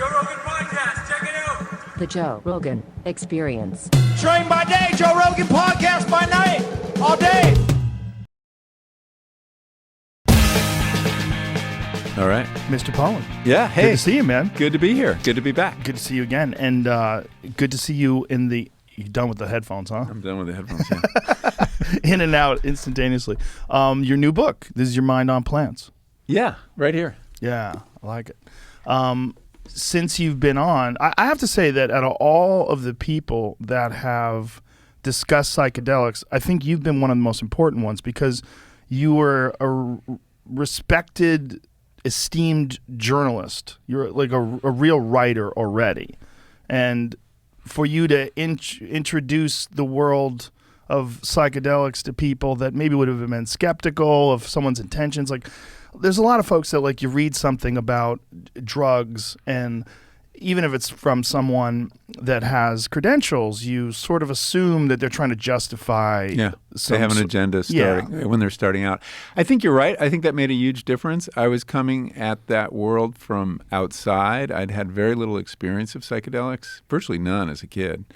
Joe Rogan Podcast. Check it out. The Joe Rogan Experience. Train by day, Joe Rogan Podcast by night, all day. All right. Mr. Pollan. Yeah, hey. Good to see you, man. Good to be here. Good to be back. Good to see you again. And good to see you in the... You're done with the headphones, huh? I'm done with the headphones, yeah. In and out instantaneously. Your new book. This is Your Mind on Plants. Yeah, right here. Yeah, I like it. Since you've been on, I have to say that out of all of the people that have discussed psychedelics, I think you've been one of the most important ones because you were a respected, esteemed journalist. You're like a real writer already. And for you to introduce the world of psychedelics to people that maybe would have been skeptical of someone's intentions, like there's a lot of folks that like you read something about drugs and even if it's from someone that has credentials, you sort of assume that they're trying to justify. Yeah, they have an agenda when they're starting out. I think you're right. I think that made a huge difference. I was coming at that world from outside. I'd had very little experience of psychedelics, virtually none as a kid.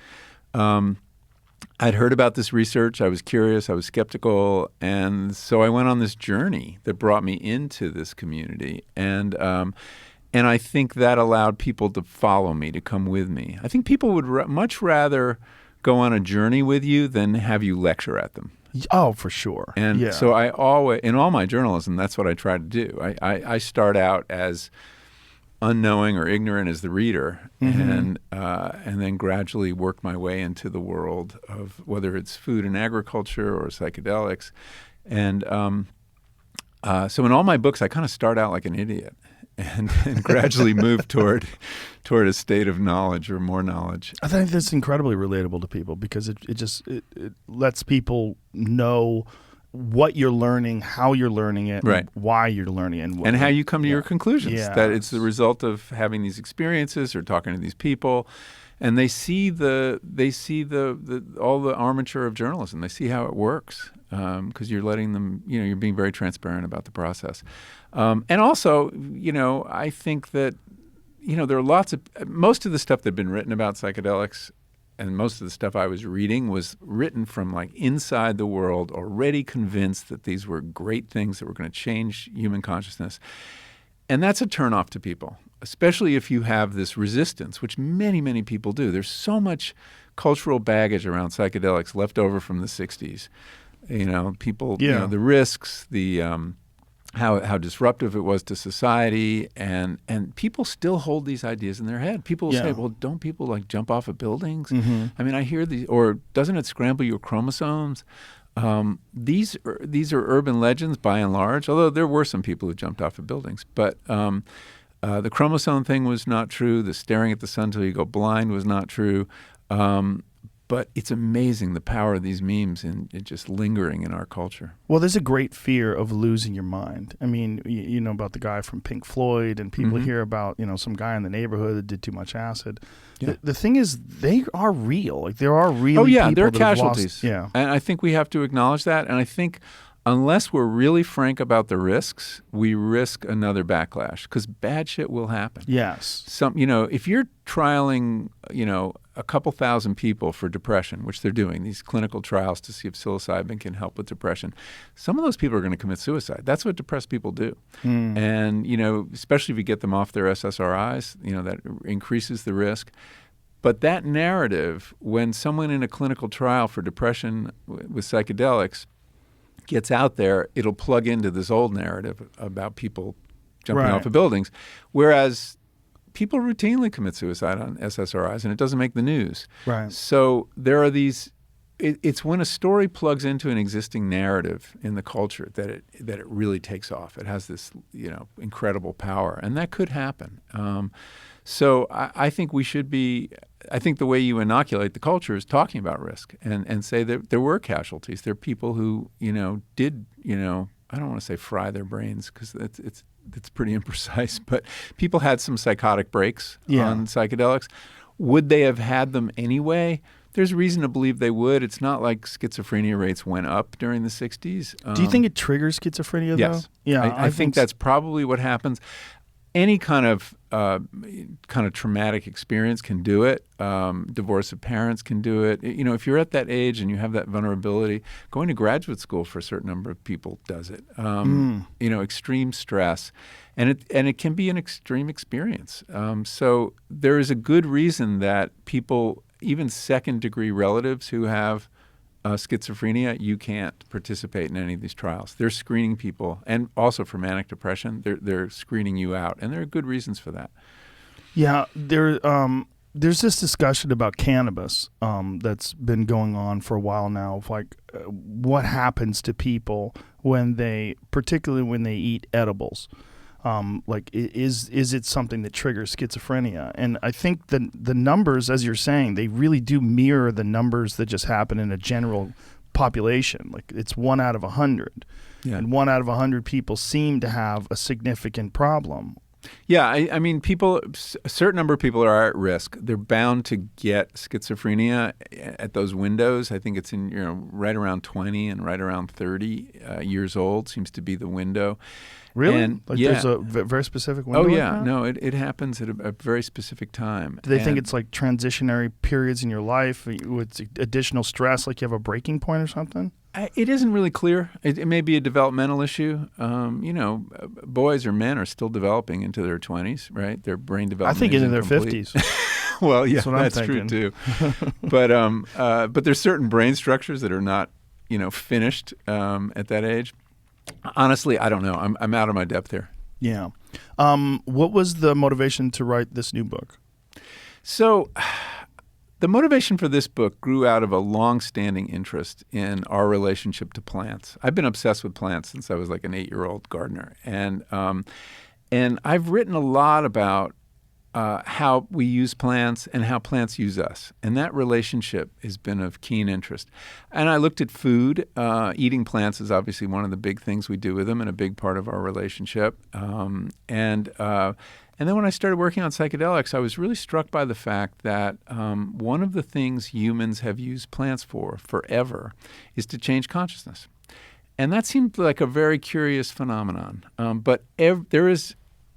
I'd heard about this research. I was curious. I was skeptical. And so I went on this journey that brought me into this community. And I think that allowed people to follow me, to come with me. I think people would much rather go on a journey with you than have you lecture at them. Oh, for sure. And so I always, in all my journalism, that's what I try to do. I start out as unknowing or ignorant as the reader, and then gradually work my way into the world of whether it's food and agriculture or psychedelics. And so in all my books, I kind of start out like an idiot. And gradually move toward a state of knowledge or more knowledge. I think that's incredibly relatable to people because it lets people know what you're learning, how you're learning it, right. Why you're learning it, and how you come to your conclusions. Yeah. That it's the result of having these experiences or talking to these people, and they see all the armature of journalism. They see how it works because you're letting them. You're being very transparent about the process. And also, I think that, there are most of the stuff that had been written about psychedelics and most of the stuff I was reading was written from like inside the world, already convinced that these were great things that were going to change human consciousness. And that's a turnoff to people, especially if you have this resistance, which many, many people do. There's so much cultural baggage around psychedelics left over from the 60s. People, the risks, the how disruptive it was to society, and people still hold these ideas in their head. People say, well, don't people like jump off of buildings? I mean, I hear these, or doesn't it scramble your chromosomes? These are urban legends by and large, although there were some people who jumped off of buildings. But the chromosome thing was not true. The staring at the sun till you go blind was not true. But it's amazing the power of these memes and it just lingering in our culture. Well, there's a great fear of losing your mind. I mean, you know about the guy from Pink Floyd, and people hear about, some guy in the neighborhood that did too much acid. Yeah. The thing is, they are real. Like, there are really people they're that casualties. Have lost, And I think we have to acknowledge that. And I think unless we're really frank about the risks, we risk another backlash because bad shit will happen. Yes. If you're trialing, a couple thousand people for depression, which they're doing, these clinical trials to see if psilocybin can help with depression, some of those people are going to commit suicide. That's what depressed people do. And, especially if you get them off their SSRIs, that increases the risk. But that narrative, when someone in a clinical trial for depression with psychedelics gets out there, it'll plug into this old narrative about people jumping off of buildings, whereas people routinely commit suicide on SSRIs, and it doesn't make the news. Right. So there are these. It's when a story plugs into an existing narrative in the culture that it really takes off. It has this incredible power, and that could happen. So I think we should be. I think the way you inoculate the culture is talking about risk and say that there were casualties. There are people who did I don't want to say fry their brains because it's pretty imprecise, but people had some psychotic breaks on psychedelics. Would they have had them anyway? There's reason to believe they would. It's not like schizophrenia rates went up during the 60s. Do you think it triggers schizophrenia, though? Yes. Yeah, I think that's probably what happens. any kind of traumatic experience can do it. Divorce of parents can do it. If you're at that age and you have that vulnerability, going to graduate school for a certain number of people does it. Extreme stress, and it can be an extreme experience. So there is a good reason that people, even second-degree relatives who have schizophrenia, you can't participate in any of these trials. They're screening people, and also for manic depression, they're screening you out, and there are good reasons for that. Yeah, there's this discussion about cannabis that's been going on for a while now, of what happens to people particularly when they eat edibles. Is it something that triggers schizophrenia? And I think the numbers, as you're saying, they really do mirror the numbers that just happen in a general population. Like it's 1 out of 100. Yeah. And 1 out of 100 people seem to have a significant problem. Yeah, I mean, a certain number of people are at risk. They're bound to get schizophrenia at those windows. I think it's in right around 20 and right around 30 years old seems to be the window. Really? And, there's a very specific window? Oh, yeah. No, it happens at a very specific time. Do they think it's like transitionary periods in your life with additional stress, like you have a breaking point or something? It isn't really clear. It may be a developmental issue. Boys or men are still developing into their 20s, right? Their brain development I think is into their incomplete. 50s. Well, yeah, that's true too. But there's certain brain structures that are not, finished at that age. Honestly, I don't know. I'm out of my depth here. Yeah. What was the motivation to write this new book? So the motivation for this book grew out of a long-standing interest in our relationship to plants. I've been obsessed with plants since I was like an 8-year-old gardener. And I've written a lot about how we use plants and how plants use us. And that relationship has been of keen interest. And I looked at food. Eating plants is obviously one of the big things we do with them and a big part of our relationship. And then when I started working on psychedelics, I was really struck by the fact that one of the things humans have used plants for forever is to change consciousness. And that seemed like a very curious phenomenon. But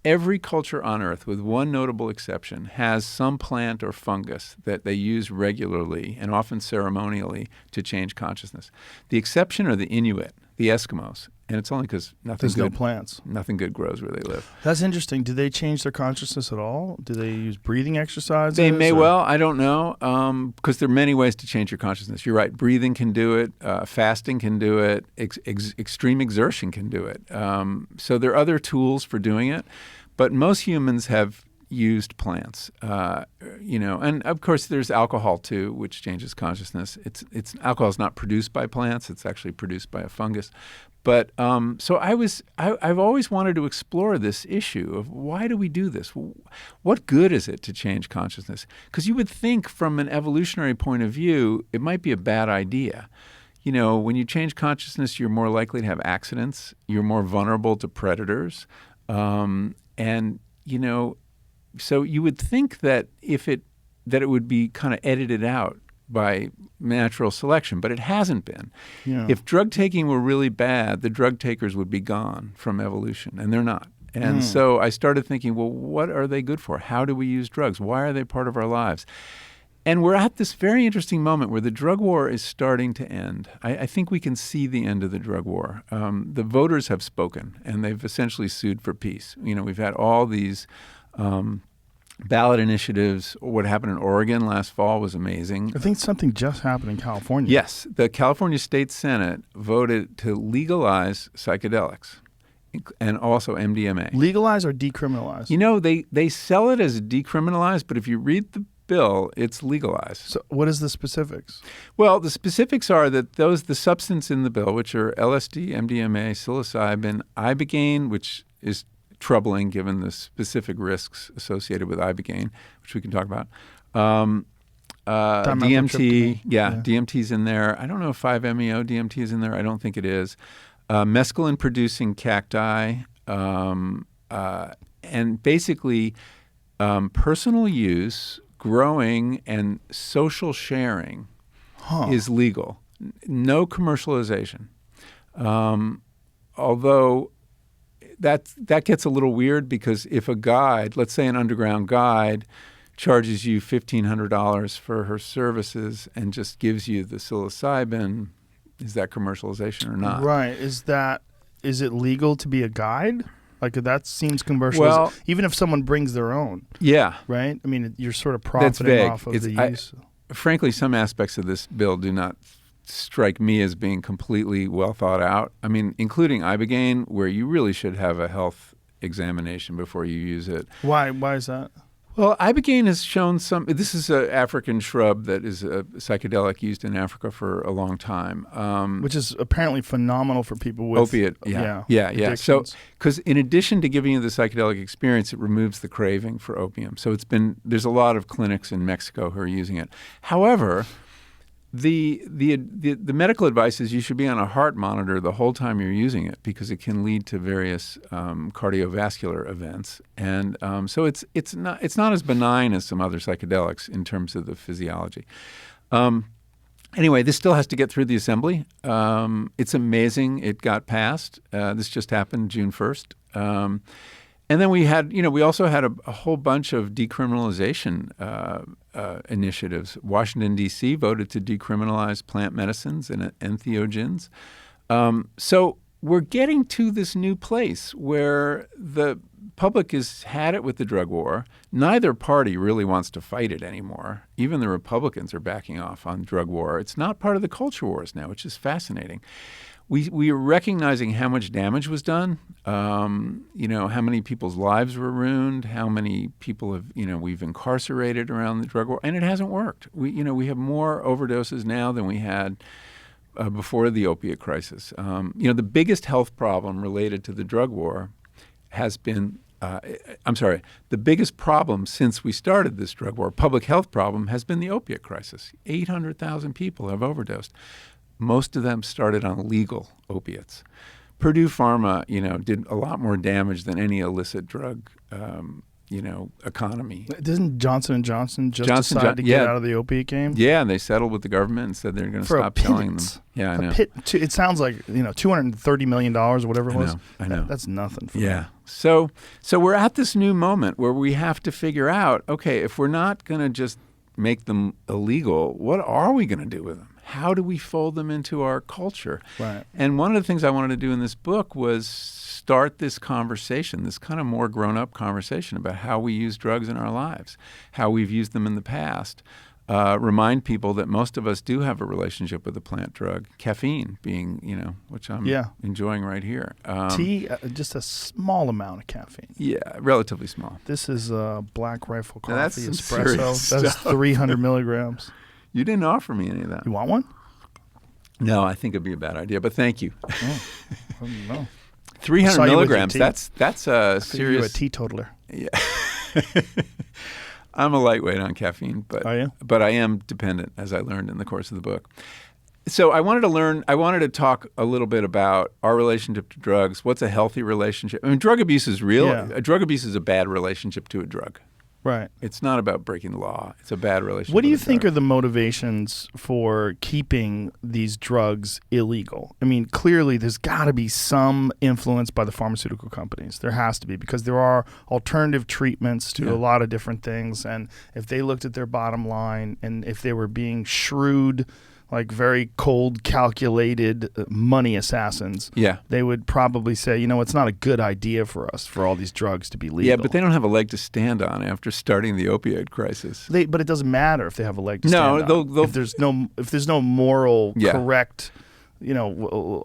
every culture on Earth, with one notable exception, has some plant or fungus that they use regularly and often ceremonially to change consciousness. The exception are the Inuit, the Eskimos, and it's only because There's no plants. Nothing good grows where they live. That's interesting. Do they change their consciousness at all? Do they use breathing exercises? They may well. I don't know, because there are many ways to change your consciousness. You're right. Breathing can do it. Fasting can do it. Extreme exertion can do it. So there are other tools for doing it. But most humans have used plants, and of course there's alcohol too, which changes consciousness. Alcohol is not produced by plants; it's actually produced by a fungus. But so I've always wanted to explore this issue of why do we do this? What good is it to change consciousness? Because you would think from an evolutionary point of view, it might be a bad idea. When you change consciousness, you're more likely to have accidents. You're more vulnerable to predators. So you would think that that it would be kind of edited out by natural selection, but it hasn't been. Yeah. If drug taking were really bad, the drug takers would be gone from evolution, and they're not. And so I started thinking, well, what are they good for? How do we use drugs? Why are they part of our lives? And we're at this very interesting moment where the drug war is starting to end. I think we can see the end of the drug war. The voters have spoken, and they've essentially sued for peace. We've had all these ballot initiatives. What happened in Oregon last fall was amazing. I think something just happened in California. Yes. The California State Senate voted to legalize psychedelics and also MDMA. Legalize or decriminalize? They sell it as decriminalized, but if you read the bill, it's legalized. So what is the specifics? Well, the specifics are that the substance in the bill, which are LSD, MDMA, psilocybin, ibogaine, which is troubling given the specific risks associated with ibogaine, which we can talk about. DMT, DMT's in there. I don't know if 5-MeO DMT is in there. I don't think it is. Mescaline-producing cacti, and basically personal use, growing, and social sharing is legal. No commercialization. Although that gets a little weird because if a guide, let's say an underground guide, charges you $1,500 for her services and just gives you the psilocybin, is that commercialization or not? Right. Is it legal to be a guide? Like that seems commercial. Well, even if someone brings their own. Yeah. Right? I mean, you're sort of That's profiting vague. off of the use. Frankly, some aspects of this bill do not strike me as being completely well thought out. I mean, including ibogaine, where you really should have a health examination before you use it. Why is that? Well, ibogaine has shown some. This is an African shrub that is a psychedelic used in Africa for a long time, which is apparently phenomenal for people with opiate. Yeah. So, because in addition to giving you the psychedelic experience, it removes the craving for opium. So there's a lot of clinics in Mexico who are using it. However, the medical advice is you should be on a heart monitor the whole time you're using it because it can lead to various cardiovascular events, and so it's not as benign as some other psychedelics in terms of the physiology. Anyway, this still has to get through the assembly. It's amazing it got passed. This just happened June 1st. And then we also had a whole bunch of decriminalization initiatives. Washington, D.C. voted to decriminalize plant medicines and entheogens. So we're getting to this new place where the public has had it with the drug war. Neither party really wants to fight it anymore. Even the Republicans are backing off on drug war. It's not part of the culture wars now, which is fascinating. We are recognizing how much damage was done, how many people's lives were ruined, how many people we've incarcerated around the drug war, and it hasn't worked. We have more overdoses now than we had before the opiate crisis. The biggest health problem related to the drug war has been, the biggest problem since we started this drug war, public health problem, has been the opiate crisis. 800,000 people have overdosed. Most of them started on legal opiates. Purdue Pharma, did a lot more damage than any illicit drug, economy. Doesn't Johnson & Johnson decide to get out of the opiate game? Yeah, and they settled with the government and said they're going to stop selling them. Yeah, I know. It sounds like $230 million or whatever it was. I know. That's nothing. Yeah. So we're at this new moment where we have to figure out, okay, if we're not going to just make them illegal, what are we going to do with them? How do we fold them into our culture? Right. And one of the things I wanted to do in this book was start this conversation, this kind of more grown-up conversation about how we use drugs in our lives, how we've used them in the past. Remind people that most of us do have a relationship with a plant drug, caffeine being, which I'm enjoying right here. Tea, just a small amount of caffeine. Yeah, relatively small. This is Black Rifle coffee that's espresso. That's stuff. 300 milligrams. You didn't offer me any of that. You want one? No, I think it'd be a bad idea, but thank you. Oh, I don't know. 300 milligrams, that's a serious... You're a teetotaler. Yeah. I'm a lightweight on caffeine, but I am dependent, as I learned in the course of the book. So I wanted to talk a little bit about our relationship to drugs. What's a healthy relationship? I mean, drug abuse is real. Yeah. Drug abuse is a bad relationship to a drug. Right. It's not about breaking the law. It's a bad relationship. What do you think are the motivations for keeping these drugs illegal? I mean, clearly there's got to be some influence by the pharmaceutical companies. There has to be, because there are alternative treatments to a lot of different things. And if they looked at their bottom line and if they were being shrewd, like very cold, calculated money assassins, they would probably say, it's not a good idea for us for all these drugs to be legal. Yeah, but they don't have a leg to stand on after starting the opioid crisis. But it doesn't matter if they have a leg to stand on. If there's no moral correct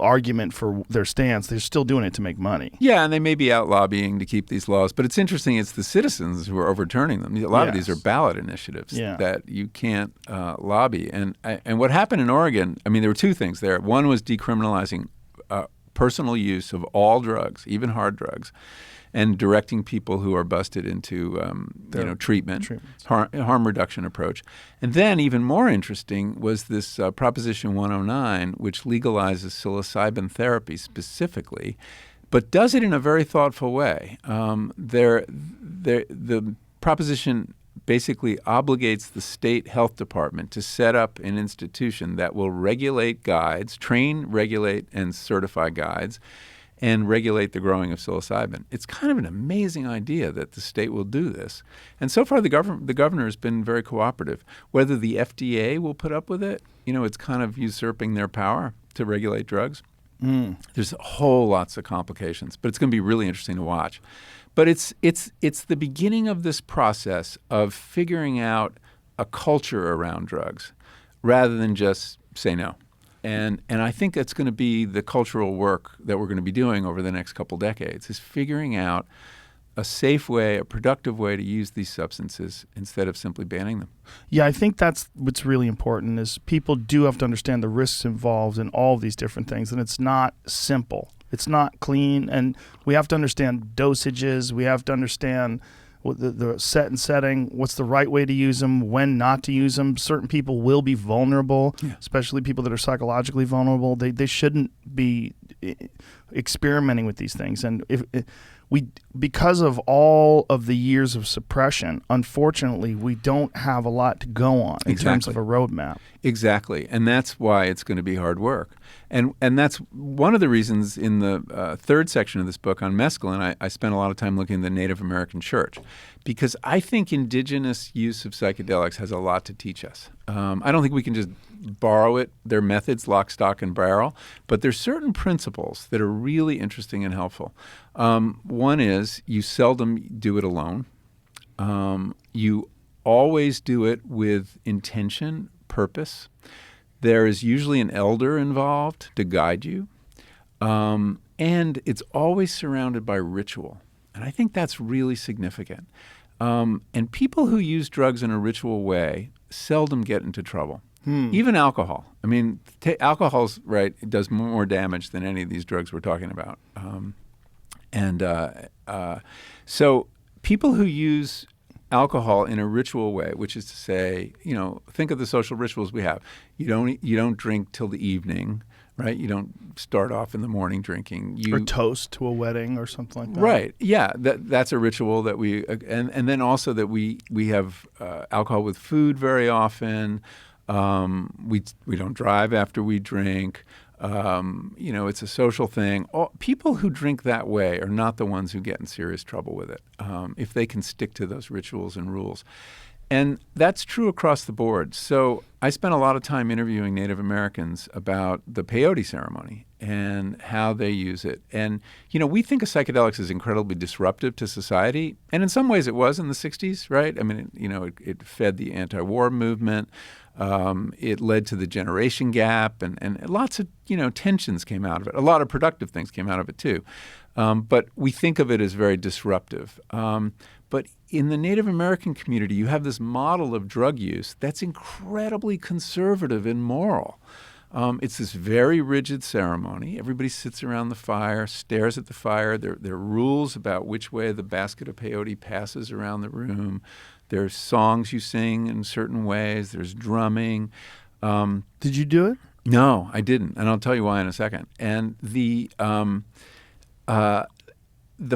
argument for their stance, they're still doing it to make money. Yeah, and they may be out lobbying to keep these laws, but it's interesting. It's the citizens who are overturning them. A lot of these are ballot initiatives that you can't lobby. And what happened in Oregon, I mean, there were two things there. One was decriminalizing personal use of all drugs, even hard drugs, and directing people who are busted into treatment, harm reduction approach. And then even more interesting was this Proposition 109, which legalizes psilocybin therapy specifically, but does it in a very thoughtful way. The proposition basically obligates the state health department to set up an institution that will regulate guides, train, regulate, and certify guides, and regulate the growing of psilocybin. It's kind of an amazing idea that the state will do this. And so far, the governor has been very cooperative. Whether the FDA will put up with it, it's kind of usurping their power to regulate drugs. There's whole lots of complications, but it's going to be really interesting to watch. But it's the beginning of this process of figuring out a culture around drugs rather than just say no. And I think that's going to be the cultural work that we're going to be doing over the next couple decades, is figuring out a safe way, a productive way to use these substances instead of simply banning them. Yeah, I think that's what's really important is people do have to understand the risks involved in all of these different things, and it's not simple. It's not clean, and we have to understand dosages. We have to understand the set and setting, what's the right way to use them, when not to use them. Certain people will be vulnerable, especially people that are psychologically vulnerable. They shouldn't be experimenting with these things. And because of all of the years of suppression, unfortunately, we don't have a lot to go on in terms of a roadmap. Exactly, and that's why it's going to be hard work. And that's one of the reasons in the third section of this book on mescaline, I spent a lot of time looking at the Native American church, because I think indigenous use of psychedelics has a lot to teach us. I don't think we can just borrow their methods, lock, stock, and barrel, but there's certain principles that are really interesting and helpful. One is you seldom do it alone. You always do it with intention, purpose. There is usually an elder involved to guide you. And it's always surrounded by ritual. And I think that's really significant. And people who use drugs in a ritual way seldom get into trouble. Even alcohol. I mean, alcohol's right. It does more damage than any of these drugs we're talking about. So people who use alcohol in a ritual way, which is to say, think of the social rituals we have. You don't drink till the evening, right? You don't start off in the morning drinking. Or toast to a wedding or something like that. Right. Yeah. That's a ritual that we and then also that we have alcohol with food very often. We don't drive after we drink. It's a social thing. People who drink that way are not the ones who get in serious trouble with it, if they can stick to those rituals and rules. And that's true across the board. So I spent a lot of time interviewing Native Americans about the peyote ceremony and how they use it. And, we think of psychedelics as incredibly disruptive to society. And in some ways it was in the 60s, right? I mean, it fed the anti-war movement. It led to the generation gap, and lots of tensions came out of it. A lot of productive things came out of it too, but we think of it as very disruptive. But in the Native American community, you have this model of drug use that's incredibly conservative and moral. It's this very rigid ceremony. Everybody sits around the fire, stares at the fire. There are rules about which way the basket of peyote passes around the room. There's songs you sing in certain ways. There's drumming. Did you do it? No, I didn't, and I'll tell you why in a second. And the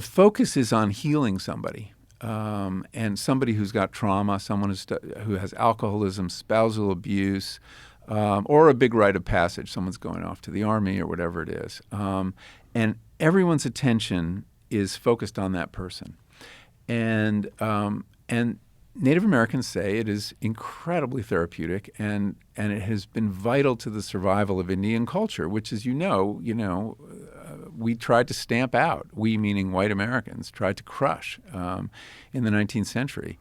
focus is on healing somebody, and somebody who's got trauma, someone who has alcoholism, spousal abuse, or a big rite of passage. Someone's going off to the army or whatever it is, and everyone's attention is focused on that person, and Native Americans say it is incredibly therapeutic, and it has been vital to the survival of Indian culture, which, as we tried to stamp out. We, meaning white Americans, tried to crush in the 19th century.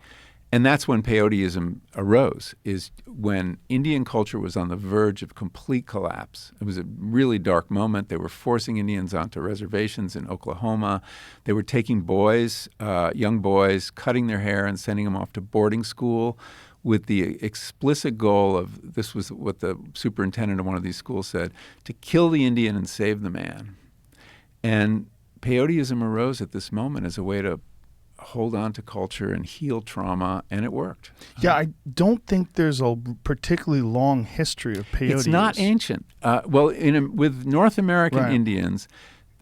And that's when peyoteism arose, is when Indian culture was on the verge of complete collapse. It was a really dark moment. They were forcing Indians onto reservations in Oklahoma. They were taking boys, young boys, cutting their hair and sending them off to boarding school with the explicit goal of, this was what the superintendent of one of these schools said, to kill the Indian and save the man. And peyoteism arose at this moment as a way to hold on to culture and heal trauma, and it worked. Yeah, I don't think there's a particularly long history of peyote. It's not ancient. With North American Indians,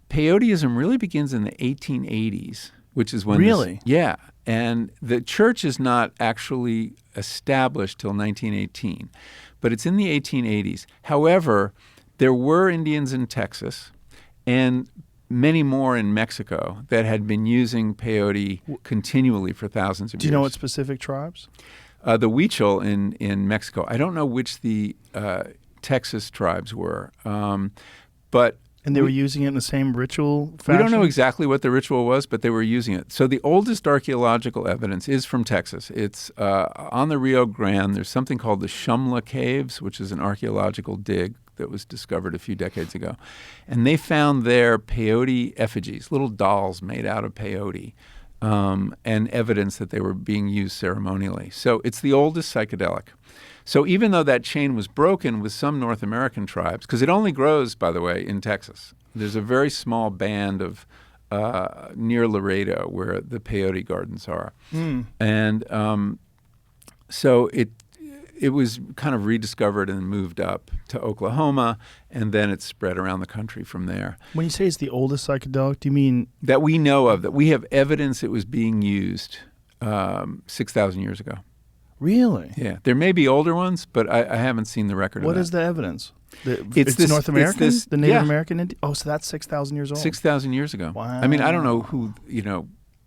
peyoteism really begins in the 1880s, which is when Really? Yeah, and the church is not actually established till 1918, but it's in the 1880s. However, there were Indians in Texas, and many more in Mexico that had been using peyote continually for thousands of years. Do you know what specific tribes? The Huichol in Mexico. I don't know which the Texas tribes were, but And they were using it in the same ritual fashion? we don't know exactly what the ritual was, but they were using it. So the oldest archaeological evidence is from Texas. It's on the Rio Grande. There's something called the Shumla Caves, which is an archaeological dig that was discovered a few decades ago. And they found there peyote effigies, little dolls made out of peyote, and evidence that they were being used ceremonially. So it's the oldest psychedelic. So even though that chain was broken with some North American tribes, because it only grows, by the way, in Texas. There's a very small band of near Laredo where the peyote gardens are. And so it was kind of rediscovered and moved up to Oklahoma, and then it spread around the country from there. When you say it's the oldest psychedelic, do you mean... That we know of, that we have evidence it was being used 6,000 years ago. Really? Yeah. There may be older ones, but I haven't seen the record of that. What is the evidence? It's It's North American? The Native yeah. American Indian? Oh, so that's 6,000 years old. 6,000 years ago. Wow. I mean, I don't know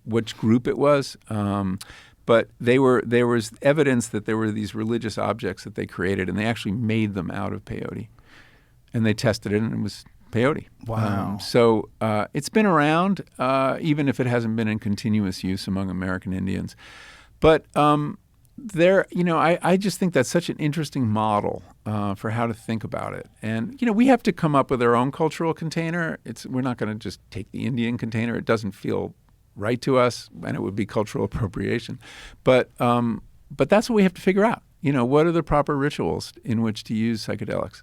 which group it was, but there was evidence that there were these religious objects that they created, and they actually made them out of peyote. And they tested it, and it was peyote. Wow. So it's been around, even if it hasn't been in continuous use among American Indians. But I just think that's such an interesting model for how to think about it. And, we have to come up with our own cultural container. We're not going to just take the Indian container. It doesn't feel right to us, and it would be cultural appropriation. But that's what we have to figure out. What are the proper rituals in which to use psychedelics?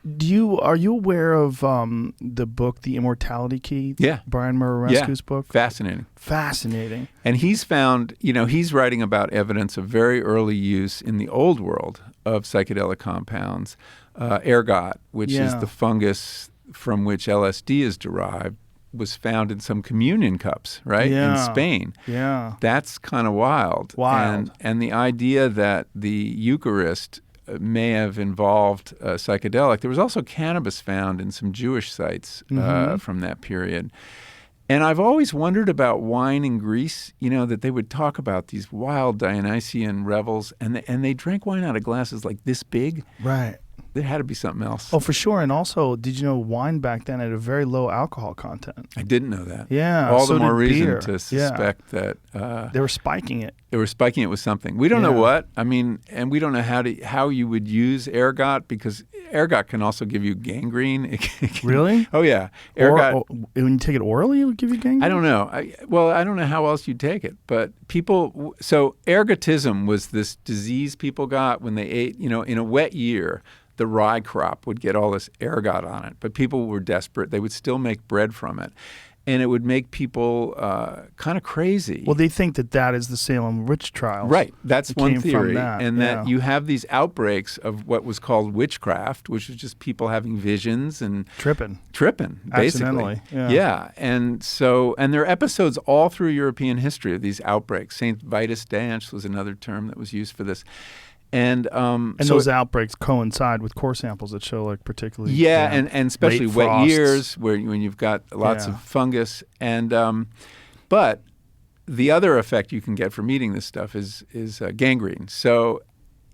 Are you aware of the book, The Immortality Key? Yeah. Brian Murarescu's book? Fascinating. Fascinating. And he's found, he's writing about evidence of very early use in the old world of psychedelic compounds. Ergot, which is the fungus from which LSD is derived, was found in some communion cups, right? Yeah. In Spain. Yeah. That's kind of wild. And the idea that the Eucharist may have involved psychedelic. There was also cannabis found in some Jewish sites from that period. And I've always wondered about wine in Greece, that they would talk about these wild Dionysian revels, and they drank wine out of glasses like this big. Right. There had to be something else. Oh, for sure. And also, did you know wine back then had a very low alcohol content? I didn't know that. Yeah. All so the more did reason beer. to suspect that they were spiking it. They were spiking it with something. We don't know what. I mean, and we don't know how you would use ergot, because ergot can also give you gangrene. Really? Oh, yeah. Ergot. When you take it orally, it would give you gangrene? I don't know. I don't know how else you'd take it. But so ergotism was this disease people got when they ate, in a wet year. The rye crop would get all this ergot on it, but people were desperate. They would still make bread from it, and it would make people kind of crazy. Well, they think that is the Salem witch trials. Right. That's one came theory. from that. That you have these outbreaks of what was called witchcraft, which is just people having visions and tripping, basically. Accidentally. Yeah. And there are episodes all through European history of these outbreaks. Saint Vitus Dance was another term that was used for this. And those outbreaks coincide with core samples that show particularly and especially wet frosts. years when you've got lots of fungus. And but the other effect you can get from eating this stuff is gangrene. So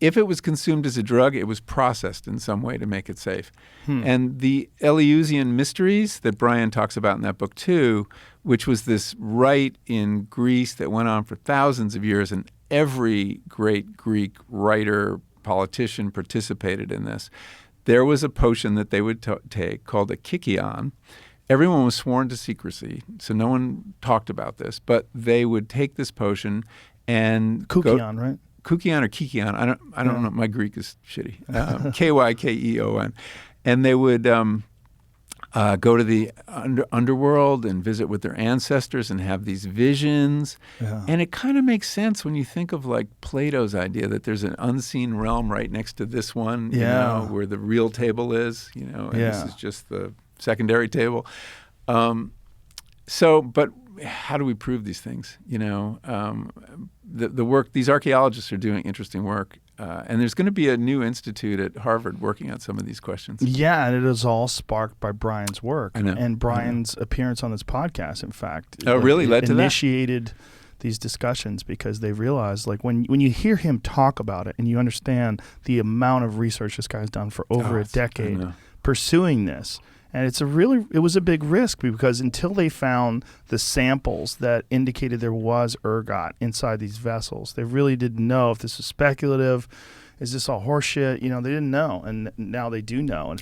if it was consumed as a drug, it was processed in some way to make it safe. And the Eleusinian mysteries that Brian talks about in that book too, which was this rite in Greece that went on for thousands of years, and every great Greek writer, politician participated in this. There was a potion that they would take called a kykeon. Everyone was sworn to secrecy, so no one talked about this. But they would take this potion and Kykeon, right? Kykeon or kykeon. I don't know. My Greek is shitty. Kykeon, and they would go to the underworld and visit with their ancestors and have these visions. Yeah. And it kind of makes sense when you think of Plato's idea that there's an unseen realm right next to this one, where the real table is, and this is just the secondary table. But how do we prove these things? The work, these archaeologists are doing interesting work. And there's going to be a new institute at Harvard working on some of these questions. Yeah, and it is all sparked by Brian's work. I know. And Brian's appearance on this podcast, in fact. Oh, really? Led to that? Initiated these discussions because they realized, like, when you hear him talk about it and you understand the amount of research this guy's done for over a decade pursuing this, and it was a big risk because until they found the samples that indicated there was ergot inside these vessels, they really didn't know if this was speculative. Is this all horseshit? They didn't know, and now they do know. And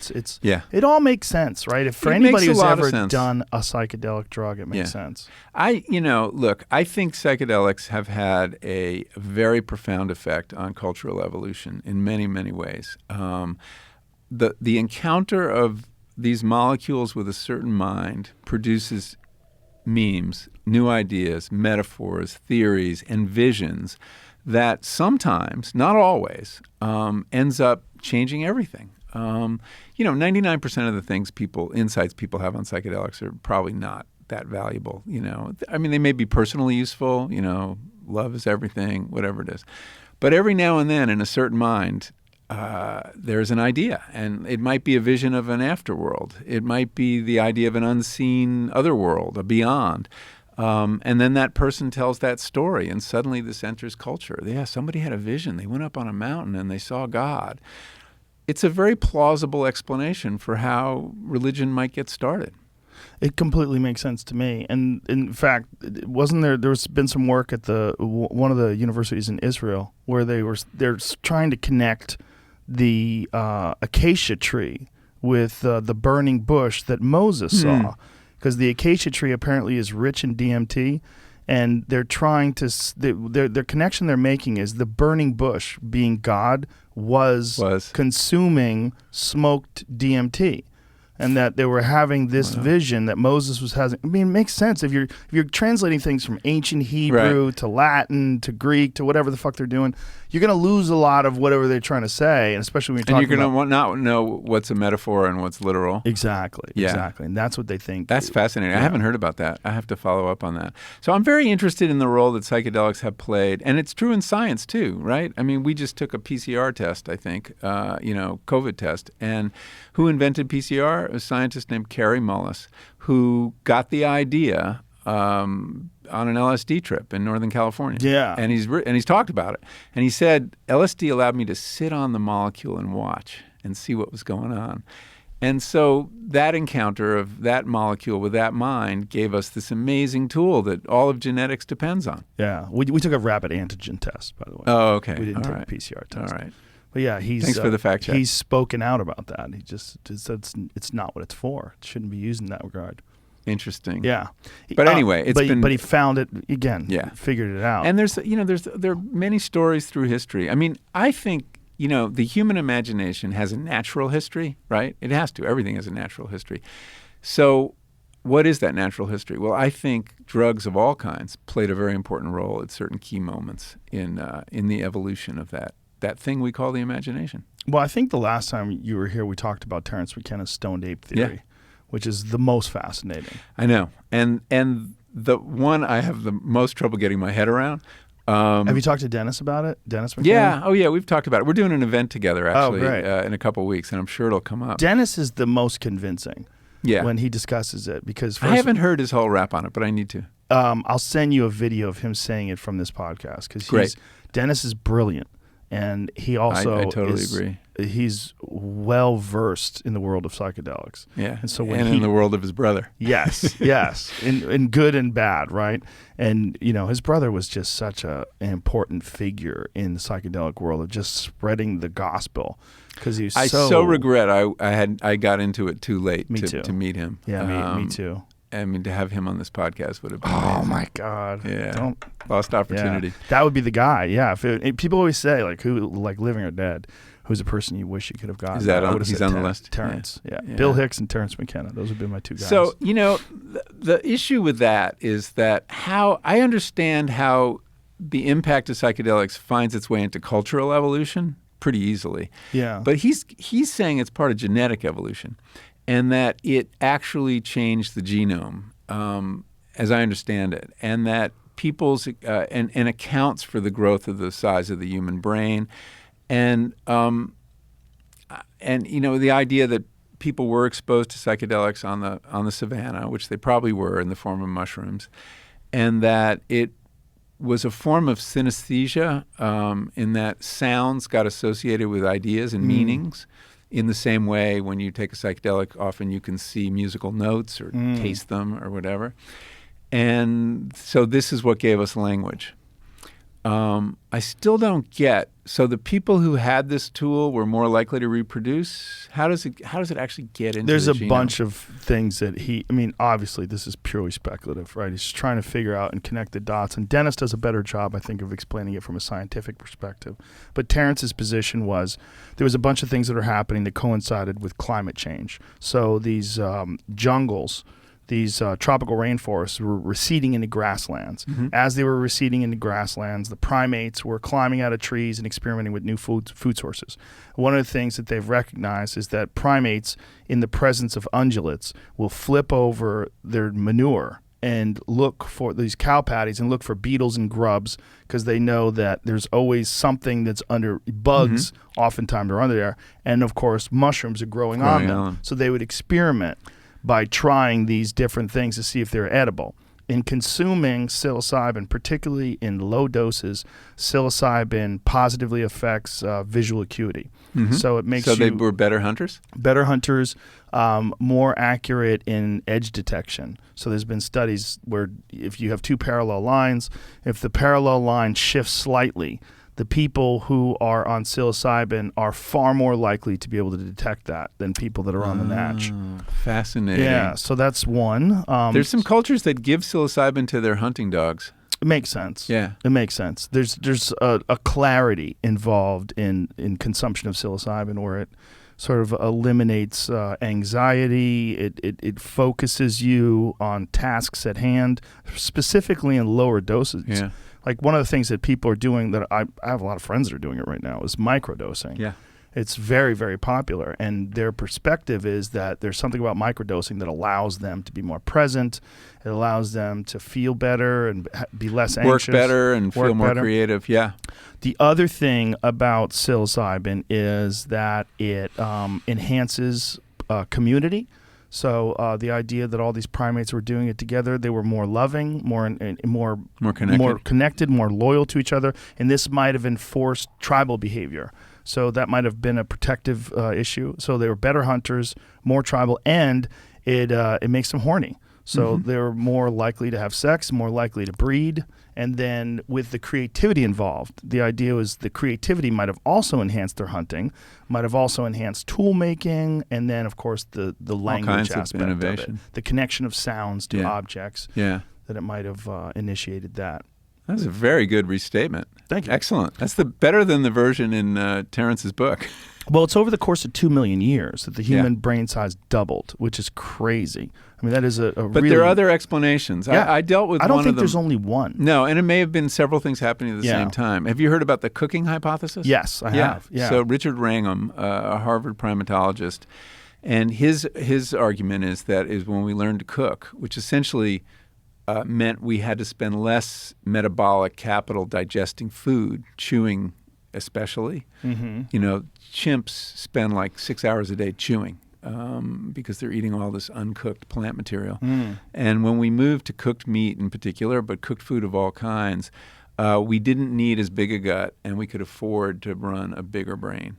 it all makes sense, right? If for anybody who's ever done a psychedelic drug, it makes sense. Look, I think psychedelics have had a very profound effect on cultural evolution in many, many ways. The encounter of these molecules with a certain mind produces memes, new ideas, metaphors, theories, and visions that sometimes, not always, ends up changing everything. 99% of the insights people have on psychedelics are probably not that valuable. They may be personally useful. Love is everything, whatever it is. But every now and then, in a certain mind, there's an idea, and it might be a vision of an afterworld. It might be the idea of an unseen otherworld, a beyond. And then that person tells that story, and suddenly this enters culture. Yeah, somebody had a vision. They went up on a mountain and they saw God. It's a very plausible explanation for how religion might get started. It completely makes sense to me. And in fact, there's been some work at one of the universities in Israel where they're trying to connect the acacia tree with the burning bush that Moses saw. Because the acacia tree apparently is rich in DMT, and they're trying to their connection they're making is the burning bush, being God, was consuming smoked DMT, and that they were having this vision that Moses was having. It makes sense if you're translating things from ancient Hebrew to Latin to Greek to whatever the fuck they're doing. You're going to lose a lot of whatever they're trying to say, and especially when you're talking about... And you're going to not know what's a metaphor and what's literal. Exactly, exactly. And that's what they think. That's fascinating. I haven't heard about that. I have to follow up on that. So I'm very interested in the role that psychedelics have played, and it's true in science too, right? We just took a PCR test, I think, COVID test, and who invented PCR? A scientist named Kary Mullis, who got the idea on an LSD trip in Northern California. Yeah. And he's talked about it. And he said, LSD allowed me to sit on the molecule and watch and see what was going on. And so that encounter of that molecule with that mind gave us this amazing tool that all of genetics depends on. Yeah. We took a rapid antigen test, by the way. Oh, okay. We didn't take a PCR test. All right. But yeah, thanks for the fact check. He's spoken out about that. He just said it's not what it's for. It shouldn't be used in that regard. Interesting. Yeah. But anyway, but he found it again. Yeah. Figured it out. And there are many stories through history. I think the human imagination has a natural history, right? It has to. Everything has a natural history. So what is that natural history? Well, I think drugs of all kinds played a very important role at certain key moments in the evolution of that thing we call the imagination. Well, I think the last time you were here, we talked about Terence McKenna's stoned ape theory, which is the most fascinating. I know. And the one I have the most trouble getting my head around. Have you talked to Dennis about it? Dennis McKenna? Yeah. Oh, yeah. We've talked about it. We're doing an event together, actually, in a couple of weeks, and I'm sure it'll come up. Dennis is the most convincing when he discusses it. Because I haven't heard his whole rap on it, but I need to. I'll send you a video of him saying it from this podcast because Dennis is brilliant. And he also I totally agree. He's well versed in the world of psychedelics. Yeah. And so in the world of his brother. Yes, yes. In good and bad, right? And his brother was just such an important figure in the psychedelic world of just spreading the gospel. Because I so regret I got into it too late to meet him. Yeah, me too. To have him on this podcast would have been amazing. Oh my God! Yeah, lost opportunity. Yeah. That would be the guy. Yeah, people always say who living or dead, who's a person you wish you could have gotten. Is that on? He's on the list. Terence. Yeah. Bill Hicks and Terence McKenna. Those would be my two guys. So the issue with that is that how I understand how the impact of psychedelics finds its way into cultural evolution pretty easily. Yeah. But he's saying it's part of genetic evolution. And that it actually changed the genome, as I understand it, and that people's and accounts for the growth of the size of the human brain, And the idea that people were exposed to psychedelics on the savannah, which they probably were in the form of mushrooms, and that it was a form of synesthesia in that sounds got associated with ideas and meanings. In the same way, when you take a psychedelic, often you can see musical notes or taste them or whatever. And so this is what gave us language. I still don't get. So the people who had this tool were more likely to reproduce. How does it actually get into There's the a genome? bunch of things that obviously this is purely speculative, right? He's just trying to figure out and connect the dots. And Dennis does a better job, I think, of explaining it from a scientific perspective. But Terrence's position was there was a bunch of things that are happening that coincided with climate change. So these jungles, these tropical rainforests were receding into grasslands. As they were receding into grasslands, the primates were climbing out of trees and experimenting with new food sources. One of the things that they've recognized is that primates, in the presence of ungulates, will flip over their manure and look for these cow patties and look for beetles and grubs because they know that there's always something that's under bugs. Oftentimes are under there, and of course mushrooms are growing on them. So they would experiment by trying these different things to see if they're edible. In consuming psilocybin, particularly in low doses, psilocybin positively affects visual acuity. So it makes they were better hunters? Better hunters, more accurate in edge detection. So there's been studies where if you have two parallel lines, if the parallel line shifts slightly, the people who are on psilocybin are far more likely to be able to detect that than people that are on the natch. Fascinating. Yeah, so that's one. There's some cultures that give psilocybin to their hunting dogs. It makes sense. Yeah. It makes sense. There's a clarity involved in consumption of psilocybin where it sort of eliminates anxiety. It focuses you on tasks at hand, specifically in lower doses. Yeah. Like one of the things that people are doing that I have a lot of friends that are doing it right now is microdosing. Yeah. It's very, very popular. And their perspective is that there's something about microdosing that allows them to be more present. It allows them to feel better and be less anxious. Work better and feel more creative. Yeah. The other thing about psilocybin is that it enhances community. So the idea that all these primates were doing it together, they were more loving, more connected, more loyal to each other, and this might have enforced tribal behavior. So that might have been a protective issue. So they were better hunters, more tribal, and it makes them horny. So they're more likely to have sex, more likely to breed. And then with the creativity involved, the idea was the creativity might have also enhanced their hunting, might have also enhanced tool making, and then, of course, the language aspect of it. The connection of sounds to objects, that it might have initiated that. That's a very good restatement. Thank you. Excellent. That's better than the version in Terrence's book. Well, it's over the course of 2 million years that the human brain size doubled, which is crazy. I mean, that is a But there are other explanations. Yeah. I dealt with one of them. I don't think there's only one. No, and it may have been several things happening at the same time. Have you heard about the cooking hypothesis? Yes, I have. Yeah. So Richard Wrangham, a Harvard primatologist, and his argument is that when we learned to cook, which essentially meant we had to spend less metabolic capital digesting food, chewing especially. You know, chimps spend like 6 hours a day chewing because they're eating all this uncooked plant material. And when we moved to cooked meat in particular, but cooked food of all kinds, we didn't need as big a gut, and we could afford to run a bigger brain.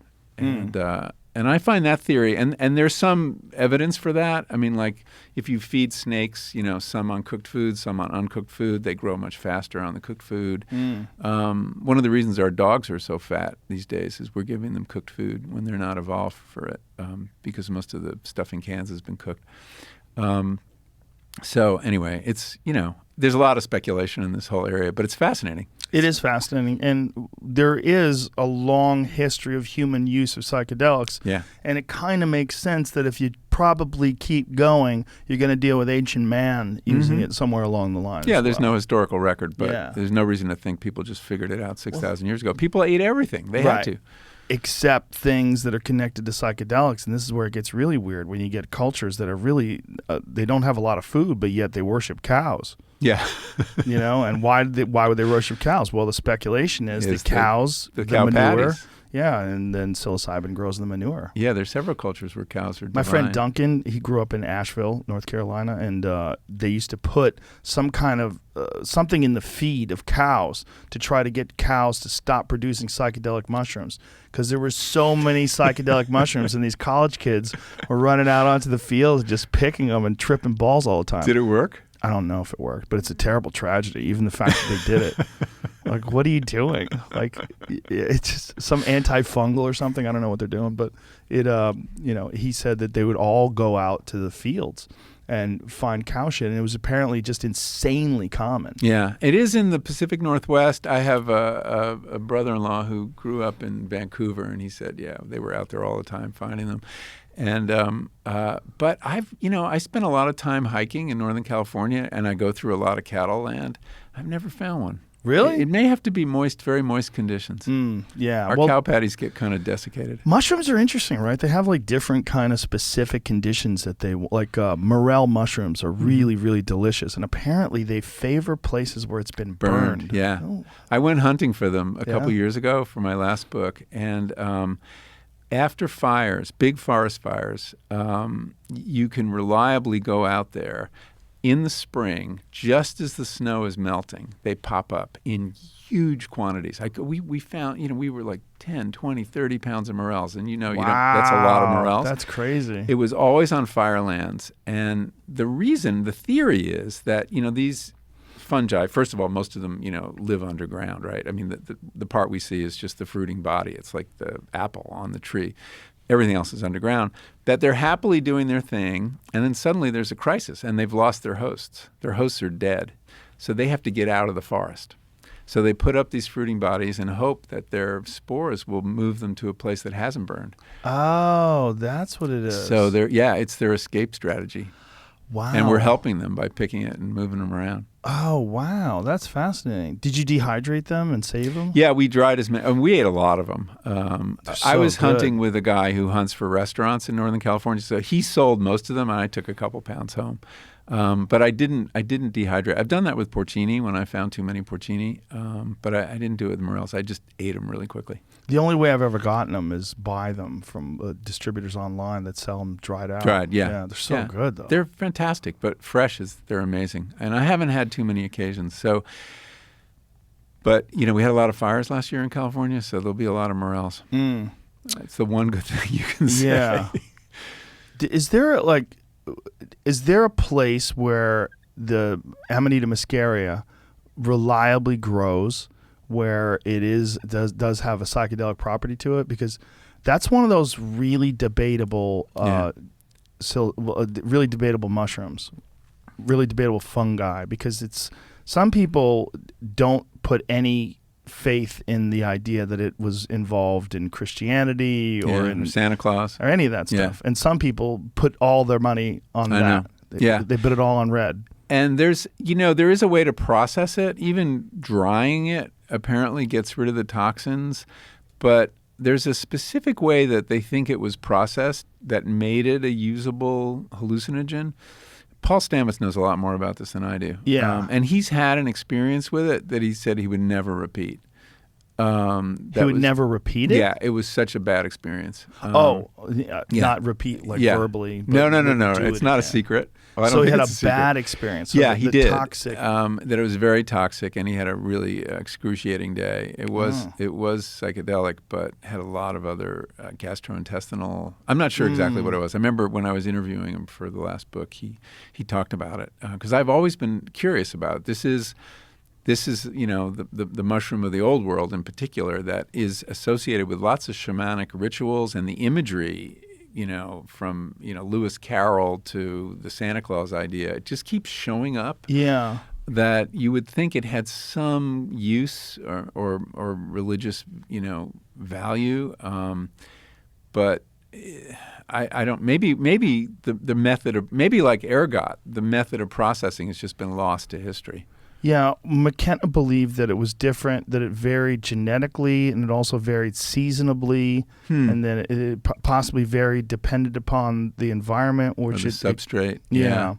And I find that theory, and there's some evidence for that. I mean, like if you feed snakes, you know, some on cooked food, some on uncooked food, they grow much faster on the cooked food. One of the reasons our dogs are so fat these days is we're giving them cooked food when they're not evolved for it, because most of the stuff in cans has been cooked. So anyway, it's, you know, there's a lot of speculation in this whole area, but it's fascinating. It is fascinating, and there is a long history of human use of psychedelics. Yeah. And it kind of makes sense that if you probably keep going, you're going to deal with ancient man using it somewhere along the line. Yeah, there's no historical record, but there's no reason to think people just figured it out 6,000 years ago. People ate everything. They had to. Except things that are connected to psychedelics, and this is where it gets really weird when you get cultures that are really, they don't have a lot of food, but yet they worship cows. Yeah. You know, and why would they worship cows? Well, the speculation is the cows, the cow manure, patties. Yeah, and then psilocybin grows in the manure. Yeah, there's several cultures where cows are divine. My friend Duncan, he grew up in Asheville, North Carolina, and they used to put some kind of something in the feed of cows to try to get cows to stop producing psychedelic mushrooms, because there were so many psychedelic mushrooms, and these college kids were running out onto the fields just picking them and tripping balls all the time. Did it work? I don't know if it worked, but it's a terrible tragedy, even the fact that they did it. Like, what are you doing? Like, it's just some antifungal or something. I don't know what they're doing, but it, he said that they would all go out to the fields and find cow shit, and it was apparently just insanely common. Yeah, it is in the Pacific Northwest. I have a brother-in-law who grew up in Vancouver, and he said, yeah, they were out there all the time finding them. And but I spent a lot of time hiking in Northern California, and I go through a lot of cattle land. I've never found one. Really? It may have to be moist, very moist conditions. Yeah. Our cow patties get kind of desiccated. Mushrooms are interesting, right? They have like different kind of specific conditions that they like. Morel mushrooms are really, really delicious, and apparently they favor places where it's been burned. Yeah. Oh. I went hunting for them a couple years ago for my last book, and after fires, big forest fires, you can reliably go out there in the spring, just as the snow is melting. They pop up in huge quantities. We found, we were like 10, 20, 30 pounds of morels, and that's a lot of morels. That's crazy. It was always on fire lands, and the theory is that, these fungi, first of all, most of them, live underground, right? I mean, the part we see is just the fruiting body. It's like the apple on the tree. Everything else is underground. That they're happily doing their thing, and then suddenly there's a crisis, and they've lost their hosts. Their hosts are dead. So they have to get out of the forest. So they put up these fruiting bodies and hope that their spores will move them to a place that hasn't burned. Oh, that's what it is. So it's their escape strategy. Wow. And we're helping them by picking it and moving them around. Oh, wow. That's fascinating. Did you dehydrate them and save them? Yeah, we dried as many. And we ate a lot of them. I was hunting with a guy who hunts for restaurants in Northern California, so he sold most of them, and I took a couple pounds home. But I didn't dehydrate. I've done that with porcini when I found too many porcini, but I didn't do it with morels. I just ate them really quickly. The only way I've ever gotten them is buy them from distributors online that sell them dried out. Dried, yeah. Yeah, they're so good, though. They're fantastic, but they're amazing. And I haven't had too many occasions. So, but, we had a lot of fires last year in California, so there'll be a lot of morels. That's the one good thing you can say. Yeah. Is there a place where the Amanita muscaria reliably grows where it does have a psychedelic property to it? Because that's one of those really debatable really debatable mushrooms, really debatable fungi, because some people don't put any faith in the idea that it was involved in Christianity or in Santa Claus or any of that stuff. And some people put all their money on that. They put it all on red. And there is a way to process it. Even drying it apparently gets rid of the toxins, but there's a specific way that they think it was processed that made it a usable hallucinogen. Paul Stamets knows a lot more about this than I do. Yeah. And he's had an experience with it that he said he would never repeat. Never repeat it? Yeah, it was such a bad experience. Not repeat verbally. But No. It's not a secret. So he had a bad experience. So he did. Toxic. That it was very toxic, and he had a really excruciating day. It was psychedelic, but had a lot of other gastrointestinal. I'm not sure exactly what it was. I remember when I was interviewing him for the last book, he talked about it because I've always been curious about it. This is the mushroom of the old world in particular that is associated with lots of shamanic rituals, and the imagery, from Lewis Carroll to the Santa Claus idea, it just keeps showing up. Yeah. That you would think it had some use or religious, value, but I don't. Maybe the method of like ergot, the method of processing has just been lost to history. Yeah, McKenna believed that it was different, that it varied genetically, and it also varied seasonably, and then it possibly varied dependent upon the environment, or the substrate. Yeah.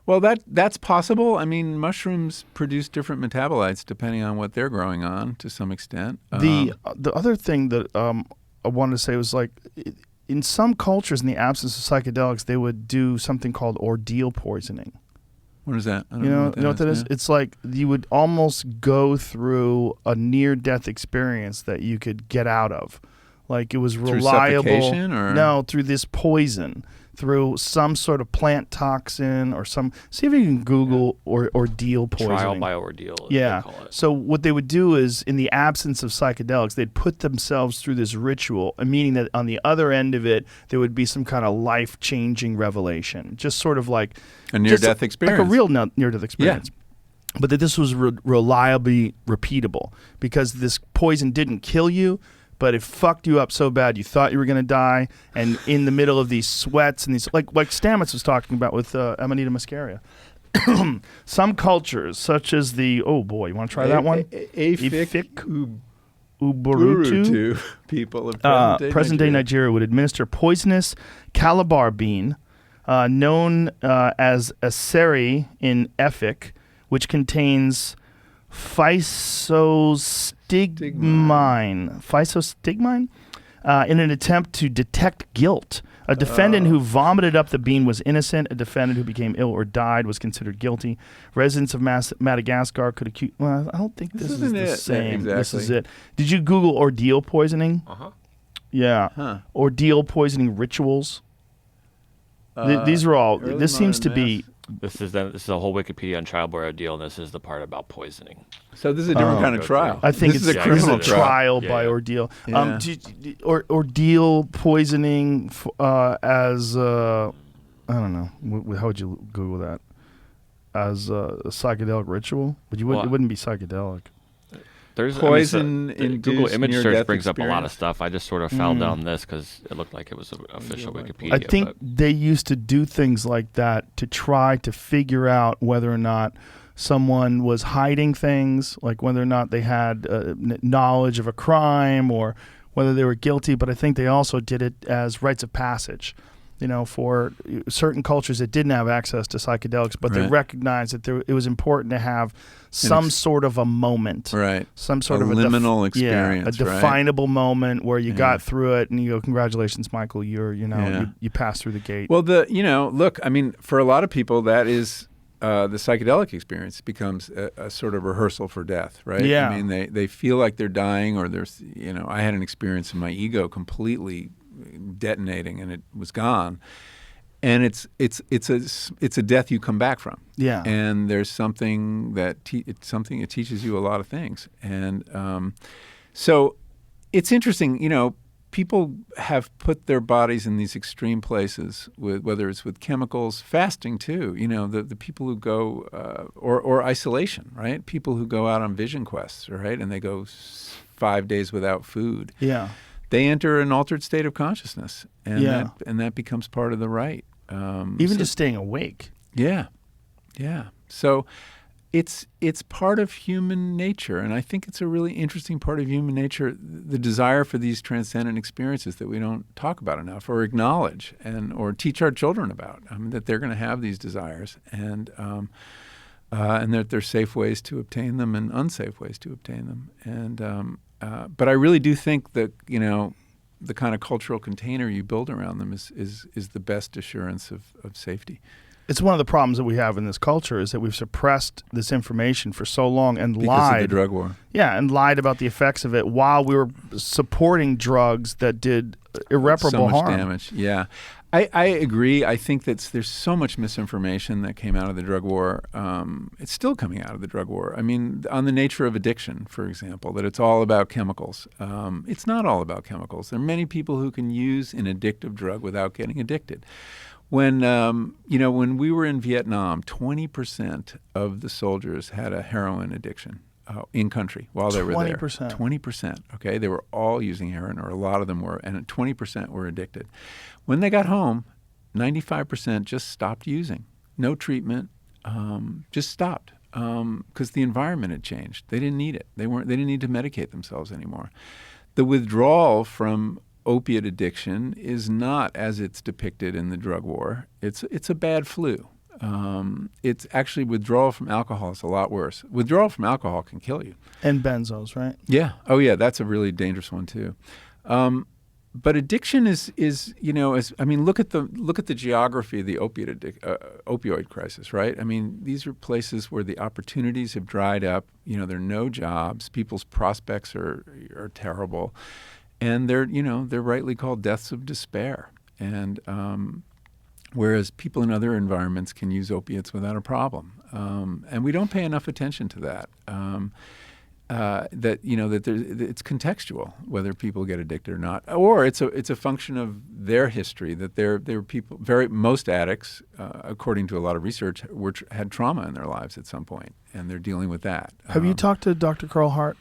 Well, that's possible. I mean, mushrooms produce different metabolites depending on what they're growing on to some extent. The other thing that I wanted to say was like, in some cultures, in the absence of psychedelics, they would do something called ordeal poisoning. What is that? I don't You know what that is? Yeah. It's like you would almost go through a near-death experience that you could get out of. Like it was Through reliable. suffocation or? No, through this poison, through some sort of plant toxin or some. See if you can Google ordeal poisoning. Trial by ordeal, as Yeah. they call it. So what they would do is, in the absence of psychedelics, they'd put themselves through this ritual, meaning that on the other end of it, there would be some kind of life-changing revelation, just sort of like A near-death experience. like a real near-death experience. But that this was reliably repeatable because this poison didn't kill you, but it fucked you up so bad you thought you were going to die. And in the middle of these sweats and these, like Stamets was talking about with Amanita muscaria. Some cultures, such as the, oh boy, you want to try that one? Afik Uburutu people of present-day Nigeria would administer poisonous calabar bean known as aseri in Efik, which contains physostigmine in an attempt to detect guilt. A defendant who vomited up the bean was innocent. A defendant who became ill or died was considered guilty. Residents of Madagascar could accuse... Well, I don't think this is the same. Exactly. This is it. Did you Google ordeal poisoning? Uh-huh. Yeah. Huh. Ordeal poisoning rituals. These are all... early This seems to modern be... This is a whole Wikipedia on child by ordeal, and this is the part about poisoning. So this is a different kind of trial. I think this it's is a criminal it's a trial. Yeah, by yeah. ordeal. Yeah. Ordeal poisoning as I don't know. How would you Google that? As a psychedelic ritual? But it wouldn't be psychedelic. There's Poison the Google induced image search near-death brings up a lot of experience. stuff. I just sort of fell down this because it looked like it was an official Wikipedia. I think but they used to do things like that to try to figure out whether or not someone was hiding things, like whether or not they had knowledge of a crime or whether they were guilty. But I think they also did it as rites of passage. You know, for certain cultures that didn't have access to psychedelics, but they Right. recognized that it was important to have some sort of a moment, Right. some sort A of liminal a experience, right? definable moment where you Yeah. got through it and you go, "Congratulations, Michael! Yeah. You passed through the gate." Well, look, I mean, for a lot of people, that is the psychedelic experience becomes a sort of rehearsal for death, right? Yeah. I mean, they feel like they're dying, or there's, I had an experience in my ego completely detonating, and it was gone. And it's a death you come back from. Yeah. And there's something that it teaches you a lot of things, and so it's interesting. People have put their bodies in these extreme places, whether it's with chemicals, fasting too. The people who go or isolation, right? People who go out on vision quests, right? And they go 5 days without food. Yeah. They enter an altered state of consciousness, and Yeah. that becomes part of the rite. Even just staying awake. Yeah. So it's part of human nature, and I think it's a really interesting part of human nature, the desire for these transcendent experiences that we don't talk about enough or acknowledge or teach our children about. I mean, that they're going to have these desires, and that there's safe ways to obtain them and unsafe ways to obtain them. And but I really do think that the kind of cultural container you build around them is the best assurance of safety. It's one of the problems that we have in this culture is that we've suppressed this information for so long and Because lied. of the drug war. Yeah, and lied about the effects of it while we were supporting drugs that did irreparable so much harm. damage. Yeah, I agree. I think that there's so much misinformation that came out of the drug war. It's still coming out of the drug war. I mean, on the nature of addiction, for example, that it's all about chemicals. It's not all about chemicals. There are many people who can use an addictive drug without getting addicted. When we were in Vietnam, 20% of the soldiers had a heroin addiction in country while they were there. 20%. 20%. Okay, they were all using heroin, or a lot of them were, and 20% were addicted. When they got home, 95% just stopped using. No treatment, just stopped because the environment had changed. They didn't need it. They didn't need to medicate themselves anymore. The withdrawal from opiate addiction is not as it's depicted in the drug war. It's a bad flu. It's actually withdrawal from alcohol is a lot worse. Withdrawal from alcohol can kill you. And benzos, right? Yeah. Oh, yeah. That's a really dangerous one too. But addiction is look at the geography of the opioid crisis, right? I mean, these are places where the opportunities have dried up. There are no jobs. People's prospects are terrible, and they're rightly called deaths of despair. And whereas people in other environments can use opiates without a problem, and we don't pay enough attention to that. It's contextual whether people get addicted or not, or it's a function of their history. That they're people. Most addicts, according to a lot of research, had trauma in their lives at some point, and they're dealing with that. Have you talked to Dr. Carl Hart?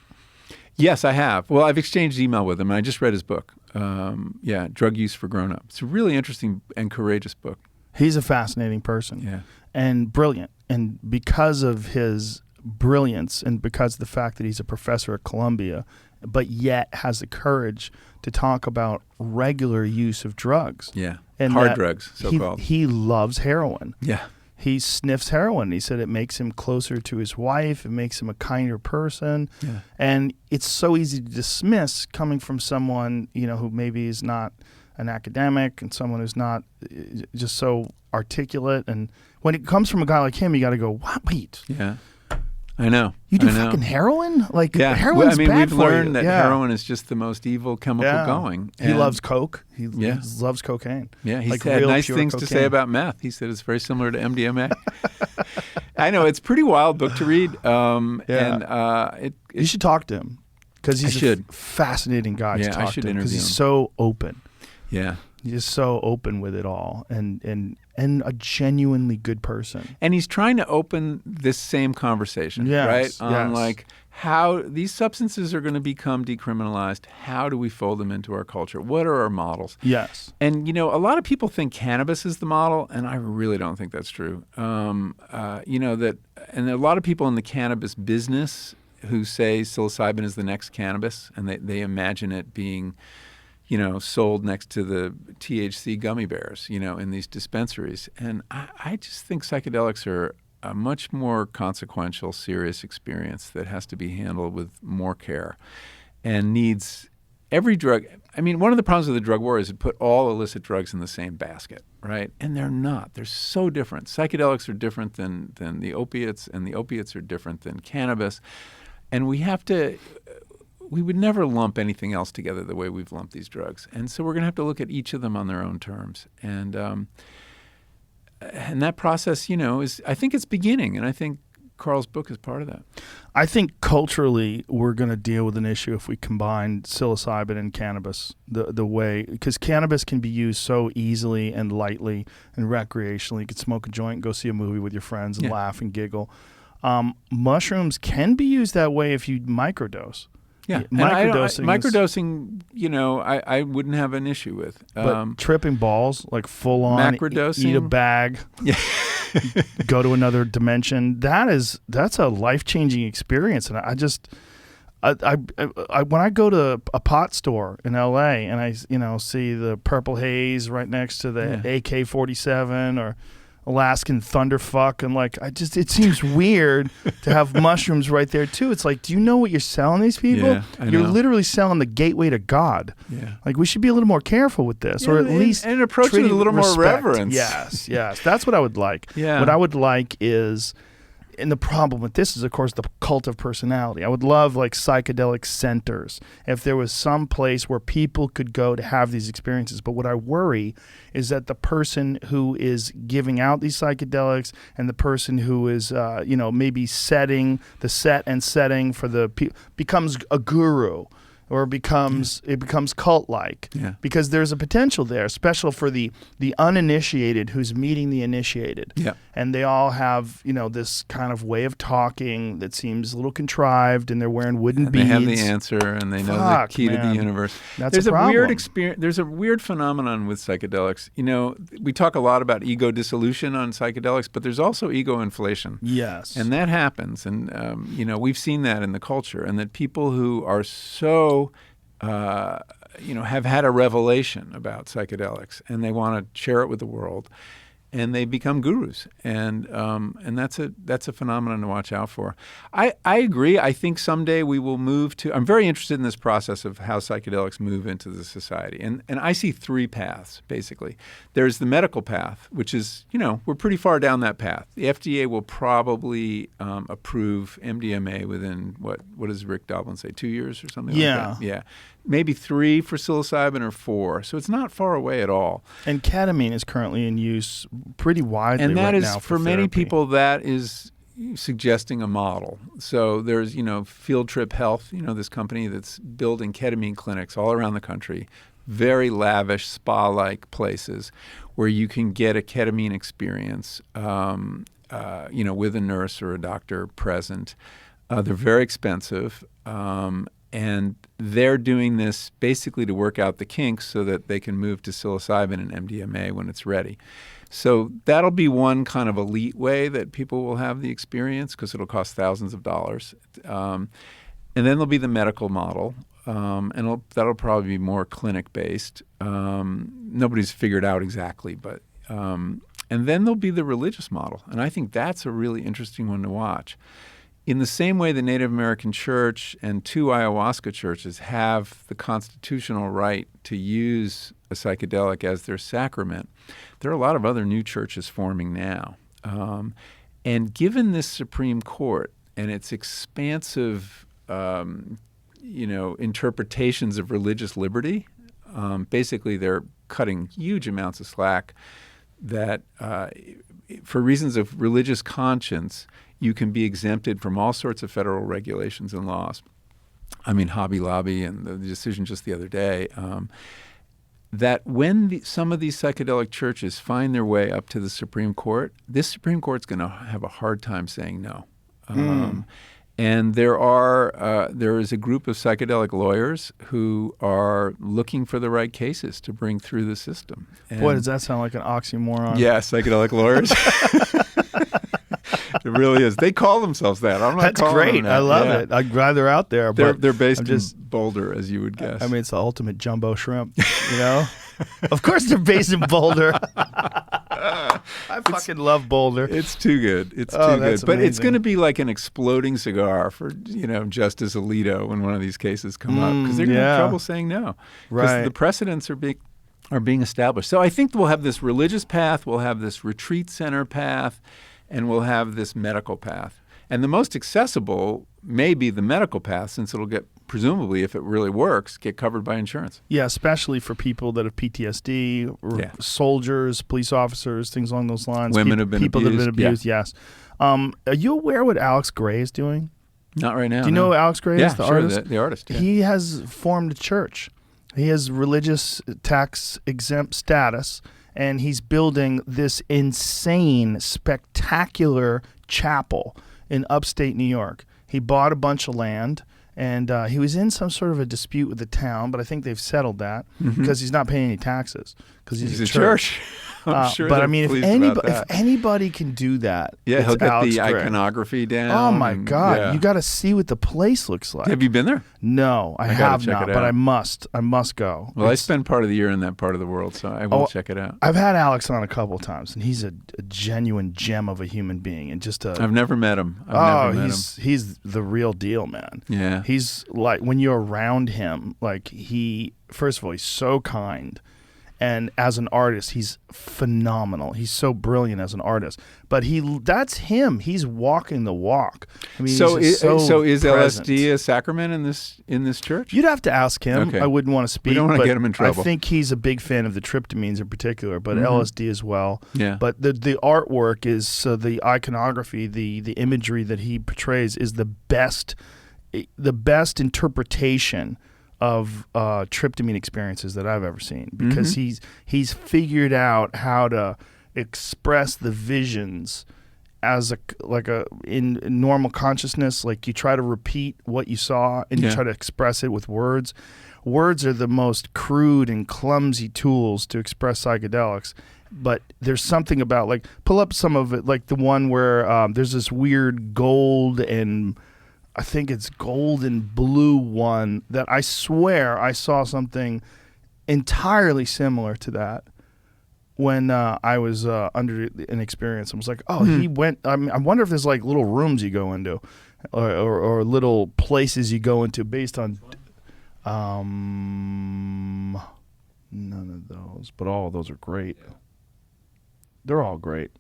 Yes, I have. Well, I've exchanged email with him, and I just read his book. Drug Use for Grown-Ups. It's a really interesting and courageous book. He's a fascinating person. Yeah. And brilliant. And because of his brilliance and because of the fact that he's a professor at Columbia, but yet has the courage to talk about regular use of drugs. Yeah. And hard drugs, so-called. He loves heroin. Yeah. He sniffs heroin. He said it makes him closer to his wife. It makes him a kinder person. Yeah. And it's so easy to dismiss coming from someone, who maybe is not an academic and someone who's not just so articulate. And when it comes from a guy like him, you got to go, what? Wait. Yeah. I know. You do fucking heroin? Like, yeah. heroin's bad we've for learned you. that heroin is just the most evil chemical going. He loves coke. He loves cocaine. Yeah, he's like had nice pure things cocaine. to say about meth. He said it's very similar to MDMA. I know. It's a pretty wild book to read. You should talk to him because he's a fascinating guy to talk to because he's so open. Yeah. He's so open with it all and a genuinely good person. And he's trying to open this same conversation, right? On like how these substances are going to become decriminalized. How do we fold them into our culture? What are our models? Yes. And, a lot of people think cannabis is the model, and I really don't think that's true. And a lot of people in the cannabis business who say psilocybin is the next cannabis, and they imagine it being sold next to the THC gummy bears, in these dispensaries. And I just think psychedelics are a much more consequential, serious experience that has to be handled with more care and needs every drug. I mean, one of the problems with the drug war is it put all illicit drugs in the same basket, right? And they're not. They're so different. Psychedelics are different than the opiates, and the opiates are different than cannabis. And we would never lump anything else together the way we've lumped these drugs. And so we're going to have to look at each of them on their own terms. And that process, I think it's beginning. And I think Carl's book is part of that. I think culturally we're going to deal with an issue if we combine psilocybin and cannabis the way, because cannabis can be used so easily and lightly and recreationally. You could smoke a joint, go see a movie with your friends and laugh and giggle. Mushrooms can be used that way if you microdose. Yeah, microdosing, I wouldn't have an issue with. But tripping balls, like full on, macrodosing, eat a bag, go to another dimension. That's a life-changing experience, and when I go to a pot store in LA and I see the Purple Haze right next to the AK-47 or Alaskan Thunderfuck, and it seems weird to have mushrooms right there too. It's like, do you know what you're selling these people? Yeah, you're literally selling the gateway to God. Yeah. Like, we should be a little more careful with this, or at least and approach it with a little more reverence. Yes, that's what I would like. Yeah. What I would like is. And the problem with this is, of course, the cult of personality. I would love psychedelic centers if there was some place where people could go to have these experiences. But what I worry is that the person who is giving out these psychedelics and the person who is, maybe setting the setting for the becomes a guru. Or it becomes cult-like, because there's a potential there, especially for the uninitiated who's meeting the initiated, and they all have this kind of way of talking that seems a little contrived, and they're wearing wooden beads. They have the answer, and they know the key to the universe. There's a weird experience. There's a weird phenomenon with psychedelics. We talk a lot about ego dissolution on psychedelics, but there's also ego inflation. Yes, and that happens, and we've seen that in the culture, and that people who are so have had a revelation about psychedelics, and they want to share it with the world. and they become gurus, and that's a phenomenon to watch out for. I agree. I think someday we will move to. I'm very interested in this process of how psychedelics move into the society, and I see three paths basically. There's the medical path, which is we're pretty far down that path. The FDA will probably approve MDMA within what does Rick Doblin say, 2 years or something like that? Yeah. Maybe 3 for psilocybin or 4. So it's not far away at all. And ketamine is currently in use pretty widely and that right is, now for many therapy. people, that is suggesting a model. So there's, Field Trip Health, this company that's building ketamine clinics all around the country, very lavish spa-like places where you can get a ketamine experience, with a nurse or a doctor present. They're very expensive. And they're doing this basically to work out the kinks so that they can move to psilocybin and MDMA when it's ready. So that'll be one kind of elite way that people will have the experience because it'll cost thousands of dollars. And then there'll be the medical model, and that'll probably be more clinic-based. Nobody's figured out exactly, but and then there'll be the religious model, and I think that's a really interesting one to watch. In the same way the Native American Church and 2 ayahuasca churches have the constitutional right to use a psychedelic as their sacrament, there are a lot of other new churches forming now. And given this Supreme Court and its expansive, interpretations of religious liberty, basically they're cutting huge amounts of slack that for reasons of religious conscience, you can be exempted from all sorts of federal regulations and laws. I mean, Hobby Lobby and the decision just the other day, that when some of these psychedelic churches find their way up to the Supreme Court, this Supreme Court's going to have a hard time saying no. And there is a group of psychedelic lawyers who are looking for the right cases to bring through the system. And Boy, does that sound like an oxymoron. yeah, psychedelic lawyers. It really is. They call themselves that. I'm not That's calling great. them that. I love Yeah. it. I'm glad they're out there. They're But based I'm just, in Boulder, as you would guess. I mean, it's the ultimate jumbo shrimp, Of course they're based in Boulder. I fucking love Boulder. It's too good. It's Oh, too that's good. But it's amazing. going to be like an exploding cigar for, Justice Alito when one of these cases come up because they're going to yeah. have trouble saying no. Because Right. the precedents are being established. So I think we'll have this religious path, we'll have this retreat center path, and we'll have this medical path. And the most accessible may be the medical path since it'll get, presumably, if it really works, get covered by insurance. Yeah, especially for people that have PTSD, or Yeah. soldiers, police officers, things along those lines. Women have been people that have been abused, abused, yes. Are you aware what Alex Gray is doing? Not right now. Do you know who Alex Gray yeah, is, the sure, artist? the artist. Yeah. He has formed a church. He has religious tax exempt status, and he's building this insane, spectacular chapel in upstate New York. He bought a bunch of land, and he was in some sort of a dispute with the town, but I think they've settled that because he's not paying any taxes because he's a church. I'm sure but they're I mean, pleased if about that. anybody can do that, Yeah, it's he'll get Alex the Gray. iconography down. Oh my and- God! yeah. You got to see what the place looks like. Have you been there? No, I gotta have check not, it but out. I must. I must go. Well, I It's- spend part of the year in that part of the world, so I will Oh, check it out. I've had Alex on a couple of times, and he's a genuine gem of a human being, and just a I've never met him. I've never met him. he's the real deal, man. Yeah. He's like, when you're around him, like, first of all, he's so kind. And as an artist, he's phenomenal. He's so brilliant as an artist. But that's him. He's walking the walk. I mean, So he's is, just so is present. LSD a sacrament in this church? You'd have to ask him. Okay. I wouldn't want to speak. don't wanna but get him in trouble. I think he's a big fan of the tryptamines in particular, but LSD as well. Yeah. But the artwork is the iconography, the imagery that he portrays is the best interpretation of tryptamine experiences that I've ever seen because he's figured out how to express the visions as in normal consciousness. Like, you try to repeat what you saw and you Yeah. try to express it with words. Words are the most crude and clumsy tools to express psychedelics. But there's something about, like, pull up some of it, like the one where there's this weird gold and I think it's gold and blue one that I swear I saw something entirely similar to that. when I was under an experience. I was like, oh, he went. I wonder if there's like little rooms you go into, or little places you go into based on. None of those, but all of those are great. They're all great.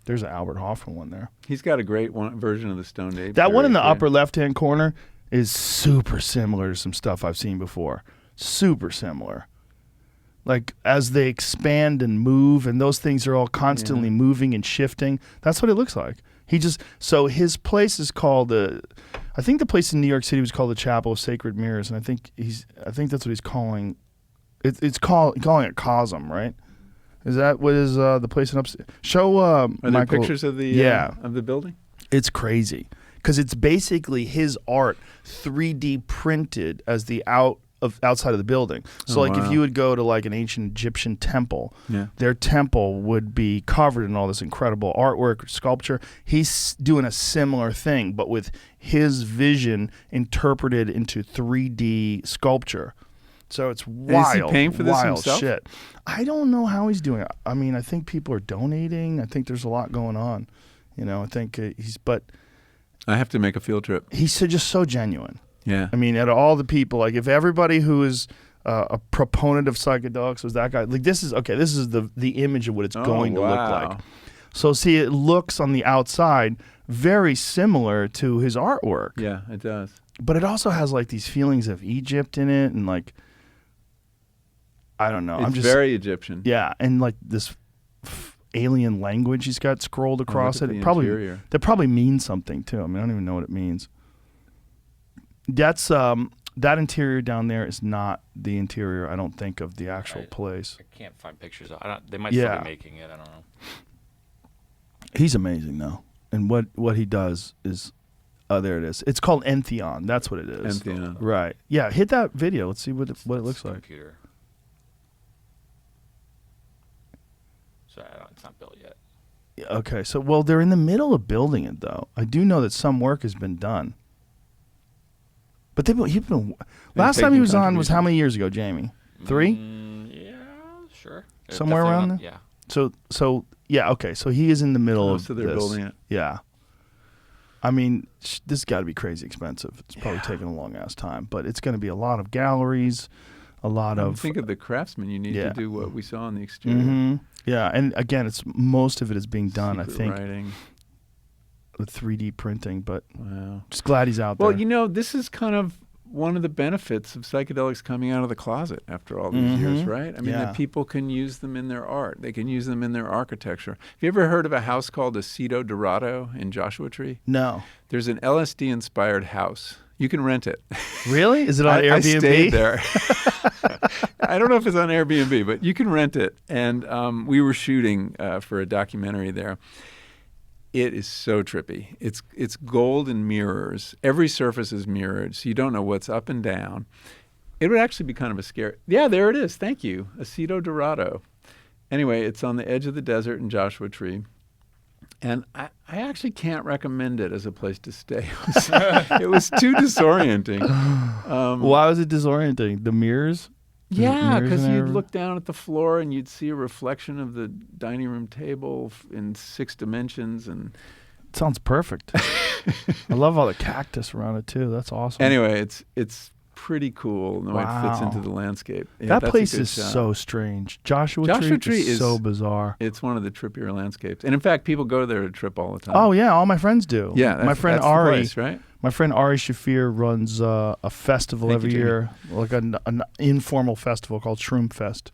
There's an Albert Hoffman one there. He's got a great version of the Stoned Ape. That one in the theory, upper left-hand corner is super similar to some stuff I've seen before. Super similar. Like as they expand and move, and those things are all constantly moving and shifting. That's what it looks like. So his place is called I think the place in New York City was called the Chapel of Sacred Mirrors, and I think that's what he's calling. It's calling it Cosm, right? Is that what is the place in upstate? Show Are there Michael, pictures of the building? It's crazy because it's basically his art 3D printed as the outside of the building. So if you would go to like an ancient Egyptian temple, their temple would be covered in all this incredible artwork or sculpture. He's doing a similar thing, but with his vision interpreted into 3D sculpture. So it's wild. Is he paying for this himself? Shit. I don't know how he's doing it. I mean, I think people are donating. I think there's a lot going on. I think but I have to make a field trip. He's just so genuine. Yeah. I mean, out of all the people, like if everybody who is a proponent of psychedelics was that guy, like this is the image of what it's going to look like. So see, it looks on the outside very similar to his artwork. Yeah, it does. But it also has like these feelings of Egypt in it, and like I don't know. It's very Egyptian. Yeah, and like this alien language he's got scrolled across it. It probably means something too. I mean, I don't even know what it means. That's that interior down there is not the interior, I don't think, of the actual place. I can't find pictures. They might still be making it. I don't know. He's amazing though, and what he does is. There it is. It's called Entheon. That's what it is. Entheon. Right. Yeah. Hit that video. Let's see what it looks like. Computer. So it's not built yet. Okay. So they're in the middle of building it though. I do know that some work has been done. But last time he was on was how many years ago, Jamie? 3? Yeah, sure. Somewhere around there. Yeah. So yeah. Okay. So he is in the middle of. So they're building it. Yeah. I mean, this has got to be crazy expensive. It's probably taking a long ass time, but it's going to be a lot of galleries, a lot of. Think of the craftsmen you need to do what we saw on the exterior. Mm-hmm. Yeah, and again, most of it is being done. Secret I think writing. With 3D printing, but wow, just glad he's out there. Well, this is kind of one of the benefits of psychedelics coming out of the closet after all these years, right? I mean, that people can use them in their art. They can use them in their architecture. Have you ever heard of a house called Aceto Dorado in Joshua Tree? No. There's an LSD-inspired house. You can rent it. Really? Is it on Airbnb? I stayed there. I don't know if it's on Airbnb, but you can rent it. And we were shooting for a documentary there. It is so trippy. It's gold and mirrors. Every surface is mirrored, so you don't know what's up and down. It would actually be kind of a scary. Yeah, there it is. Thank you, Aceto Dorado. Anyway, it's on the edge of the desert in Joshua Tree, and I actually can't recommend it as a place to stay. It was too disorienting. Why was it disorienting? The mirrors? Yeah, because you'd look down at the floor and you'd see a reflection of the dining room table in 6 dimensions, and it sounds perfect. I love all the cactus around it too. That's awesome. Anyway, it's pretty cool the way it fits into the landscape. Yeah, that place is so strange. Joshua Tree is so bizarre. It's one of the trippier landscapes, and in fact, people go there to trip all the time. Oh yeah, all my friends do. Yeah, my friend that's Ari, the place, right? My friend Ari Shafir runs a festival every year, like an informal festival called Shroom Fest.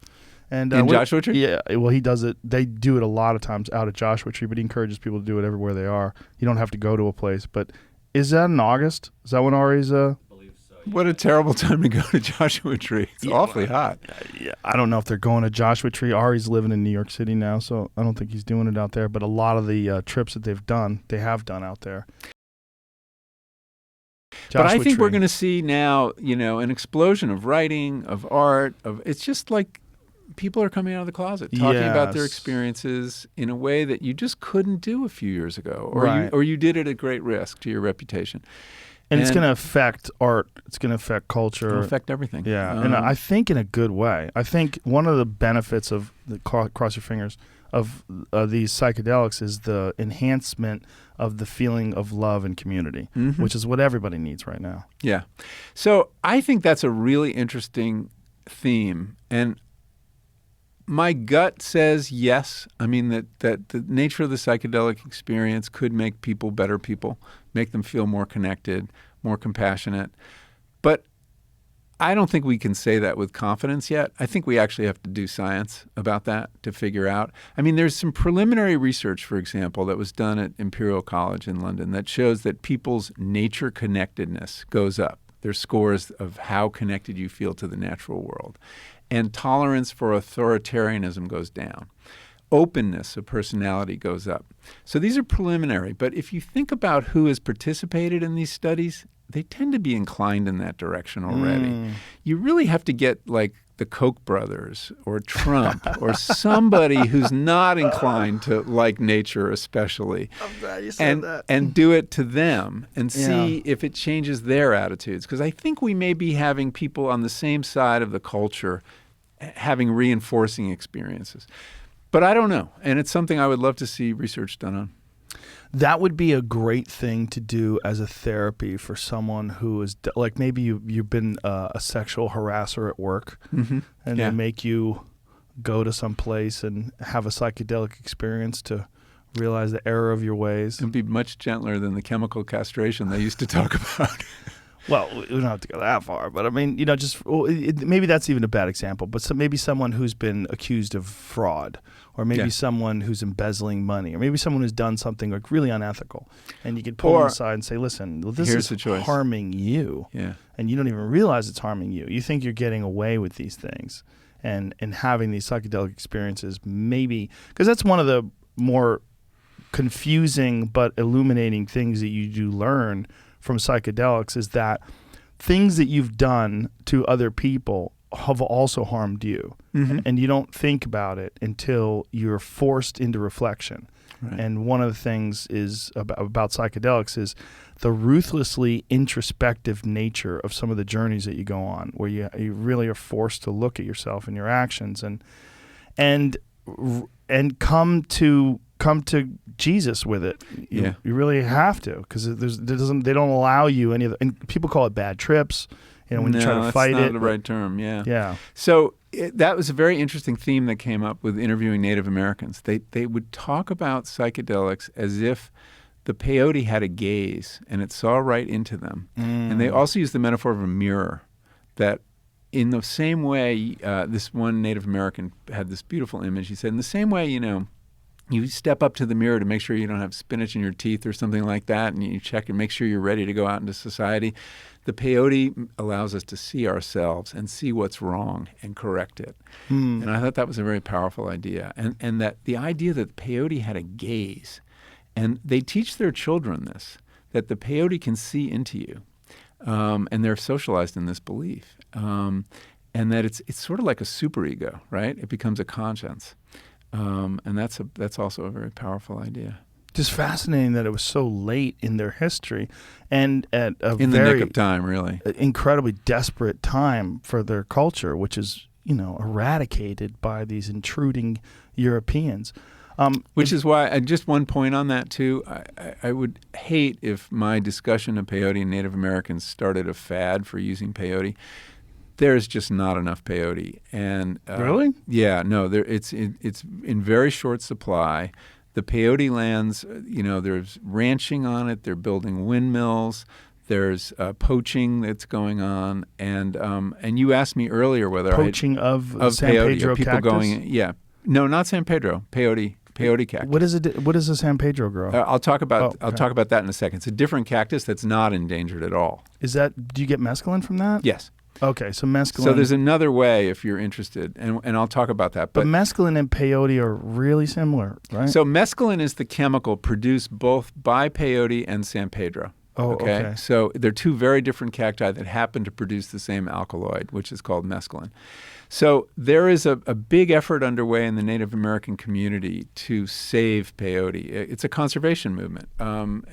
And in Joshua Tree? Yeah, well, he does it. They do it a lot of times out at Joshua Tree, but he encourages people to do it everywhere they are. You don't have to go to a place. But is that in August? Is that when Ari's? What a terrible time to go to Joshua Tree. It's awfully hot. Yeah, I don't know if they're going to Joshua Tree. Ari's living in New York City now, so I don't think he's doing it out there. But a lot of the trips that they have done out there. But I think we're going to see now, an explosion of writing, of art, it's just like people are coming out of the closet, talking about their experiences in a way that you just couldn't do a few years ago, or you did it at great risk to your reputation. And it's going to affect art. It's going to affect culture. It'll affect everything. Yeah, and I think in a good way. I think one of the benefits of the cross your fingers of these psychedelics is the enhancement of the feeling of love and community, which is what everybody needs right now. Yeah. So I think that's a really interesting theme. And my gut says yes. I mean, that the nature of the psychedelic experience could make people better people, make them feel more connected, more compassionate. But I don't think we can say that with confidence yet. I think we actually have to do science about that to figure out. I mean, there's some preliminary research, for example, that was done at Imperial College in London that shows that people's nature connectedness goes up. There's scores of how connected you feel to the natural world. And tolerance for authoritarianism goes down. Openness of personality goes up. So these are preliminary. But if you think about who has participated in these studies, they tend to be inclined in that direction already. You really have to get like the Koch brothers or Trump or somebody who's not inclined to like nature especially. I'm glad you said that. And do it to them and see if it changes their attitudes. Because I think we may be having people on the same side of the culture having reinforcing experiences. But I don't know. And it's something I would love to see research done on. That would be a great thing to do as a therapy for someone who is like maybe you've been a sexual harasser at work, and they make you go to some place and have a psychedelic experience to realize the error of your ways. It'd be much gentler than the chemical castration they used to talk about. Well, we don't have to go that far, but I mean, maybe that's even a bad example. But maybe someone who's been accused of fraud, or maybe someone who's embezzling money, or maybe someone who's done something like really unethical, and you can pull them aside and say, "Listen, this is harming you, and you don't even realize it's harming you. You think you're getting away with these things, and having these psychedelic experiences, maybe because that's one of the more confusing but illuminating things that you do learn from psychedelics is that things that you've done to other people have also harmed you. And you don't think about it until you're forced into reflection. Right. And one of the things is about psychedelics is the ruthlessly introspective nature of some of the journeys that you go on, where you really are forced to look at yourself and your actions and come to Jesus with it. You really have to, because they don't allow you any of the, and people call it bad trips. When you try to fight it. That's not the right term. Yeah. So that was a very interesting theme that came up with interviewing Native Americans. They would talk about psychedelics as if the peyote had a gaze and it saw right into them. And they also used the metaphor of a mirror, that in the same way, this one Native American had this beautiful image. He said, in the same way, you step up to the mirror to make sure you don't have spinach in your teeth or something like that, and you check and make sure you're ready to go out into society. The peyote allows us to see ourselves and see what's wrong and correct it. And I thought that was a very powerful idea. And that the idea that the peyote had a gaze, and they teach their children this, that the peyote can see into you, and they're socialized in this belief, and that it's sort of like a superego, right? It becomes a conscience. And that's also a very powerful idea. Just fascinating that it was so late in their history, and at a in the nick of time, really incredibly desperate time for their culture, which is eradicated by these intruding Europeans. Which is why, just one point on that too, I would hate if my discussion of peyote and Native Americans started a fad for using peyote. There's just not enough peyote, and really, no, it's in very short supply. The peyote lands, there's ranching on it. They're building windmills. There's poaching that's going on, and you asked me earlier whether poaching of San peyote, Pedro people cactus? going, no, not San Pedro, peyote cactus. What is it? What does a San Pedro grow? I'll talk about that in a second. It's a different cactus that's not endangered at all. Do you get mescaline from that? Yes. Okay, so mescaline. So there's another way if you're interested, and I'll talk about that. But mescaline and peyote are really similar, right? So mescaline is the chemical produced both by peyote and San Pedro. Oh, okay. So they're two very different cacti that happen to produce the same alkaloid, which is called mescaline. So there is a big effort underway in the Native American community to save peyote. It's a conservation movement.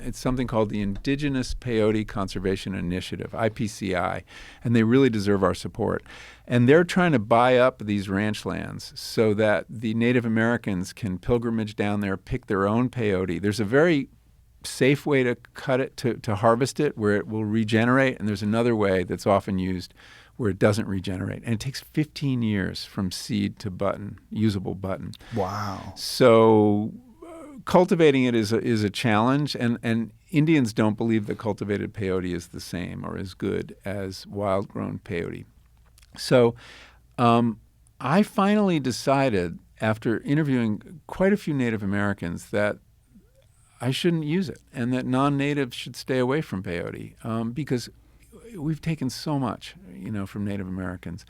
It's something called the Indigenous Peyote Conservation Initiative, IPCI, and they really deserve our support. And they're trying to buy up these ranch lands so that the Native Americans can pilgrimage down there, pick their own peyote. There's a very safe way to cut it, to harvest it, where it will regenerate, and there's another way that's often used where it doesn't regenerate. And it takes 15 years from seed to button, usable button. Wow. So cultivating it is a challenge, and Indians don't believe that cultivated peyote is the same or as good as wild-grown peyote. So I finally decided, after interviewing quite a few Native Americans, that I shouldn't use it and that non-natives should stay away from peyote because we've taken so much, from Native Americans.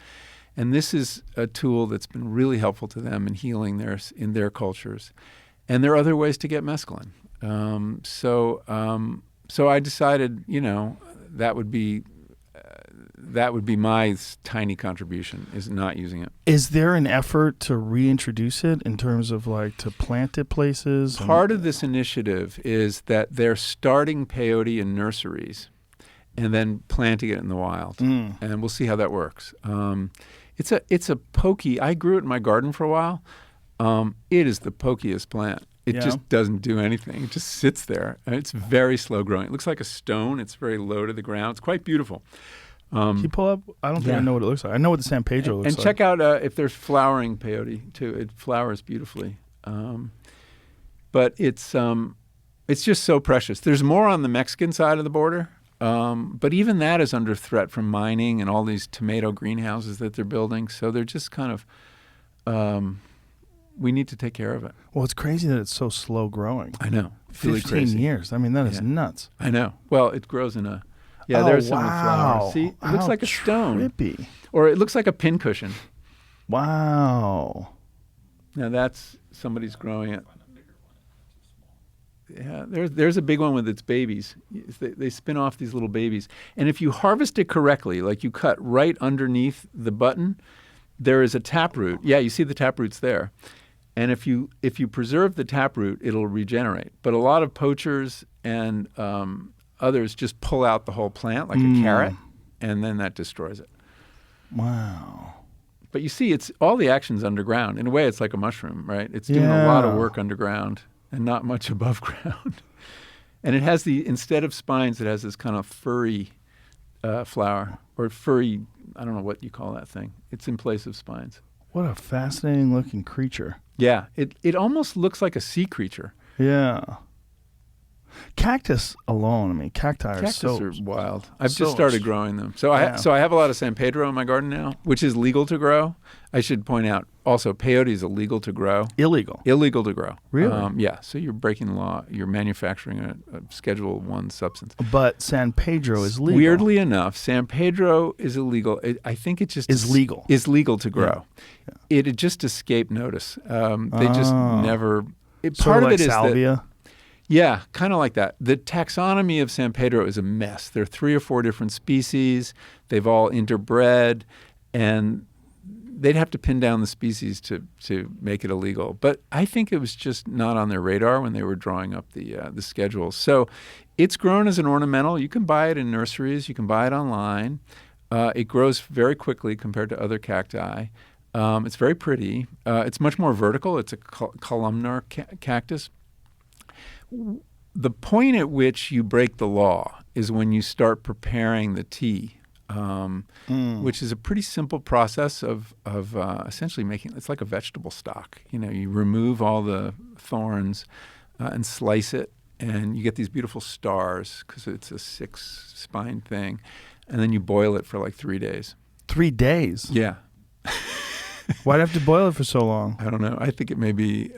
And this is a tool that's been really helpful to them in healing in their cultures. And there are other ways to get mescaline. So I decided, that would be my tiny contribution, is not using it. Is there an effort to reintroduce it in terms of to plant it places? Part of this initiative is that they're starting peyote in nurseries and then planting it in the wild. And we'll see how that works. It's a pokey. I grew it in my garden for a while. It is the pokiest plant. It just doesn't do anything. It just sits there. And it's very slow growing. It looks like a stone. It's very low to the ground. It's quite beautiful. Can you pull up? I don't think I know what it looks like. I know what the San Pedro looks like. And check out if there's flowering peyote too. It flowers beautifully. But it's just so precious. There's more on the Mexican side of the border. But even that is under threat from mining and all these tomato greenhouses that they're building. So they're just kind of, we need to take care of it. Well, it's crazy that it's so slow growing. I know. 15 years. I mean, that is nuts. I know. Well, it grows in a, there's some flowers. See, it looks like a stone. Trippy. Or it looks like a pincushion. Wow. Now that's, somebody's growing it. Yeah, there's a big one with its babies. They spin off these little babies. And if you harvest it correctly, like you cut right underneath the button, there is a taproot. Yeah, you see the taproots there. And if you preserve the taproot, it'll regenerate. But a lot of poachers and others just pull out the whole plant like a carrot, and then that destroys it. Wow. But you see, it's all the action's underground. In a way, it's like a mushroom, right? It's doing a lot of work underground and not much above ground. And it has instead of spines, it has this kind of furry flower, or furry, I don't know what you call that thing. It's in place of spines. What a fascinating looking creature. Yeah, it almost looks like a sea creature. Yeah. Cactus alone, cacti Cactus are wild. I've just started growing them. So I have a lot of San Pedro in my garden now, which is legal to grow. I should point out also peyote is illegal to grow. Illegal to grow. Really? Yeah. So you're breaking the law. You're manufacturing a Schedule I substance. But San Pedro is legal. Weirdly enough, San Pedro is illegal. I think it just is legal. Is legal to grow. Yeah. It just escaped notice. They just never. Part of it is salvia. Yeah, kind of like that. The taxonomy of San Pedro is a mess. There are 3 or 4 different species. They've all interbred, and they'd have to pin down the species to make it illegal. But I think it was just not on their radar when they were drawing up the schedule. So it's grown as an ornamental. You can buy it in nurseries. You can buy it online. It grows very quickly compared to other cacti. It's very pretty. It's much more vertical. It's a columnar cactus. The point at which you break the law is when you start preparing the tea, which is a pretty simple process of essentially making, it's like a vegetable stock. You remove all the thorns and slice it, and you get these beautiful stars because it's a 6-spine thing, and then you boil it for like 3 days. 3 days? Yeah. Why'd I have to boil it for so long? I don't know. I think it may be...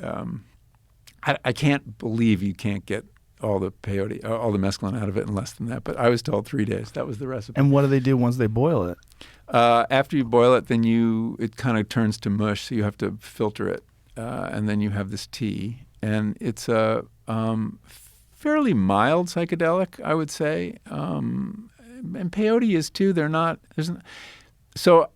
I can't believe you can't get all the peyote, all the mescaline out of it in less than that. But I was told 3 days. That was the recipe. And what do they do once they boil it? After you boil it, then it kind of turns to mush, so you have to filter it, and then you have this tea, and it's a fairly mild psychedelic, I would say. And peyote is too. So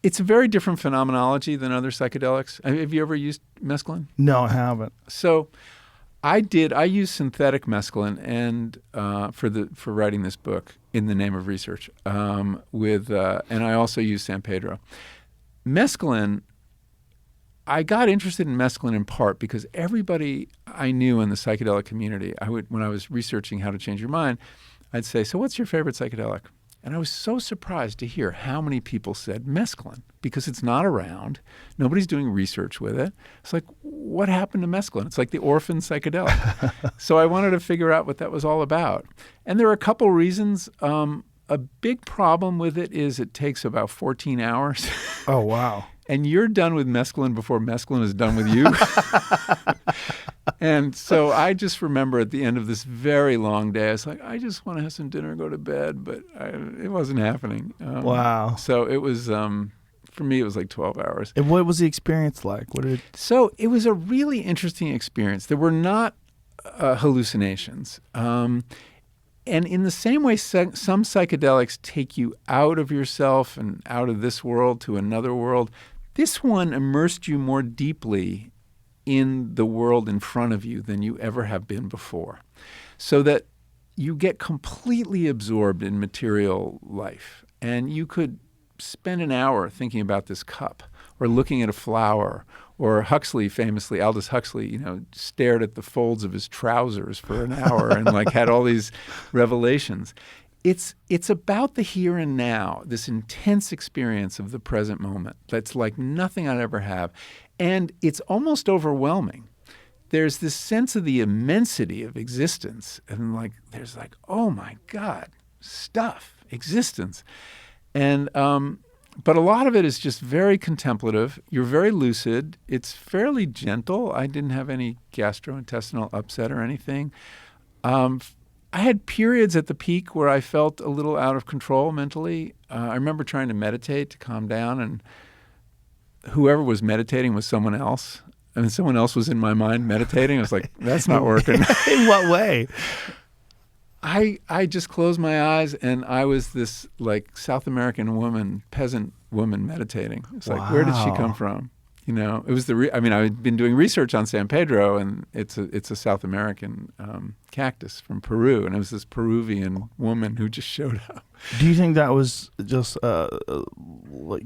it's a very different phenomenology than other psychedelics. Have you ever used mescaline? No, I haven't. So I used synthetic mescaline and for writing this book in the name of research and I also used San Pedro. Mescaline, I got interested in mescaline in part because everybody I knew in the psychedelic community, when I was researching how to change your mind, I'd say, so what's your favorite psychedelic? And I was so surprised to hear how many people said mescaline because it's not around. Nobody's doing research with it. It's like, what happened to mescaline? It's like the orphan psychedelic. So I wanted to figure out what that was all about. And there are a couple reasons. A big problem with it is it takes about 14 hours. Oh, wow. And you're done with mescaline before mescaline is done with you. And so I just remember at the end of this very long day, I was like, I just want to have some dinner and go to bed, but it wasn't happening. Wow. So it was, for me, it was like 12 hours. And what was the experience like? So it was a really interesting experience. There were not hallucinations. And in the same way, some psychedelics take you out of yourself and out of this world to another world. This one immersed you more deeply in the world in front of you than you ever have been before, so that you get completely absorbed in material life. And you could spend an hour thinking about this cup or looking at a flower. Or Huxley, famously, Aldous Huxley, stared at the folds of his trousers for an hour and had all these revelations. It's about the here and now, this intense experience of the present moment that's like nothing I'd ever have. And it's almost overwhelming. There's this sense of the immensity of existence. And there's oh my God, stuff, existence. And but a lot of it is just very contemplative. You're very lucid. It's fairly gentle. I didn't have any gastrointestinal upset or anything. I had periods at the peak where I felt a little out of control mentally. I remember trying to meditate to calm down, and whoever was meditating was someone else. And someone else was in my mind meditating. I was like, that's not working. In what way? I just closed my eyes, and I was this South American woman, peasant woman meditating. It's like, where did she come from? It was I'd been doing research on San Pedro, and it's a South American cactus from Peru, and it was this Peruvian woman who just showed up. Do you think that was just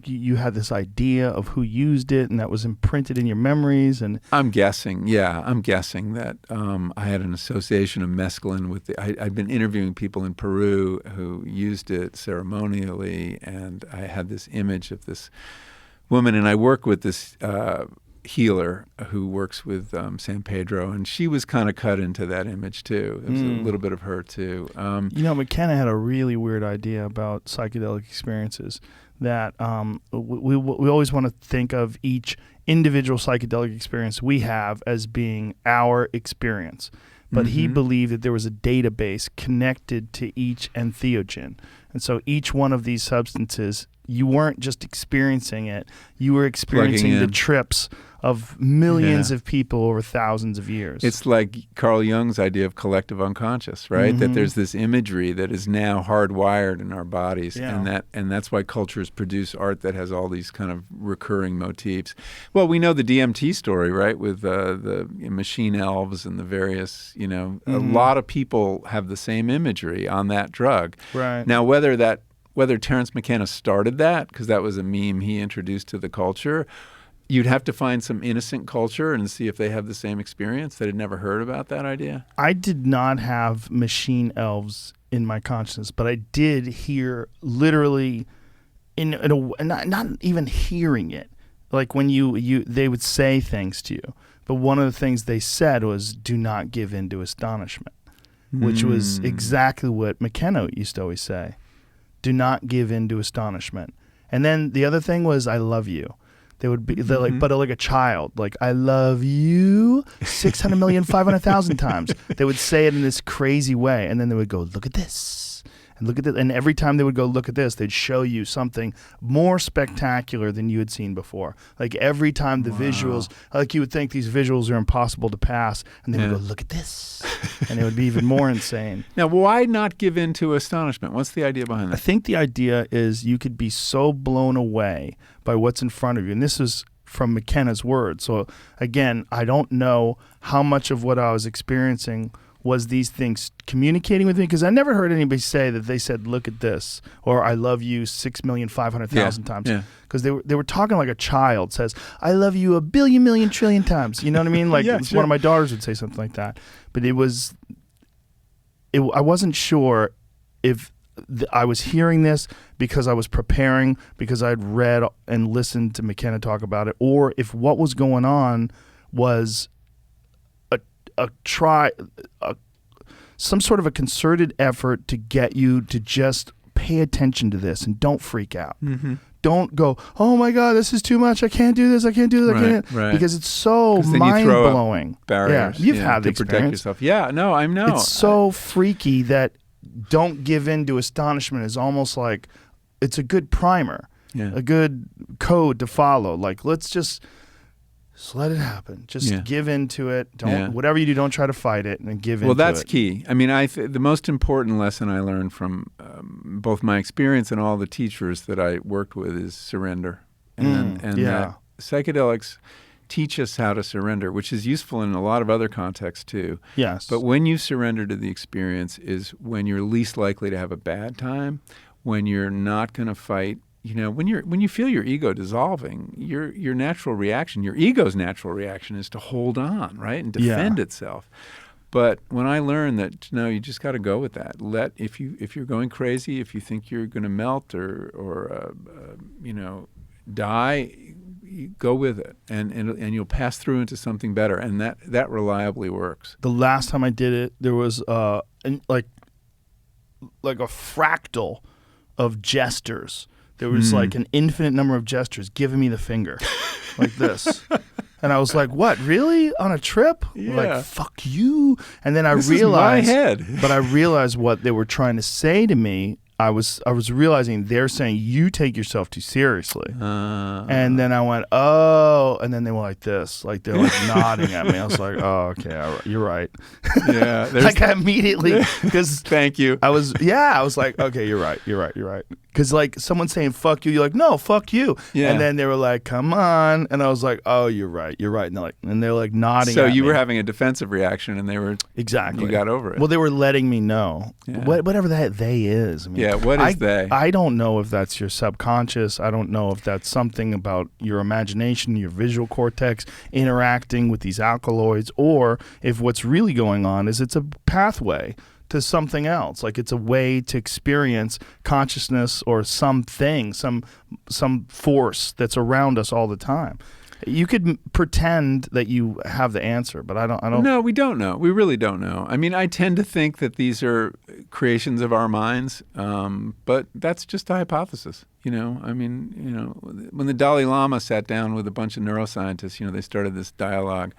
you had this idea of who used it, and that was imprinted in your memories? And I'm guessing that I had an association of mescaline with I'd been interviewing people in Peru who used it ceremonially, and I had this image of this woman, and I work with this healer who works with San Pedro, and she was kind of cut into that image too. There was a little bit of her too. McKenna had a really weird idea about psychedelic experiences that we always want to think of each individual psychedelic experience we have as being our experience. But he believed that there was a database connected to each entheogen. And so each one of these substances, you weren't just experiencing it, you were experiencing the trips of millions of people over thousands of years. It's like Carl Jung's idea of collective unconscious, right? That there's this imagery that is now hardwired in our bodies, and that's why cultures produce art that has all these kind of recurring motifs. Well, we know the DMT story, right, with the machine elves and the various, a lot of people have the same imagery on that drug. Right. Now, whether Terence McKenna started that, because that was a meme he introduced to the culture, you'd have to find some innocent culture and see if they have the same experience that had never heard about that idea. I did not have machine elves in my consciousness, but I did hear literally, not even hearing it, like when they would say things to you. But one of the things they said was, "Do not give in to astonishment," which was exactly what McKenna used to always say. Do not give in to astonishment. And then the other thing was, "I love you." They would be but like a child, like, "I love you 600,000,500,000 times." They would say it in this crazy way, and then they would go, "Look at this," and look at this. And every time they would go, look at this, they'd show you something more spectacular than you had seen before. Like every time the visuals, like you would think these visuals are impossible to pass, and they would go, look at this. And it would be even more insane. Now, why not give in to astonishment? What's the idea behind I that? think the idea is you could be so blown away by what's in front of you. And this is from McKenna's words. So again, I don't know how much of what I was experiencing was these things communicating with me, because I never heard anybody say that they said, look at this, or I love you 6,500,000 times. Yeah. Because they were talking like a child says, I love you a billion, million, trillion times. You know what I mean? Like Yeah, sure. one of my daughters would say something like that. But I wasn't sure if I was hearing this because I was preparing, because I'd read and listened to McKenna talk about it, or if what was going on was some sort of a concerted effort to get you to just pay attention to this and don't freak out. Mm-hmm. Don't go, oh my God, this is too much. I can't do this. I can't do this. I can't. Right. Because it's so 'Cause then you throw up mind-blowing. barriers. Yeah, you've had the to protect experience. yourself. Yeah, no, I know. It's so freaky that don't give in to astonishment is almost like it's a good primer, a good code to follow. Like, let's just let it happen. Just give into it. Don't whatever you do, don't try to fight it, and give into it. Well, that's key. I mean, the most important lesson I learned from both my experience and all the teachers that I worked with is surrender, and that psychedelics teach us how to surrender, which is useful in a lot of other contexts too. Yes. But when you surrender to the experience is when you're least likely to have a bad time, when you're not going to fight. You know, when you feel your ego dissolving, your natural reaction, your ego's natural reaction is to hold on, right, and defend itself. But when I learned that, no, you just got to go with that. If you're going crazy, if you think you're going to melt or die, you go with it, and you'll pass through into something better, and that reliably works. The last time I did it, there was like a fractal of gestures. There was like an infinite number of gestures giving me the finger like this. And I was like, what, really? On a trip? Yeah. Like, fuck you. And then I This realized, is my head. but I realized what they were trying to say to me. I was realizing they're saying you take yourself too seriously. And then I went, oh, and then they were like this, like they're like nodding at me. I was like, oh, okay, you're right. Yeah. Like I immediately, because Thank you. I was like, okay, you're right. Because like someone saying fuck you, you're like, no, fuck you. Yeah. And then they were like, come on. And I was like, oh, you're right. And they're like nodding So at you me. were having a defensive reaction, and they were Exactly. You got over it. Well, they were letting me know. Yeah. Whatever that they is. I mean, What is they? I don't know if that's your subconscious. I don't know if that's something about your imagination, your visual cortex interacting with these alkaloids, or if what's really going on is it's a pathway to something else. Like it's a way to experience consciousness or something, some force that's around us all the time. You could pretend that you have the answer, but I don't. No, we don't know. We really don't know. I mean, I tend to think that these are creations of our minds, but that's just a hypothesis. You know, I mean, when the Dalai Lama sat down with a bunch of neuroscientists, they started this dialogue.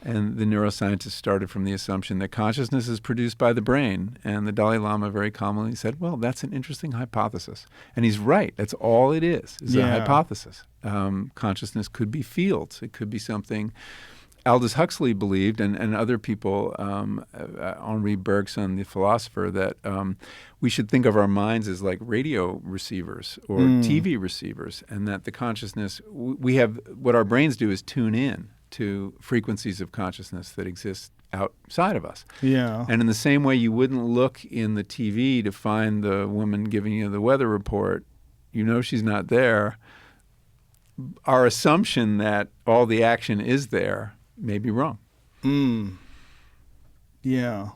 And the neuroscientists started from the assumption that consciousness is produced by the brain. And the Dalai Lama very calmly said, well, that's an interesting hypothesis. And he's right. That's all it is a hypothesis. Consciousness could be fields. It could be something Aldous Huxley believed, and other people, Henri Bergson, the philosopher, that we should think of our minds as like radio receivers or TV receivers, and that the consciousness, what our brains do is tune in to frequencies of consciousness that exist outside of us. Yeah. And in the same way you wouldn't look in the TV to find the woman giving you the weather report, she's not there. Our assumption that all the action is there may be wrong. Yeah.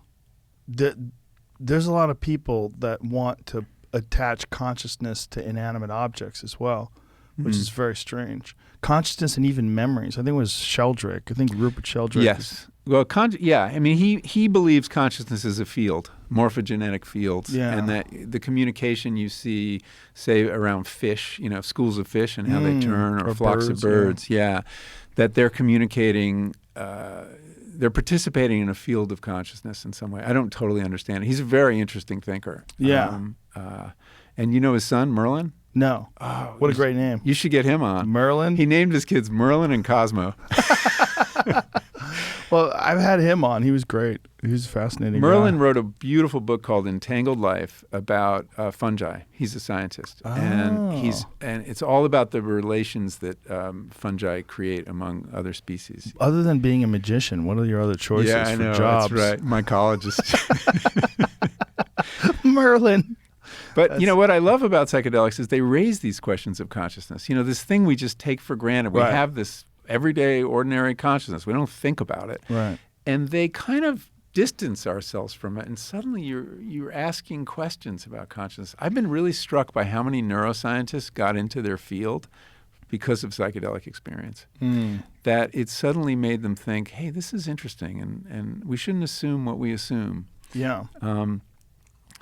There's a lot of people that want to attach consciousness to inanimate objects as well, which is very strange. Consciousness and even memories. I think it was Sheldrake. I think Rupert Sheldrake. Yes. Well, I mean, he believes consciousness is a field, morphogenetic fields, and that the communication you see, say, around fish, schools of fish and how they turn, or flocks of birds, that they're communicating they're participating in a field of consciousness in some way. I don't totally understand it. He's a very interesting thinker. Yeah. And you know his son, Merlin? No. Oh, What a great name. You should get him on. Merlin? He named his kids Merlin and Cosmo. Well, I've had him on. He was great. He was a fascinating Merlin guy. wrote a beautiful book called Entangled Life about fungi. He's a scientist, and it's all about the relations that fungi create among other species. Other than being a magician, what are your other choices Yeah, I for know. jobs? That's right. Mycologist. Merlin. But you know what I love about psychedelics is they raise these questions of consciousness. You know, this thing we just take for granted. We Right. have this everyday, ordinary consciousness. We don't think about it. Right. And they kind of distance ourselves from it, and suddenly you're asking questions about consciousness. I've been really struck by how many neuroscientists got into their field because of psychedelic experience. That it suddenly made them think, hey, this is interesting, and we shouldn't assume what we assume. Yeah.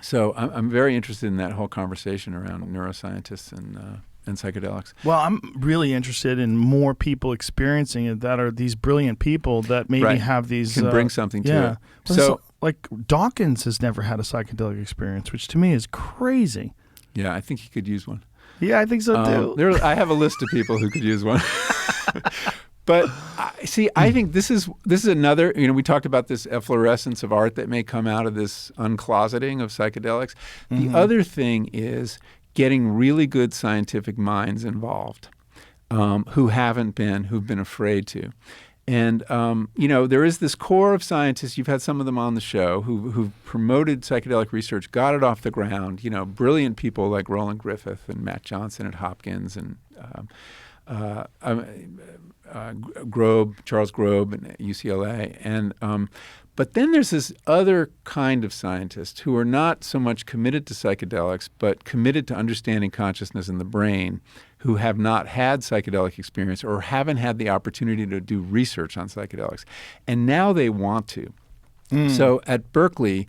So I'm very interested in that whole conversation around neuroscientists and psychedelics. Well, I'm really interested in more people experiencing it that are these brilliant people that maybe Right. have these... Can bring something to yeah. it. Well, So, like Dawkins has never had a psychedelic experience, which to me is crazy. yeah, I think he could use one. Yeah, I think so too. I have a list of people who could use one. But I think this is another. You know, we talked about this efflorescence of art that may come out of this uncloseting of psychedelics. The other thing is getting really good scientific minds involved, who've been afraid to. And, you know, there is this core of scientists, you've had some of them on the show, who've promoted psychedelic research, got it off the ground, you know, brilliant people like Roland Griffith and Matt Johnson at Hopkins and Charles Grobe at UCLA. And but then there's this other kind of scientist who are not so much committed to psychedelics, but committed to understanding consciousness in the brain, who have not had psychedelic experience or haven't had the opportunity to do research on psychedelics. And now they want to. So at Berkeley,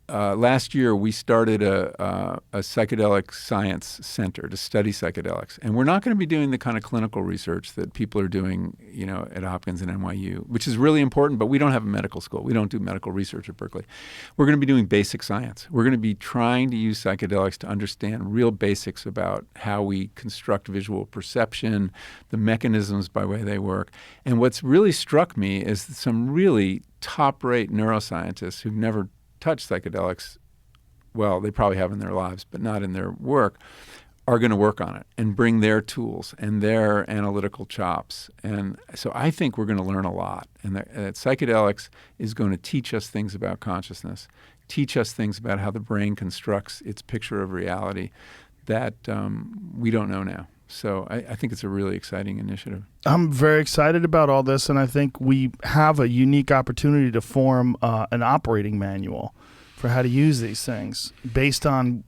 last year we started a psychedelic science center to study psychedelics. And we're not going to be doing the kind of clinical research that people are doing, you know, at Hopkins and NYU, which is really important, but we don't have a medical school. We don't do medical research at Berkeley. We're going to be doing basic science. We're going to be trying to use psychedelics to understand real basics about how we construct visual perception, the mechanisms by way they work. And what's really struck me is that some really top-rate neuroscientists who've never touch psychedelics, well, they probably have in their lives, but not in their work, are going to work on it and bring their tools and their analytical chops. And so I think we're going to learn a lot. And that psychedelics is going to teach us things about consciousness, teach us things about how the brain constructs its picture of reality that we don't know now. So I think it's a really exciting initiative. I'm very excited about all this, and I think we have a unique opportunity to form an operating manual for how to use these things based on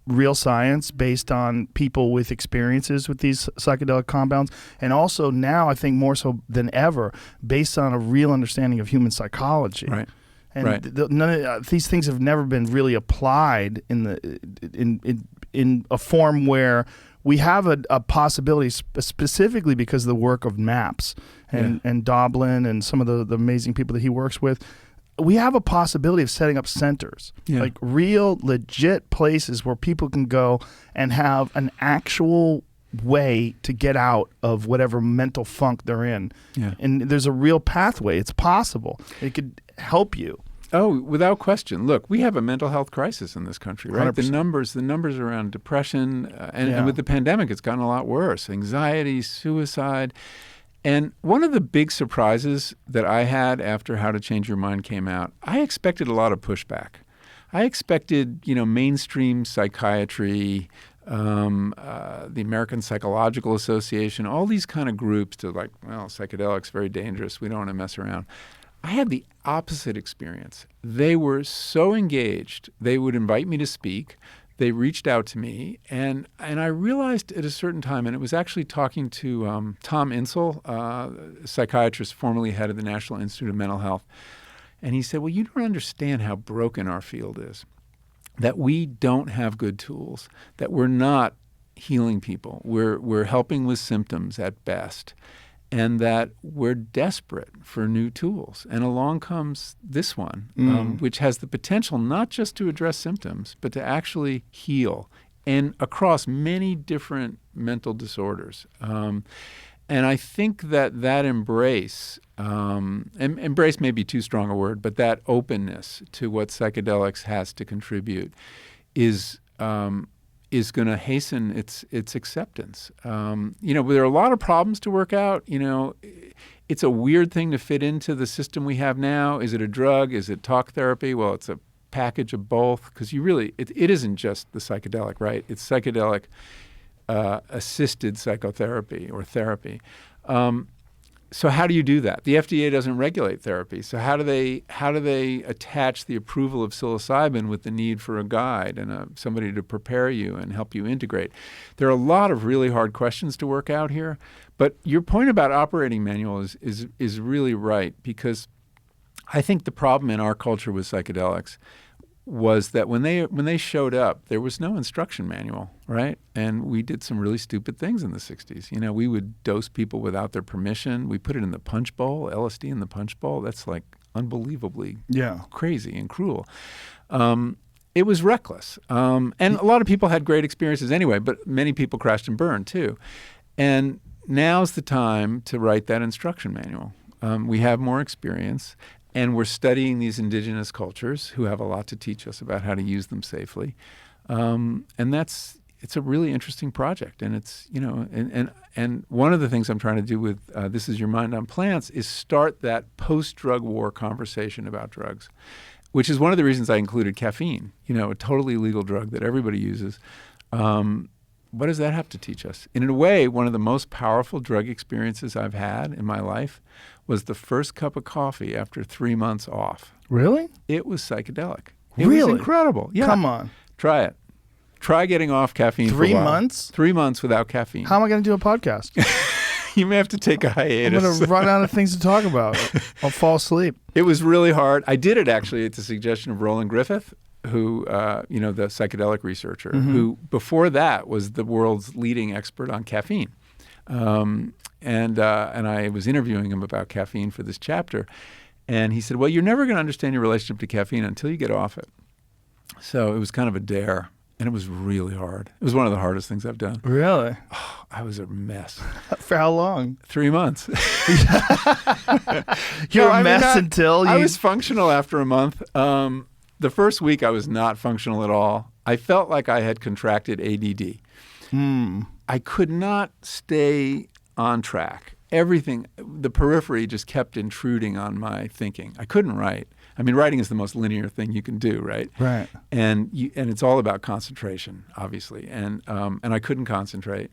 real science, based on people with experiences with these psychedelic compounds, and also now I think more so than ever, based on a real understanding of human psychology. Right. And Right. none of these things have never been really applied in a form where we have a possibility specifically because of the work of MAPS and Doblin and some of the amazing people that he works with. We have a possibility of setting up centers, like real, legit places where people can go and have an actual way to get out of whatever mental funk they're in. Yeah. And there's a real pathway. It's possible. It could help you. Oh, without question. Look, we have a mental health crisis in this country, right? 100%. The numbers around depression, and with the pandemic, it's gotten a lot worse. Anxiety, suicide. And one of the big surprises that I had after How to Change Your Mind came out, I expected a lot of pushback. I expected, you know, mainstream psychiatry, the American Psychological Association, all these kind of groups to like, well, psychedelics, very dangerous. We don't want to mess around. I had the opposite experience. They were so engaged. They would invite me to speak. They reached out to me, and I realized at a certain time, and it was actually talking to Tom Insel, a psychiatrist formerly head of the National Institute of Mental Health, and he said, well, you don't understand how broken our field is, that we don't have good tools, that we're not healing people. We're helping with symptoms at best. and that we're desperate for new tools. And along comes this one, which has the potential not just to address symptoms, but to actually heal, and across many different mental disorders. And I think that embrace, embrace may be too strong a word, but that openness to what psychedelics has to contribute is going to hasten its acceptance. There are a lot of problems to work out. It's a weird thing to fit into the system we have now. Is it a drug? Is it talk therapy? Well, it's a package of both, because it isn't just the psychedelic, right? It's psychedelic assisted psychotherapy or therapy. So how do you do that? The FDA doesn't regulate therapy. So how do they attach the approval of psilocybin with the need for a guide and somebody to prepare you and help you integrate? There are a lot of really hard questions to work out here. But your point about operating manual is really right, because I think the problem in our culture with psychedelics was that when they showed up, there was no instruction manual, right? And we did some really stupid things in the 60s. We would dose people without their permission. We put it in the punch bowl, LSD in the punch bowl. That's like unbelievably crazy and cruel. It was reckless. And a lot of people had great experiences anyway, but many people crashed and burned too. And now's the time to write that instruction manual. We have more experience. And we're studying these indigenous cultures who have a lot to teach us about how to use them safely. And it's a really interesting project. And it's, and one of the things I'm trying to do with This Is Your Mind on Plants is start that post-drug war conversation about drugs, which is one of the reasons I included caffeine, a totally legal drug that everybody uses. What does that have to teach us? And in a way, one of the most powerful drug experiences I've had in my life was the first cup of coffee after 3 months off. Really? It was psychedelic. It Really? was incredible. Yeah. Come on. Try it. Try getting off caffeine for a 3 while. months? 3 months without caffeine. How am I going to do a podcast? You may have to take a I'm hiatus. going to run out of things to talk about. I'll fall asleep. It was really hard. I did it actually at the suggestion of Roland Griffith, who, the psychedelic researcher, who before that was the world's leading expert on caffeine. And I was interviewing him about caffeine for this chapter. And he said, well, you're never going to understand your relationship to caffeine until you get off it. So it was kind of a dare. And it was really hard. It was one of the hardest things I've done. Really? Oh, I was a mess. For how long? 3 months. You're a mess until you... I was functional after a month. The first week I was not functional at all. I felt like I had contracted ADD. I could not stay on track. Everything, the periphery just kept intruding on my thinking. I couldn't write. I mean, writing is the most linear thing you can do, right? Right. And it's all about concentration, obviously. And I couldn't concentrate.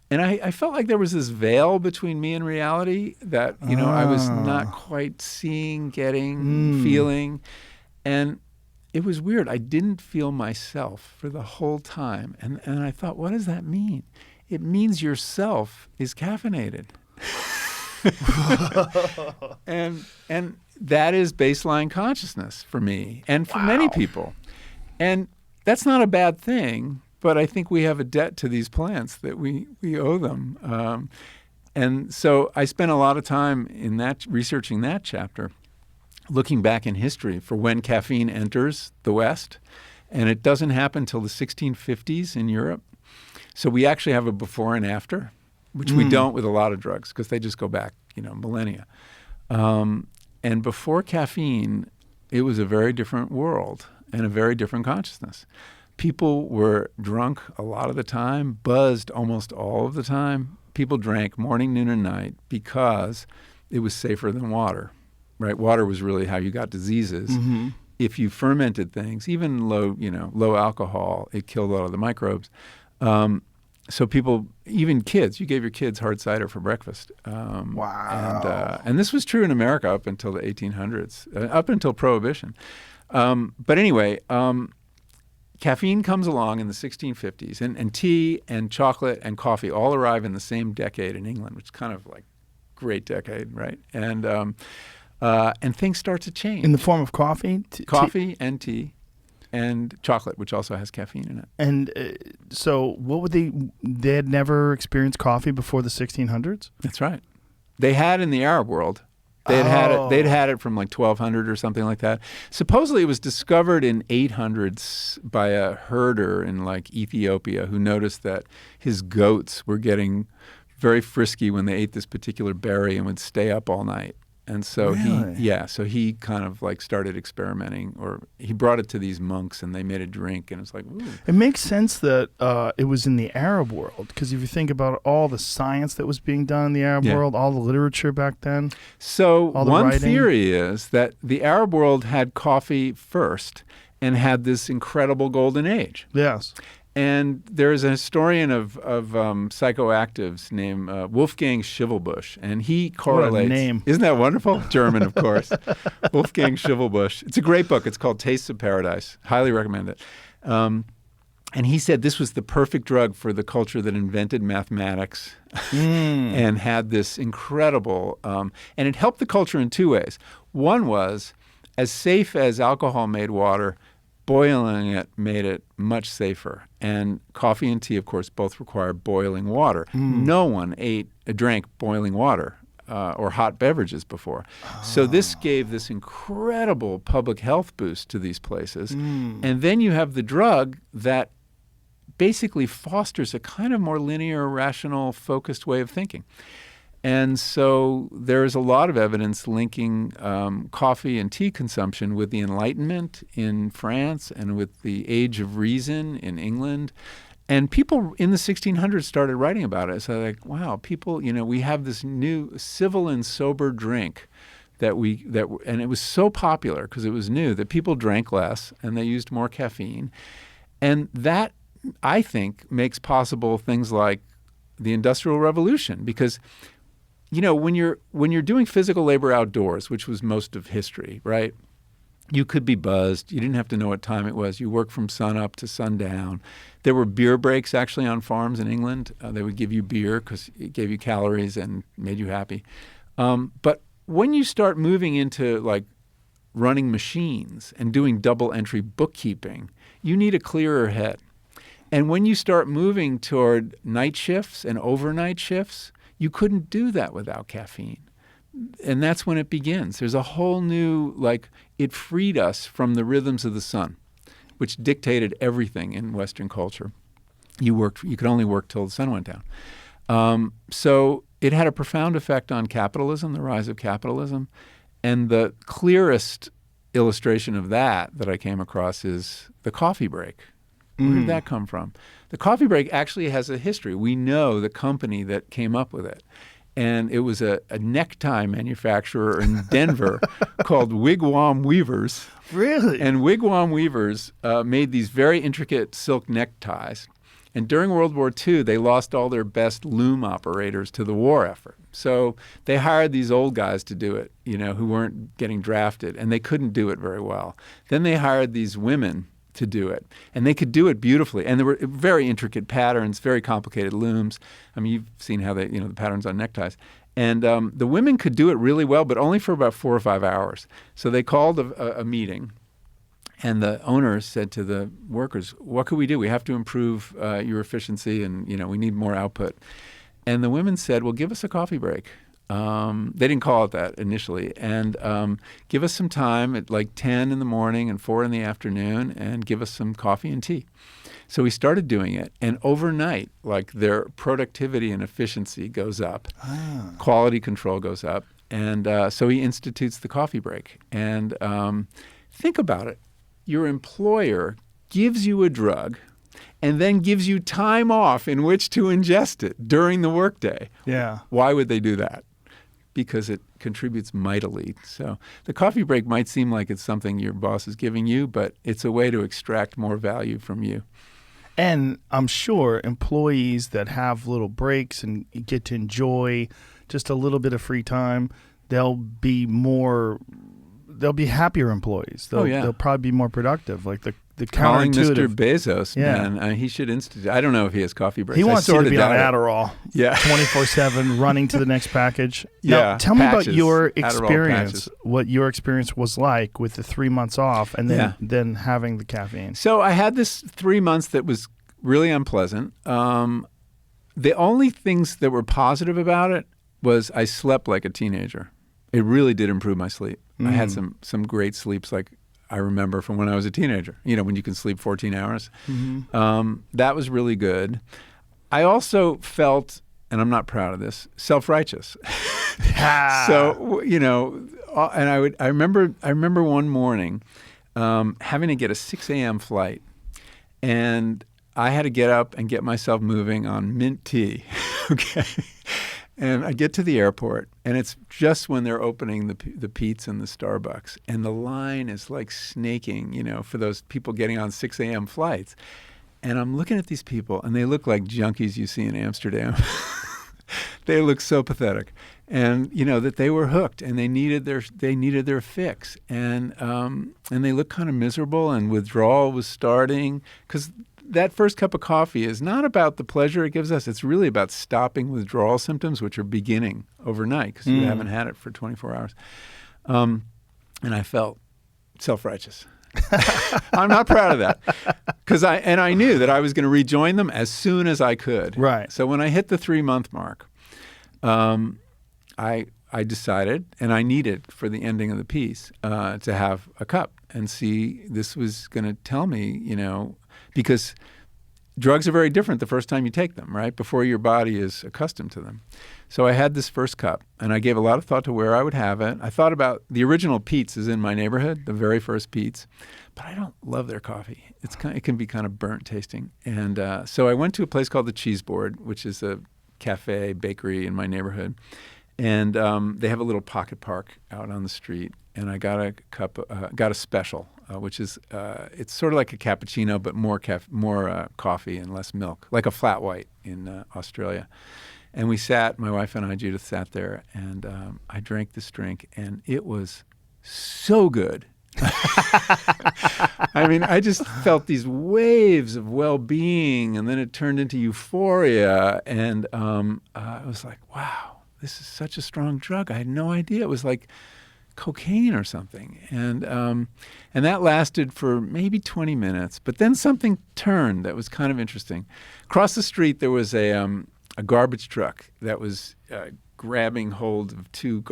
And I felt like there was this veil between me and reality that, I was not quite seeing, getting, feeling. And it was weird. I didn't feel myself for the whole time. And I thought, what does that mean? It means yourself is caffeinated. and that is baseline consciousness for me and for many people. And that's not a bad thing, but I think we have a debt to these plants that we owe them. And so I spent a lot of time in that researching that chapter, looking back in history for when caffeine enters the West. And it doesn't happen until the 1650s in Europe. So we actually have a before and after, which we don't with a lot of drugs because they just go back, millennia. And before caffeine, it was a very different world and a very different consciousness. People were drunk a lot of the time, buzzed almost all of the time. People drank morning, noon, and night because it was safer than water, right? Water was really how you got diseases. If you fermented things, even low alcohol, it killed a lot of the microbes. So people, even kids, you gave your kids hard cider for breakfast. Wow. And this was true in America up until the 1800s, up until Prohibition. But anyway, caffeine comes along in the 1650s, and tea and chocolate and coffee all arrive in the same decade in England, which is kind of like great decade, right? And things start to change. In the form of coffee? Coffee and tea. And chocolate, which also has caffeine in it. And so what would they had never experienced coffee before the 1600s? That's right. they had in the Arab world. They'd had it from like 1200 or something like that. Supposedly it was discovered in 800s by a herder in like Ethiopia who noticed that his goats were getting very frisky when they ate this particular berry and would stay up all night. And so he kind of like started experimenting, or he brought it to these monks and they made a drink, and it's like, ooh. It makes sense that it was in the Arab world, because if you think about all the science that was being done in the Arab world, all the literature back then. So one writing. theory is that the Arab world had coffee first and had this incredible golden age. Yes. And there's a historian of psychoactives named Wolfgang Schivelbusch, and he correlates. What a name. Isn't that wonderful? German, of course. Wolfgang Schivelbusch. It's a great book. It's called Tastes of Paradise. Highly recommend it. And he said this was the perfect drug for the culture that invented mathematics and had this incredible, and it helped the culture in two ways. One was, as safe as alcohol made water, boiling it made it much safer. And coffee and tea, of course, both require boiling water. No one drank boiling water or hot beverages before. So this gave this incredible public health boost to these places. And then you have the drug that basically fosters a kind of more linear, rational, focused way of thinking. And so there is a lot of evidence linking coffee and tea consumption with the Enlightenment in France and with the Age of Reason in England. And people in the 1600s started writing about it. So like, wow, people, we have this new civil and sober drink and it was so popular because it was new that people drank less and they used more caffeine. And that, I think, makes possible things like the Industrial Revolution, because when you're doing physical labor outdoors, which was most of history, right? You could be buzzed. You didn't have to know what time it was. You worked from sun up to sundown. There were beer breaks actually on farms in England. They would give you beer because it gave you calories and made you happy. But when you start moving into like running machines and doing double entry bookkeeping, you need a clearer head. And when you start moving toward night shifts and overnight shifts, you couldn't do that without caffeine. And that's when it begins. There's a whole new, it freed us from the rhythms of the sun, which dictated everything in Western culture. You could only work till the sun went down. So it had a profound effect on capitalism, the rise of capitalism. And the clearest illustration of that I came across is the coffee break. Where did that come from? The coffee break actually has a history. We know the company that came up with it. And it was a necktie manufacturer in Denver called Wigwam Weavers. Really? And Wigwam Weavers made these very intricate silk neckties. And during World War II, they lost all their best loom operators to the war effort. So they hired these old guys to do it, who weren't getting drafted, and they couldn't do it very well. Then they hired these women to do it, and they could do it beautifully. And there were very intricate patterns, very complicated looms. I mean, you've seen how the patterns on neckties. And the women could do it really well, but only for about 4 or 5 hours. So they called a meeting, and the owner said to the workers, "What could we do? We have to improve your efficiency, and we need more output." And the women said, "Well, give us a coffee break." They didn't call it that initially. And give us some time at like 10 in the morning and 4 in the afternoon, and give us some coffee and tea. So we started doing it. And overnight, their productivity and efficiency goes up. Quality control goes up. And so he institutes the coffee break. And think about it. Your employer gives you a drug and then gives you time off in which to ingest it during the workday. Yeah. Why would they do that? Because it contributes mightily. So the coffee break might seem like it's something your boss is giving you, but it's a way to extract more value from you. And I'm sure employees that have little breaks and get to enjoy just a little bit of free time, they'll be happier employees. They'll probably be more productive. Like the Calling counterintuitive. Mr. Bezos, man, he should institute. I don't know if he has coffee breaks. He wants you to be on doubt it. Adderall, 24/7, running to the next package. Yeah, now, tell me about your Adderall experience. patches. What your experience was like with the 3 months off, and then having the caffeine. So I had this 3 months that was really unpleasant. The only things that were positive about it was I slept like a teenager. It really did improve my sleep. I had some great sleeps, like I remember from when I was a teenager, when you can sleep 14 hours. That was really good. I also felt, and I'm not proud of this, self-righteous. So, and I remember one morning having to get a 6 a.m. flight, and I had to get up and get myself moving on mint tea. Okay. And I get to the airport, and it's just when they're opening the Pete's and the Starbucks, and the line is like snaking, for those people getting on 6 a.m. flights. And I'm looking at these people, and they look like junkies you see in Amsterdam. They look so pathetic, and that they were hooked, and they needed their fix, and they look kind of miserable, and withdrawal was starting because that first cup of coffee is not about the pleasure it gives us. It's really about stopping withdrawal symptoms, which are beginning overnight because you haven't had it for 24 hours. And I felt self-righteous. I'm not proud of that because I knew that I was going to rejoin them as soon as I could. Right. So when I hit the 3-month mark, I decided, and I needed for the ending of the piece, to have a cup and see. This was going to tell me, because drugs are very different the first time you take them, right? Before your body is accustomed to them. So I had this first cup, and I gave a lot of thought to where I would have it. I thought about the original Pete's is in my neighborhood, the very first Pete's, but I don't love their coffee. It can be kind of burnt tasting. And so I went to a place called the Cheese Board, which is a cafe, bakery in my neighborhood. And they have a little pocket park out on the street. And I got a special, which is it's sort of like a cappuccino, but more coffee and less milk, like a flat white in Australia. And we sat, my wife and I, Judith, sat there, and I drank this drink, and it was so good. I mean, I just felt these waves of well-being, and then it turned into euphoria, and I was like, wow, this is such a strong drug. I had no idea. It was like cocaine or something. And that lasted for maybe 20 minutes. But then something turned that was kind of interesting. Across the street, there was a garbage truck that was grabbing hold of two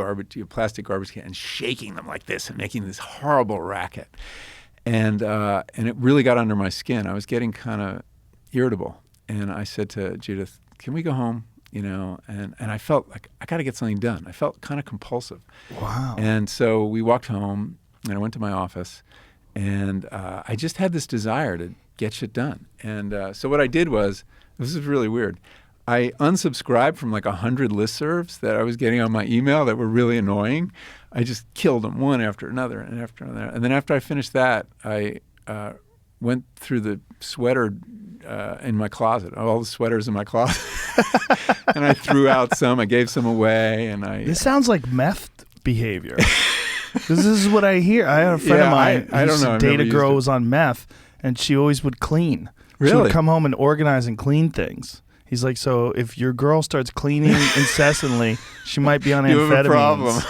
plastic garbage cans and shaking them like this and making this horrible racket. And it really got under my skin. I was getting kind of irritable. And I said to Judith, can we go home? And I felt like I got to get something done. I felt kind of compulsive. Wow. And so we walked home, and I went to my office, and I just had this desire to get shit done. And so what I did was, this is really weird, I unsubscribed from like 100 listservs that I was getting on my email that were really annoying. I just killed them one after another and after another. And then after I finished that, I went through the sweater in my closet, all the sweaters in my closet. And I threw out some, I gave some away, and This sounds like meth behavior. This is what I hear. I had a friend of mine I don't know. I've date never a girl used it. who was on meth, and she always would clean. She Really? would come home and organize and clean things. He's like, so if your girl starts cleaning incessantly, she might be on You amphetamines. have a problem.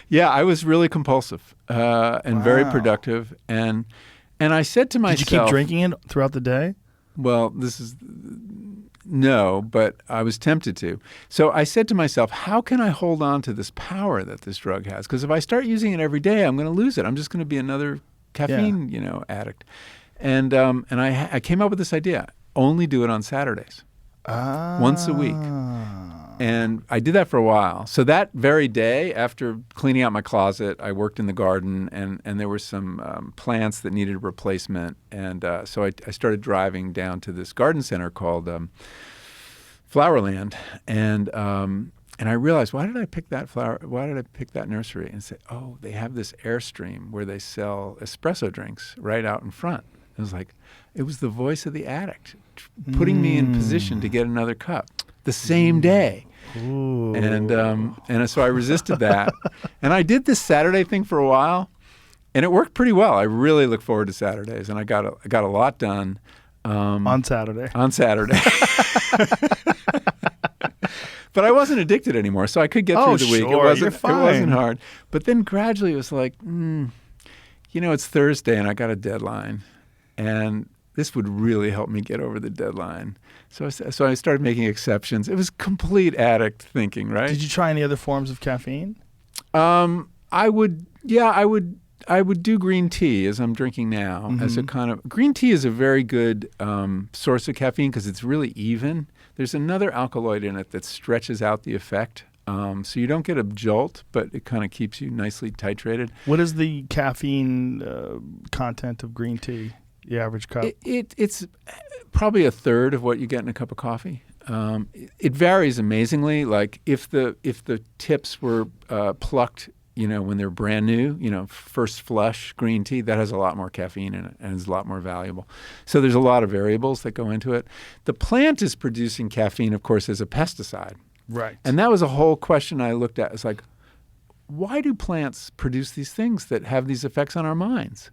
Yeah, I was really compulsive and very productive. And I said to myself... Did you keep drinking it throughout the day? Well, no, but I was tempted to. So I said to myself, how can I hold on to this power that this drug has? Because if I start using it every day, I'm going to lose it. I'm just going to be another caffeine, addict. And I came up with this idea: only do it on Saturdays, once a week. And I did that for a while. So that very day, after cleaning out my closet, I worked in the garden, and there were some plants that needed replacement. And so I started driving down to this garden center called Flowerland. And I realized, why did I pick that nursery? And say, oh, they have this Airstream where they sell espresso drinks right out in front. It was the voice of the addict putting me in position to get another cup the same day. Ooh. And so I resisted that. And I did this Saturday thing for a while, and it worked pretty well. I really look forward to Saturdays, and I got a lot done. On Saturday. On Saturday. But I wasn't addicted anymore, so I could get through the week. Sure, It wasn't hard. But then gradually it was like, it's Thursday, and I got a deadline. And this would really help me get over the deadline. So I started making exceptions. It was complete addict thinking, right? Did you try any other forms of caffeine? I would do green tea as I'm drinking now as a kind of green tea is a very good source of caffeine because it's really even. There's another alkaloid in it that stretches out the effect. So you don't get a jolt, but it kind of keeps you nicely titrated. What is the caffeine content of green tea? The average cup? It's probably a third of what you get in a cup of coffee. It varies amazingly. Like if the tips were plucked, when they're brand new, first flush green tea, that has a lot more caffeine in it and is a lot more valuable. So there's a lot of variables that go into it. The plant is producing caffeine, of course, as a pesticide. Right. And that was a whole question I looked at. It's like, why do plants produce these things that have these effects on our minds?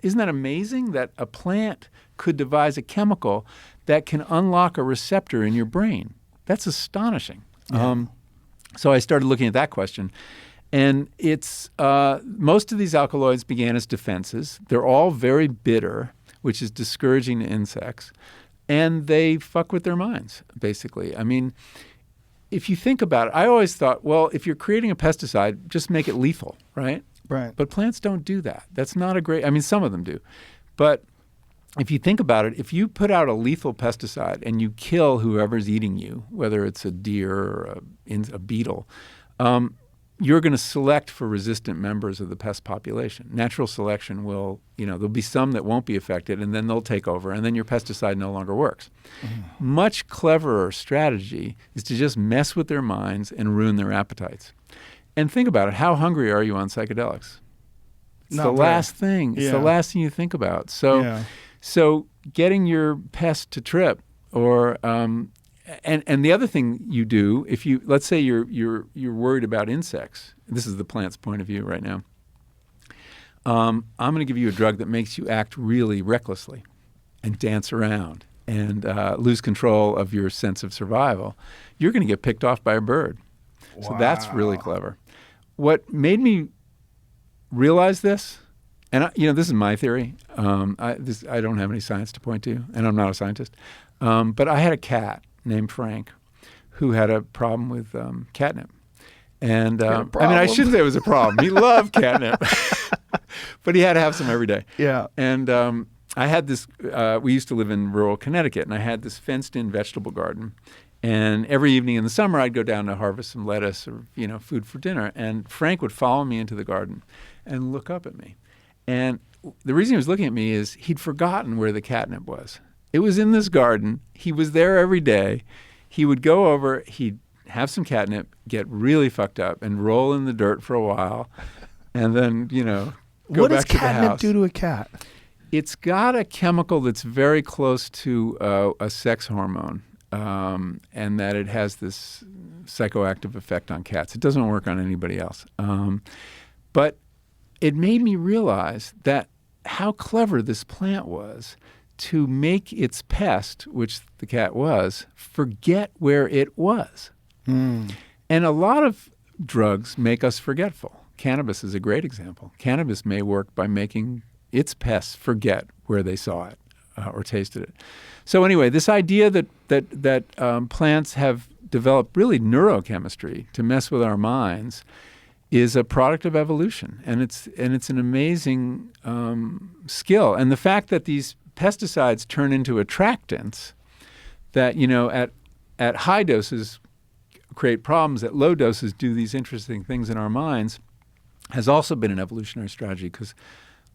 Isn't that amazing that a plant could devise a chemical that can unlock a receptor in your brain? That's astonishing. Yeah. So I started looking at that question. And it's most of these alkaloids began as defenses. They're all very bitter, which is discouraging to insects. And they fuck with their minds, basically. I mean, if you think about it, I always thought, well, if you're creating a pesticide, just make it lethal, right? Right. But plants don't do that. That's not a great – I mean, some of them do. But if you think about it, if you put out a lethal pesticide and you kill whoever's eating you, whether it's a deer or a beetle, you're going to select for resistant members of the pest population. Natural selection will, there'll be some that won't be affected, and then they'll take over, and then your pesticide no longer works. Much cleverer strategy is to just mess with their minds and ruin their appetites. And think about it. How hungry are you on psychedelics? It's the last thing. It's the last thing you think about. So getting your pest to trip or and the other thing you do, if you let's say you're worried about insects, this is the plant's point of view right now. I'm going to give you a drug that makes you act really recklessly and dance around and lose control of your sense of survival. You're going to get picked off by a bird. Wow. So that's really clever. What made me realize this, and this is my theory. I don't have any science to point to, and I'm not a scientist. But I had a cat named Frank, who had a problem with catnip. And I shouldn't say it was a problem. He loved catnip, but he had to have some every day. Yeah. And I had this. We used to live in rural Connecticut, and I had this fenced-in vegetable garden. And every evening in the summer, I'd go down to harvest some lettuce or food for dinner. And Frank would follow me into the garden and look up at me. And the reason he was looking at me is he'd forgotten where the catnip was. It was in this garden. He was there every day. He would go over, he'd have some catnip, get really fucked up, and roll in the dirt for a while, and then, go back to the house. What does catnip do to a cat? It's got a chemical that's very close to a sex hormone, and that it has this psychoactive effect on cats. It doesn't work on anybody else. But it made me realize that how clever this plant was to make its pest, which the cat was, forget where it was. And a lot of drugs make us forgetful. Cannabis is a great example. Cannabis may work by making its pests forget where they saw it or tasted it. So anyway, this idea that plants have developed really neurochemistry to mess with our minds is a product of evolution, and it's an amazing skill. And the fact that these pesticides turn into attractants that, at high doses create problems, at low doses do these interesting things in our minds, has also been an evolutionary strategy, because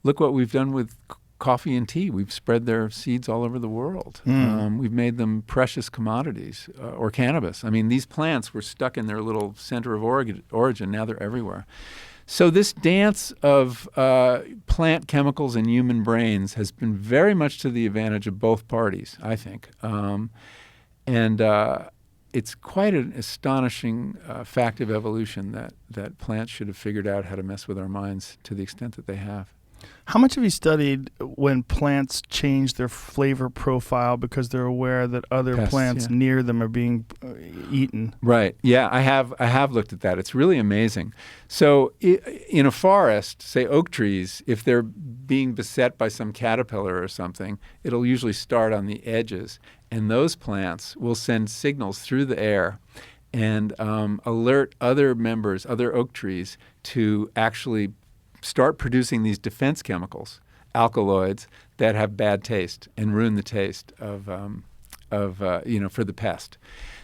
look what we've done with coffee and tea. We've spread their seeds all over the world. We've made them precious commodities, or cannabis. I mean, these plants were stuck in their little center of origin. Now they're everywhere. So this dance of plant chemicals and human brains has been very much to the advantage of both parties, I think. It's quite an astonishing fact of evolution that plants should have figured out how to mess with our minds to the extent that they have. How much have you studied when plants change their flavor profile because they're aware that other Pests, plants yeah. near them are being eaten? Right. Yeah, I have looked at that. It's really amazing. So in a forest, say oak trees, if they're being beset by some caterpillar or something, it'll usually start on the edges. And those plants will send signals through the air and alert other members, other oak trees, to actually start producing these defense chemicals, alkaloids, that have bad taste and ruin the taste of for the pest.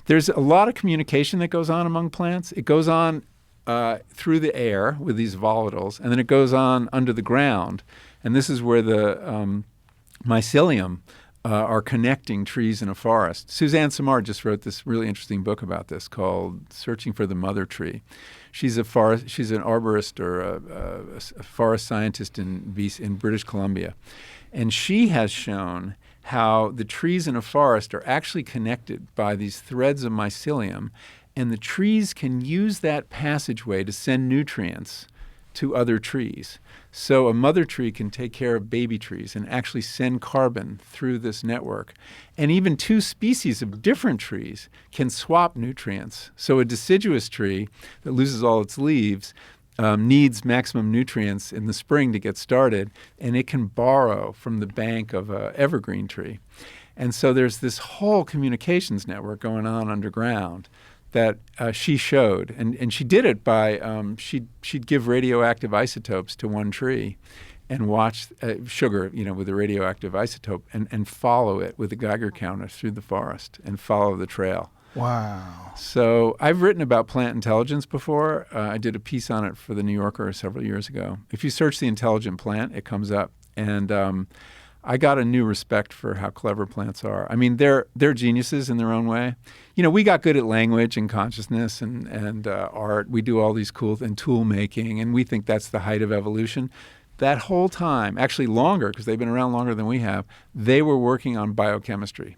There's a lot of communication that goes on among plants. It goes on through the air with these volatiles, and then it goes on under the ground. And this is where the mycelium are connecting trees in a forest. Suzanne Samard just wrote this really interesting book about this called Searching for the Mother Tree. She's an arborist or a forest scientist in British Columbia. And she has shown how the trees in a forest are actually connected by these threads of mycelium, and the trees can use that passageway to send nutrients to other trees. So a mother tree can take care of baby trees and actually send carbon through this network. And even two species of different trees can swap nutrients. So a deciduous tree that loses all its leaves needs maximum nutrients in the spring to get started, and it can borrow from the bank of an evergreen tree. And so there's this whole communications network going on underground that she showed, and she did it by she'd give radioactive isotopes to one tree, and watch sugar, with a radioactive isotope, and follow it with a Geiger counter through the forest and follow the trail. Wow. So I've written about plant intelligence before. I did a piece on it for the New Yorker several years ago. If you search the intelligent plant, it comes up, and I got a new respect for how clever plants are. I mean, they're geniuses in their own way. We got good at language and consciousness and art. We do all these cool and tool making, and we think that's the height of evolution. That whole time, actually longer, because they've been around longer than we have, they were working on biochemistry,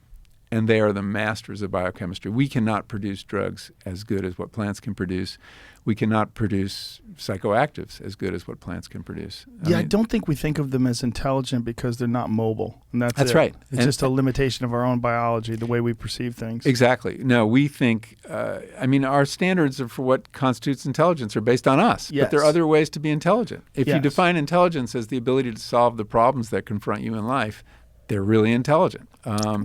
and they are the masters of biochemistry. We cannot produce drugs as good as what plants can produce. We cannot produce psychoactives as good as what plants can produce. I don't think we think of them as intelligent because they're not mobile. And that's right. It's just a limitation of our own biology, the way we perceive things. Exactly. No, we think, our standards for what constitutes intelligence are based on us. Yes. But there are other ways to be intelligent. If you Yes. define intelligence as the ability to solve the problems that confront you in life, they're really intelligent.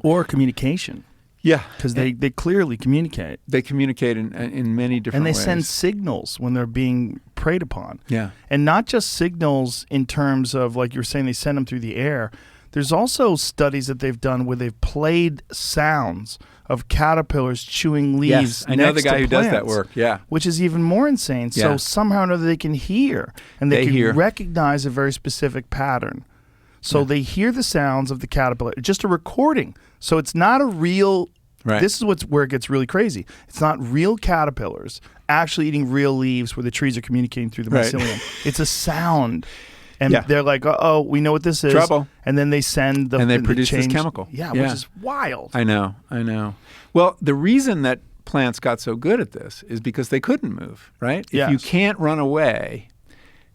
Or communication. Yeah. Because they clearly communicate. They communicate in many different And they ways. send signals when they're being preyed upon. Yeah. And not just signals in terms of, like you were saying, they send them through the air. There's also studies that they've done where they've played sounds of caterpillars chewing leaves. Yes, I know the next guy to who does that plants, work, yeah. Which is even more insane. So Yeah. somehow or another they can hear, and they can hear. recognize a very specific pattern. So they hear the sounds of the caterpillar, just a recording. So it's not a real... Right. This is where it gets really crazy. It's not real caterpillars actually eating real leaves where the trees are communicating through the Right. mycelium. It's a sound. And Yeah. they're like, oh, we know what this is. Trouble. And then they send the... And they the produce this change- chemical. Yeah, Yeah. which is wild. I know. Well, the reason that plants got so good at this is because they couldn't move, right? Yes. If you can't run away,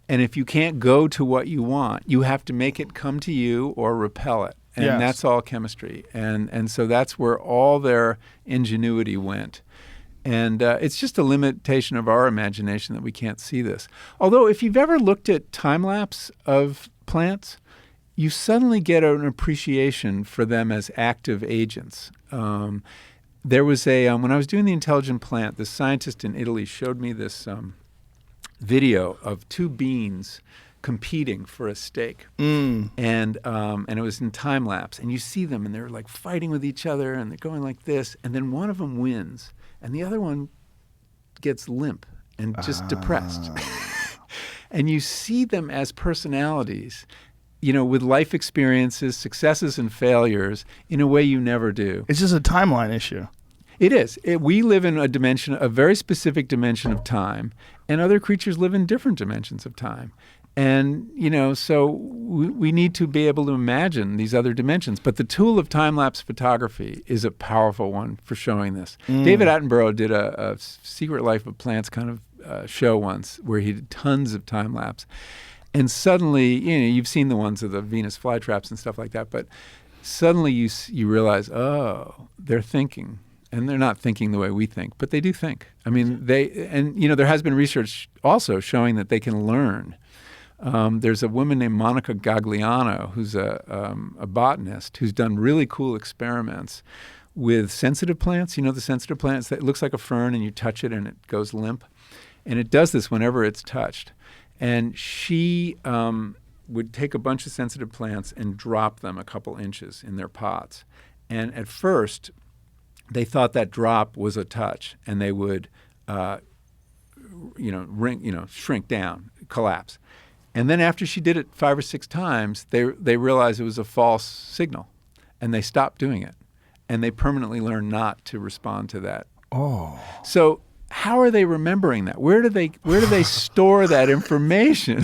and if you can't go to what you want, you have to make it come to you or repel it. And Yes. that's all chemistry. And so that's where all their ingenuity went. And it's just a limitation of our imagination that we can't see this. Although if you've ever looked at time-lapse of plants, you suddenly get an appreciation for them as active agents. There was when I was doing the intelligent plant, the scientist in Italy showed me this video of two beans competing for a steak, and it was in time lapse, and you see them, and they're like fighting with each other, and they're going like this, and then one of them wins, and the other one gets limp and just depressed, and you see them as personalities, with life experiences, successes and failures, in a way you never do. It's just a timeline issue. It is. We live in a very specific dimension of time, and other creatures live in different dimensions of time. And, so we need to be able to imagine these other dimensions. But the tool of time-lapse photography is a powerful one for showing this. David Attenborough did a Secret Life of Plants kind of show once where he did tons of time-lapse. And suddenly, you've seen the ones of the Venus flytraps and stuff like that, but suddenly you realize, oh, they're thinking. And they're not thinking the way we think, but they do think. I mean, there has been research also showing that they can learn. There's a woman named Monica Gagliano who's a botanist who's done really cool experiments with sensitive plants. You know the sensitive plants that looks like a fern and you touch it and it goes limp? And it does this whenever it's touched. And she would take a bunch of sensitive plants and drop them a couple inches in their pots. And at first, they thought that drop was a touch, and they would, shrink down, collapse. And then after she did it 5 or 6 times, they realized it was a false signal, and they stopped doing it, and they permanently learned not to respond to that. Oh. So how are they remembering that? Where do they store that information?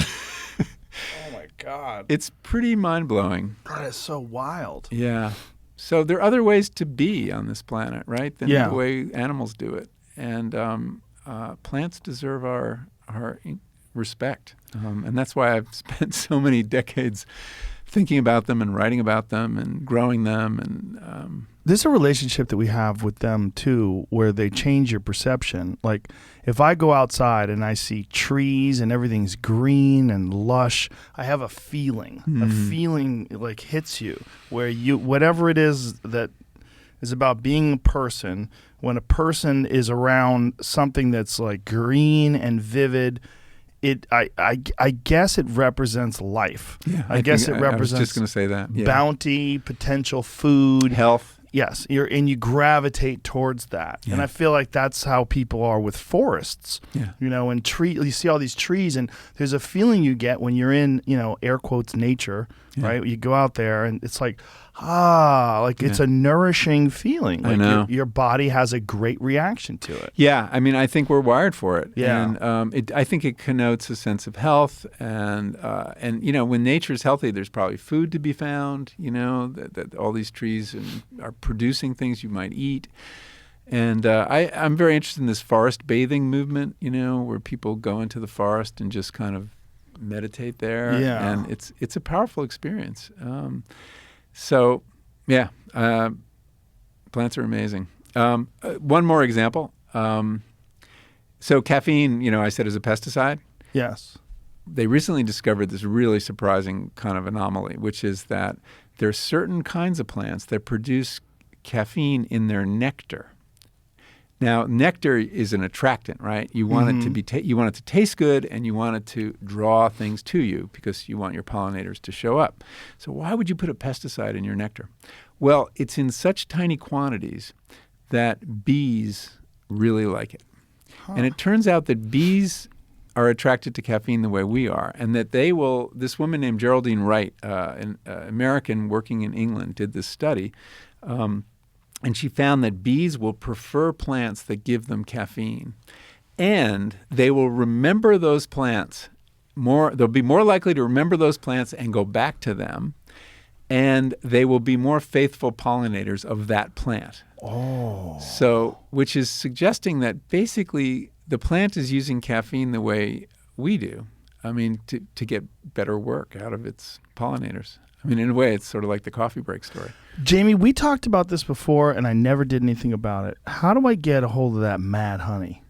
Oh my God. It's pretty mind blowing. That is so wild. Yeah. So there are other ways to be on this planet, right, than the way animals do it. And plants deserve our respect. And that's why I've spent so many decades thinking about them and writing about them and growing them. And there's a relationship that we have with them, too, where they change your perception. Like, if I go outside and I see trees and everything's green and lush, I have a feeling. A feeling, like, hits you, where whatever it is that is about being a person, when a person is around something that's, like, green and vivid, I guess it represents life. Yeah, I guess it represents I was just going to say that. Yeah. Bounty, potential food, health. Yes, and you gravitate towards that. Yeah. And I feel like that's how people are with forests. Yeah. And you see all these trees, and there's a feeling you get when you're in, air quotes, nature, right? You go out there, and it's like, it's a nourishing feeling. Like I know. Your body has a great reaction to it. Yeah, I mean, I think we're wired for it. Yeah. And I think it connotes a sense of health. And when nature's healthy, there's probably food to be found, that all these trees are producing things you might eat. And I'm very interested in this forest bathing movement, where people go into the forest and just kind of meditate there. Yeah. And it's a powerful experience. Plants are amazing. One more example. So caffeine, I said, is a pesticide. Yes. They recently discovered this really surprising kind of anomaly, which is that there are certain kinds of plants that produce caffeine in their nectar. Now, nectar is an attractant, right? You want it to be you want it to taste good, and you want it to draw things to you because you want your pollinators to show up. So why would you put a pesticide in your nectar? Well, it's in such tiny quantities that bees really like it. And it turns out that bees are attracted to caffeine the way we are, and that this woman named Geraldine Wright, an American working in England, did this study. And she found that bees will prefer plants that give them caffeine. And they will remember those plants more. They'll be more likely to remember those plants and go back to them. And they will be more faithful pollinators of that plant. Oh. So, which is suggesting that basically the plant is using caffeine the way we do. I mean, to get better work out of its pollinators. I mean, in a way, it's sort of like the coffee break story. Jamie, we talked about this before, and I never did anything about it. How do I get a hold of that mad honey?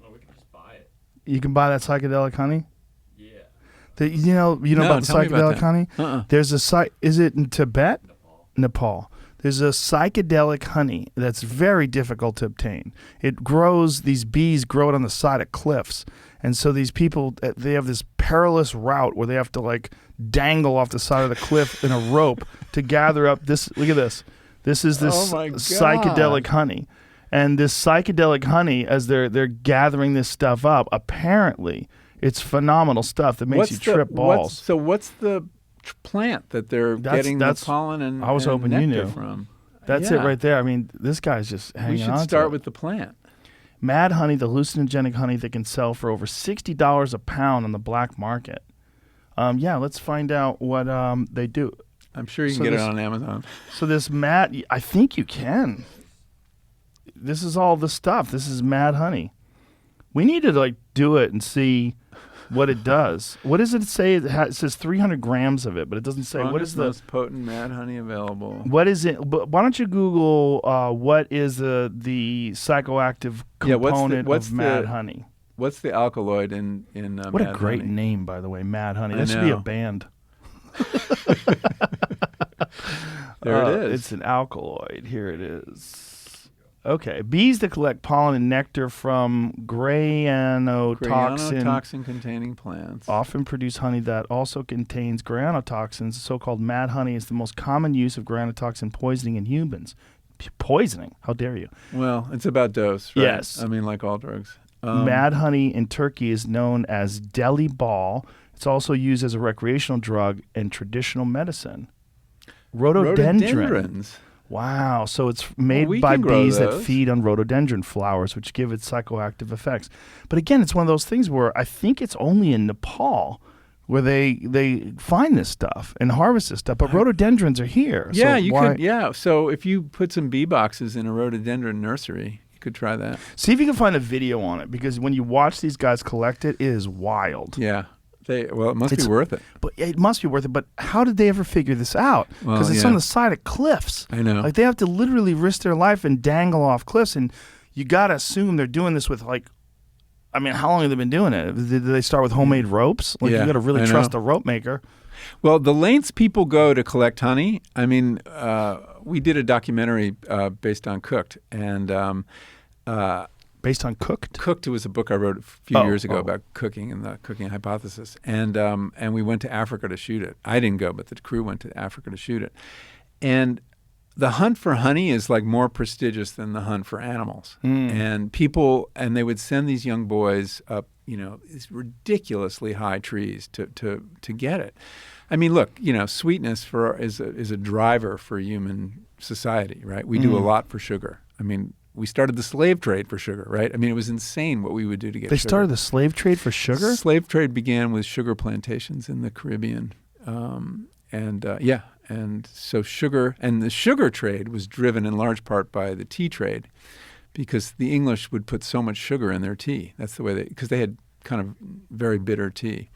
Well, we can just buy it. You can buy that psychedelic honey? Yeah. You know about the psychedelic honey? There's a site. Is it in Tibet? Nepal. There's a psychedelic honey that's very difficult to obtain. It grows, these bees grow it on the side of cliffs. And so these people, they have this perilous route where they have to like dangle off the side of the cliff in a rope to gather up this. Look at this. This is this psychedelic honey. And this psychedelic honey, as they're gathering this stuff up, apparently it's phenomenal stuff that makes you trip balls. What's the plant that they're getting the pollen and I was hoping nectar you knew. From? That's it right there. I mean, this guy's just hanging on. We should start with the plant. Mad honey, the hallucinogenic honey that can sell for over $60 a pound on the black market. Let's find out what they do. I'm sure you can get it on Amazon. So this mad, I think you can. This is all the stuff. This is mad honey. We need to like do it and see what it does. What does it say? It says 300 grams of it, but it doesn't say what is the most potent mad honey available. What is it? But why don't you Google what is the psychoactive component of mad honey? What's the alkaloid in What mad a great honey? name, by the way, Mad Honey. I That should be a know. band. There it is. It's an alkaloid. Here it is. Okay. Bees that collect pollen and nectar from Granotoxin-containing plants. often produce honey that also contains granotoxins. So-called mad honey is the most common use of granotoxin poisoning in humans. Poisoning? How dare you? Well, it's about dose, right? Yes. I mean, like all drugs. Mad honey in Turkey is known as deli ball. It's also used as a recreational drug and traditional medicine. Rhododendrons. Wow. So it's made we by can grow bees that those. feed on rhododendron flowers, which give it psychoactive effects. But again, it's one of those things where I think it's only in Nepal where they find this stuff and harvest this stuff. But rhododendrons are here. Yeah, so you why- could. Yeah, so if you put some bee boxes in a rhododendron nursery, you could try that. See if you can find a video on it, because when you watch these guys collect it, it is wild. Yeah. It must It's- be worth it. But it must be worth it. But how did they ever figure this out? Well, Because it's yeah. on the side of cliffs. I know. Like they have to literally risk their life and dangle off cliffs. And you got to assume they're doing this with I mean, how long have they been doing it? Did they start with homemade ropes? Like Yeah, you got to really I trust know. a rope maker. Well, the lengths people go to collect honey, I mean, we did a documentary based on Cooked, and Based on cooked? Cooked was a book I wrote a few years ago oh. about cooking and the cooking hypothesis, and we went to Africa to shoot it. I didn't go, but the crew went to Africa to shoot it, and the hunt for honey is like more prestigious than the hunt for animals. And they would send these young boys up, these ridiculously high trees to get it. I mean, look, sweetness is a driver for human society, right? We do a lot for sugar. I mean, we started the slave trade for sugar, right? I mean, it was insane what we would do to get They sugar. started the slave trade for sugar? Slave trade began with sugar plantations in the Caribbean. And so sugar, and the sugar trade was driven in large part by the tea trade, because the English would put so much sugar in their tea. That's the way because they had kind of very bitter tea.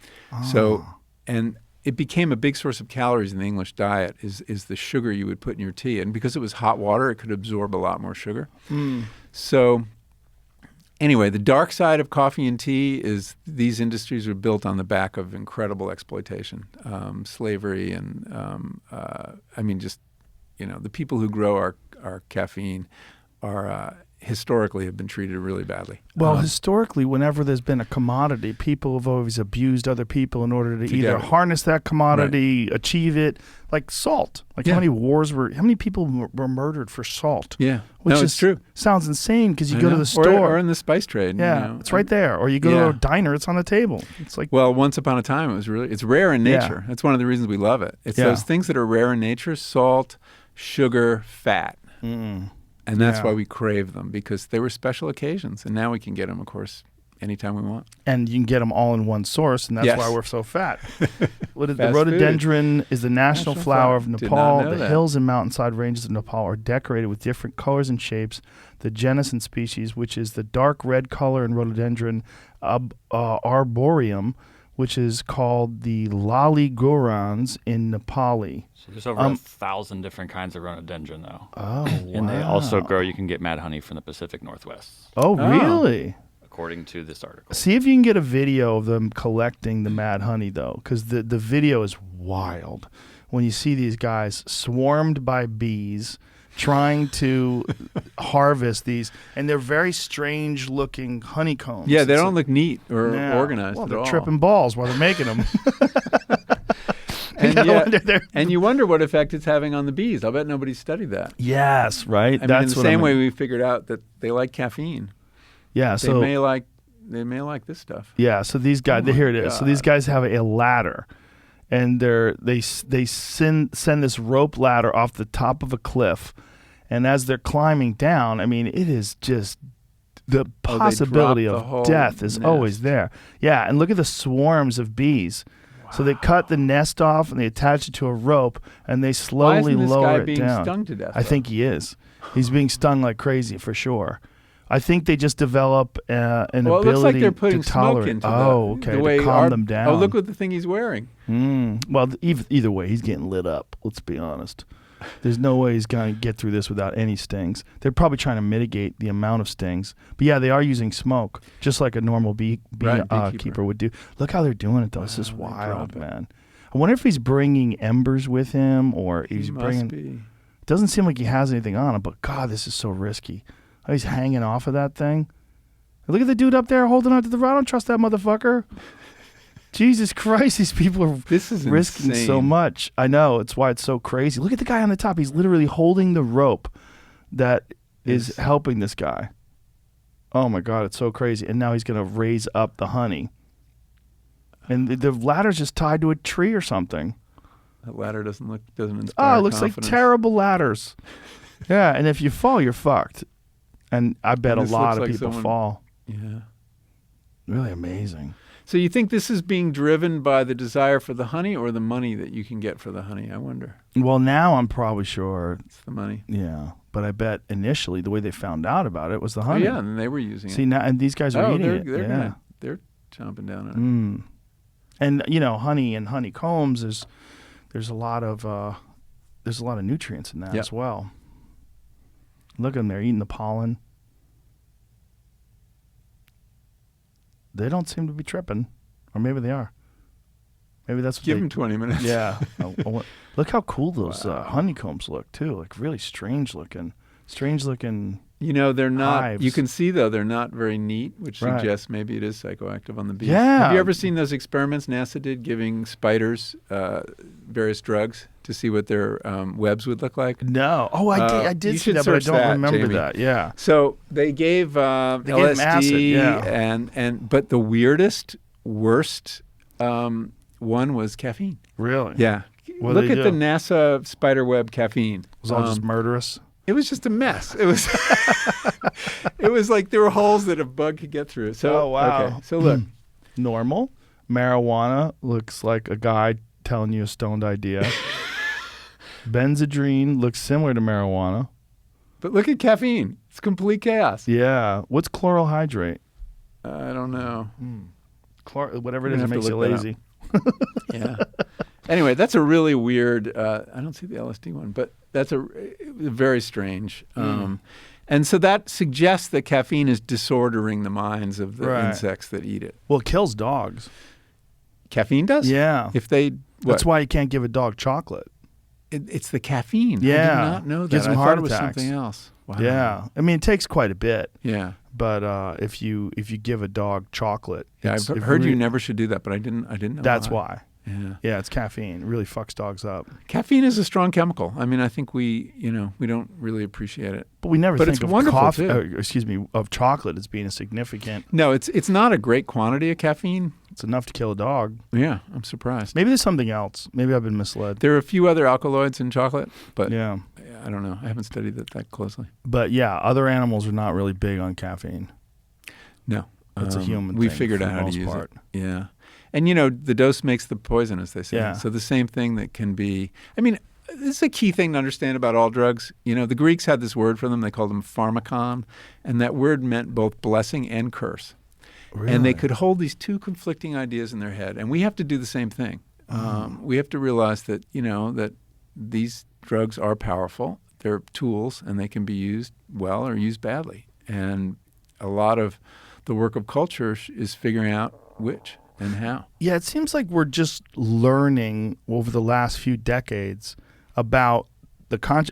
So, and it became a big source of calories in the English diet is the sugar you would put in your tea. And because it was hot water, it could absorb a lot more sugar. So anyway, the dark side of coffee and tea is these industries were built on the back of incredible exploitation, slavery, and the people who grow our caffeine are historically have been treated really badly. Well, historically, whenever there's been a commodity, people have always abused other people in order to either get it. harness that commodity, achieve it, like salt. Like how many people were murdered for salt? Yeah, Which it's true. Sounds insane because you I go to know. the store. or in the spice trade. Yeah, it's right there. Or you go to Yeah. a diner, it's on the table. It's like, Well, once upon a time, it's rare in Yeah. nature. That's one of the reasons we love it. It's Yeah. those things that are rare in nature: salt, sugar, fat. And that's Yeah. why we crave them, because they were special occasions. And now we can get them, of course, anytime we want. and you can get them all in one source, and that's Yes. why we're so fat. The Fast rhododendron is the national flower of Did not Nepal. know The that. hills and mountainside ranges of Nepal are decorated with different colors and shapes. The genus and species, which is the dark red color in rhododendron arboreum, which is called the lalligurans in Nepali. So there's over 1,000 different kinds of rhododendron, though. Oh, And they also grow, you can get mad honey from the Pacific Northwest, Oh, really? according to this article. See if you can get a video of them collecting the mad honey, though, because the video is wild. When you see these guys swarmed by bees trying to harvest these, and they're very strange-looking honeycombs. Yeah, they It's don't look neat or Yeah. organized Well, at they're all. tripping balls while they're making them. And, No yet- wonder they're- and you wonder what effect it's having on the bees. I'll bet nobody's studied that. Yes, right. I mean, in the same way we figured out that they like caffeine. Yeah, They so may like this stuff. yeah, so these guys, Oh my here it is. So these God. guys have a ladder, and they send this rope ladder off the top of a cliff, and as they're climbing down, I mean, it is just the possibility drop the of whole death is nest. always there. Yeah, and look at the swarms of bees. So they cut the nest off and they attach it to a rope, and they Why slowly isn't this lower guy it being down. stung to death? I think he is. He's being stung like crazy for sure. I think they just develop an Well, it looks like ability they're putting to smoke tolerate. into okay, the way to calm them down. Oh, look what the thing he's wearing. Well, either way, he's getting lit up. Let's be honest. There's no way he's going to get through this without any stings. They're probably trying to mitigate the amount of stings. But yeah, they are using smoke, just like a normal beekeeper would do. Look how they're doing it, though. This is wild, man. I wonder if he's bringing embers with him, or he's bringing. It doesn't seem like he has anything on him, but God, this is so risky. Oh, he's hanging off of that thing. Look at the dude up there holding on to the rod. I don't trust that motherfucker. Jesus Christ, these people are risking insane. so much. I know. It's why it's so crazy. Look at the guy on the top. He's literally holding the rope that is helping this guy. Oh, my God. It's so crazy. And now he's going to raise up the honey. And the ladder's just tied to a tree or something. That ladder doesn't inspire Oh, it looks confidence. like terrible ladders. Yeah, and if you fall, you're fucked. And I bet a lot of people fall. Yeah. Really amazing. So you think this is being driven by the desire for the honey or the money that you can get for the honey? I wonder. Well, now I'm probably sure. It's the money. Yeah. But I bet initially the way they found out about it was the honey. Oh, yeah, and they were using it. See, now, and these guys are eating it. They're chomping down on it. And, honey and honeycombs, there's a lot of nutrients in that as well. Look at them, they're eating the pollen. They don't seem to be tripping. Or maybe they are. Maybe that's what Give them 20 minutes. Yeah. Look how cool those honeycombs look, too. Like, really strange looking. They're not, hives. you can see, though, they're not very neat, which suggests maybe it is psychoactive on the bees. Yeah. Have you ever seen those experiments NASA did giving spiders various drugs to see what their webs would look like? No. Oh, I did see that, but I don't remember Jamie. that. Yeah. So they gave LSD, acid, but the worst one was caffeine. Really? Yeah. Look at the NASA spiderweb caffeine. It was all just murderous. It was just a mess. It was it was like there were holes that a bug could get through. So, oh, wow. Okay, so look. Normal. Marijuana looks like a guy telling you a stoned idea. Benzedrine looks similar to marijuana. But look at caffeine. It's complete chaos. Yeah. What's chloral hydrate? I don't know. Whatever it is, it makes you lazy. Yeah. Anyway, that's a really weird. I don't see the LSD one, but that's a very strange. And so that suggests that caffeine is disordering the minds of the insects that eat it. Well, it kills dogs. Caffeine does? Yeah. If they. That's why you can't give a dog chocolate. It's the caffeine. Yeah. I did not know that. Gives them I heart thought it was attacks. something else. Wow. Yeah. I mean, it takes quite a bit. Yeah. But if you give a dog chocolate, I've heard you never should do that, but I didn't know. That's why. Yeah, it's caffeine. It really fucks dogs up. Caffeine is a strong chemical. I mean, I think we don't really appreciate it. But we never think of of chocolate as being a significant. No, it's not a great quantity of caffeine. It's enough to kill a dog. Yeah, I'm surprised. Maybe there's something else. Maybe I've been misled. There are a few other alkaloids in chocolate, but yeah, I don't know. I haven't studied it that closely. But yeah, other animals are not really big on caffeine. No. It's a human we thing figured for out the how to most use part. it. Yeah. And, the dose makes the poison, as they say. Yeah. So the same thing that can be – I mean, this is a key thing to understand about all drugs. The Greeks had this word for them. They called them pharmakon, and that word meant both blessing and curse. Really? And they could hold these two conflicting ideas in their head. And we have to do the same thing. We have to realize that, that these drugs are powerful. They're tools, and they can be used well or used badly. And a lot of the work of culture is figuring out which and how. Yeah, it seems like we're just learning over the last few decades about the I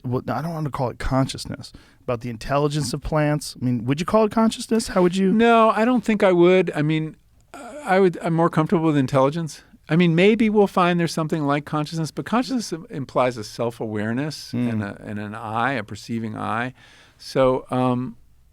don't want to call it consciousness, about the intelligence of plants. I mean, would you call it consciousness? How would you? No, I don't think I would. I mean, I'm more comfortable with intelligence. I mean, maybe we'll find there's something like consciousness, but consciousness implies a self-awareness and an eye, a perceiving eye. So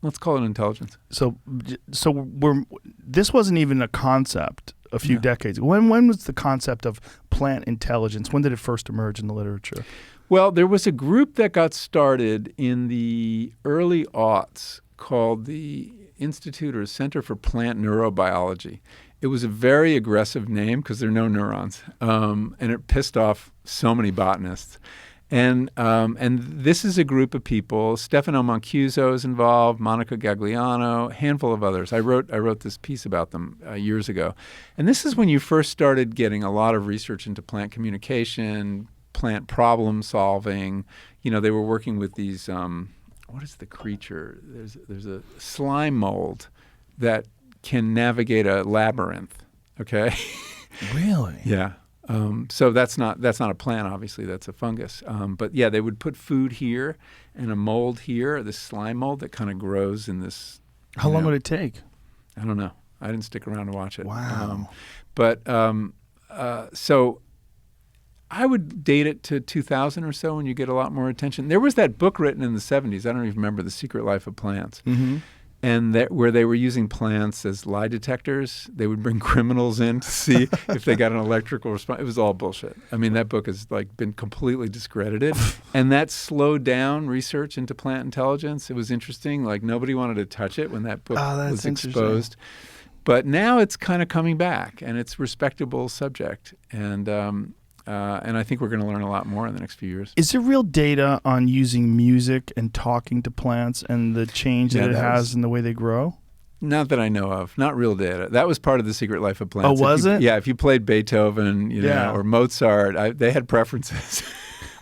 let's call it intelligence. So this wasn't even a concept a few decades ago. When was the concept of plant intelligence? When did it first emerge in the literature? Well, there was a group that got started in the early aughts called the Institute or Center for Plant Neurobiology. It was a very aggressive name because there are no neurons, and it pissed off so many botanists. And this is a group of people. Stefano Mancuso is involved, Monica Gagliano, a handful of others. I wrote this piece about them years ago. And this is when you first started getting a lot of research into plant communication, plant problem solving. They were working with these, what is the creature? There's a slime mold that can navigate a labyrinth, okay? Really? Yeah. So that's not a plant, obviously. That's a fungus. But yeah, they would put food here and a mold here, this slime mold that kind of grows in this. How long would it take? I don't know. I didn't stick around to watch it. Wow. So I would date it to 2000 or so when you get a lot more attention. There was that book written in the 70s. I don't even remember, The Secret Life of Plants. Mm-hmm. And where they were using plants as lie detectors. They would bring criminals in to see if they got an electrical response. It was all bullshit. I mean, that book has been completely discredited. And that slowed down research into plant intelligence. It was interesting. Nobody wanted to touch it when that book was exposed. But now it's kind of coming back, and it's a respectable subject. And I think we're going to learn a lot more in the next few years. Is there real data on using music and talking to plants and the change that it has in the way they grow? Not that I know of. Not real data. That was part of The Secret Life of Plants. Oh, was it? Yeah, if you played Beethoven or Mozart, they had preferences.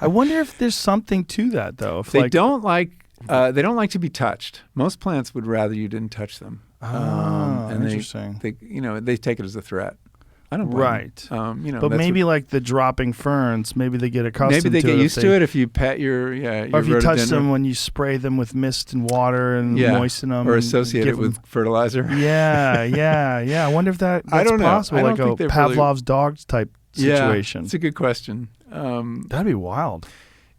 I wonder if there's something to that, though. If they don't like to be touched. Most plants would rather you didn't touch them. And interesting. They take it as a threat. I don't blame right. them. But maybe the dropping ferns, maybe they get accustomed to it. Maybe they get used to it if you pet your or if you touch them when you spray them with mist and water and moisten them. Or associate it with fertilizer. Yeah. I wonder if that's possible, I don't think Pavlov's dogs type situation. Yeah, it's a good question. That'd be wild.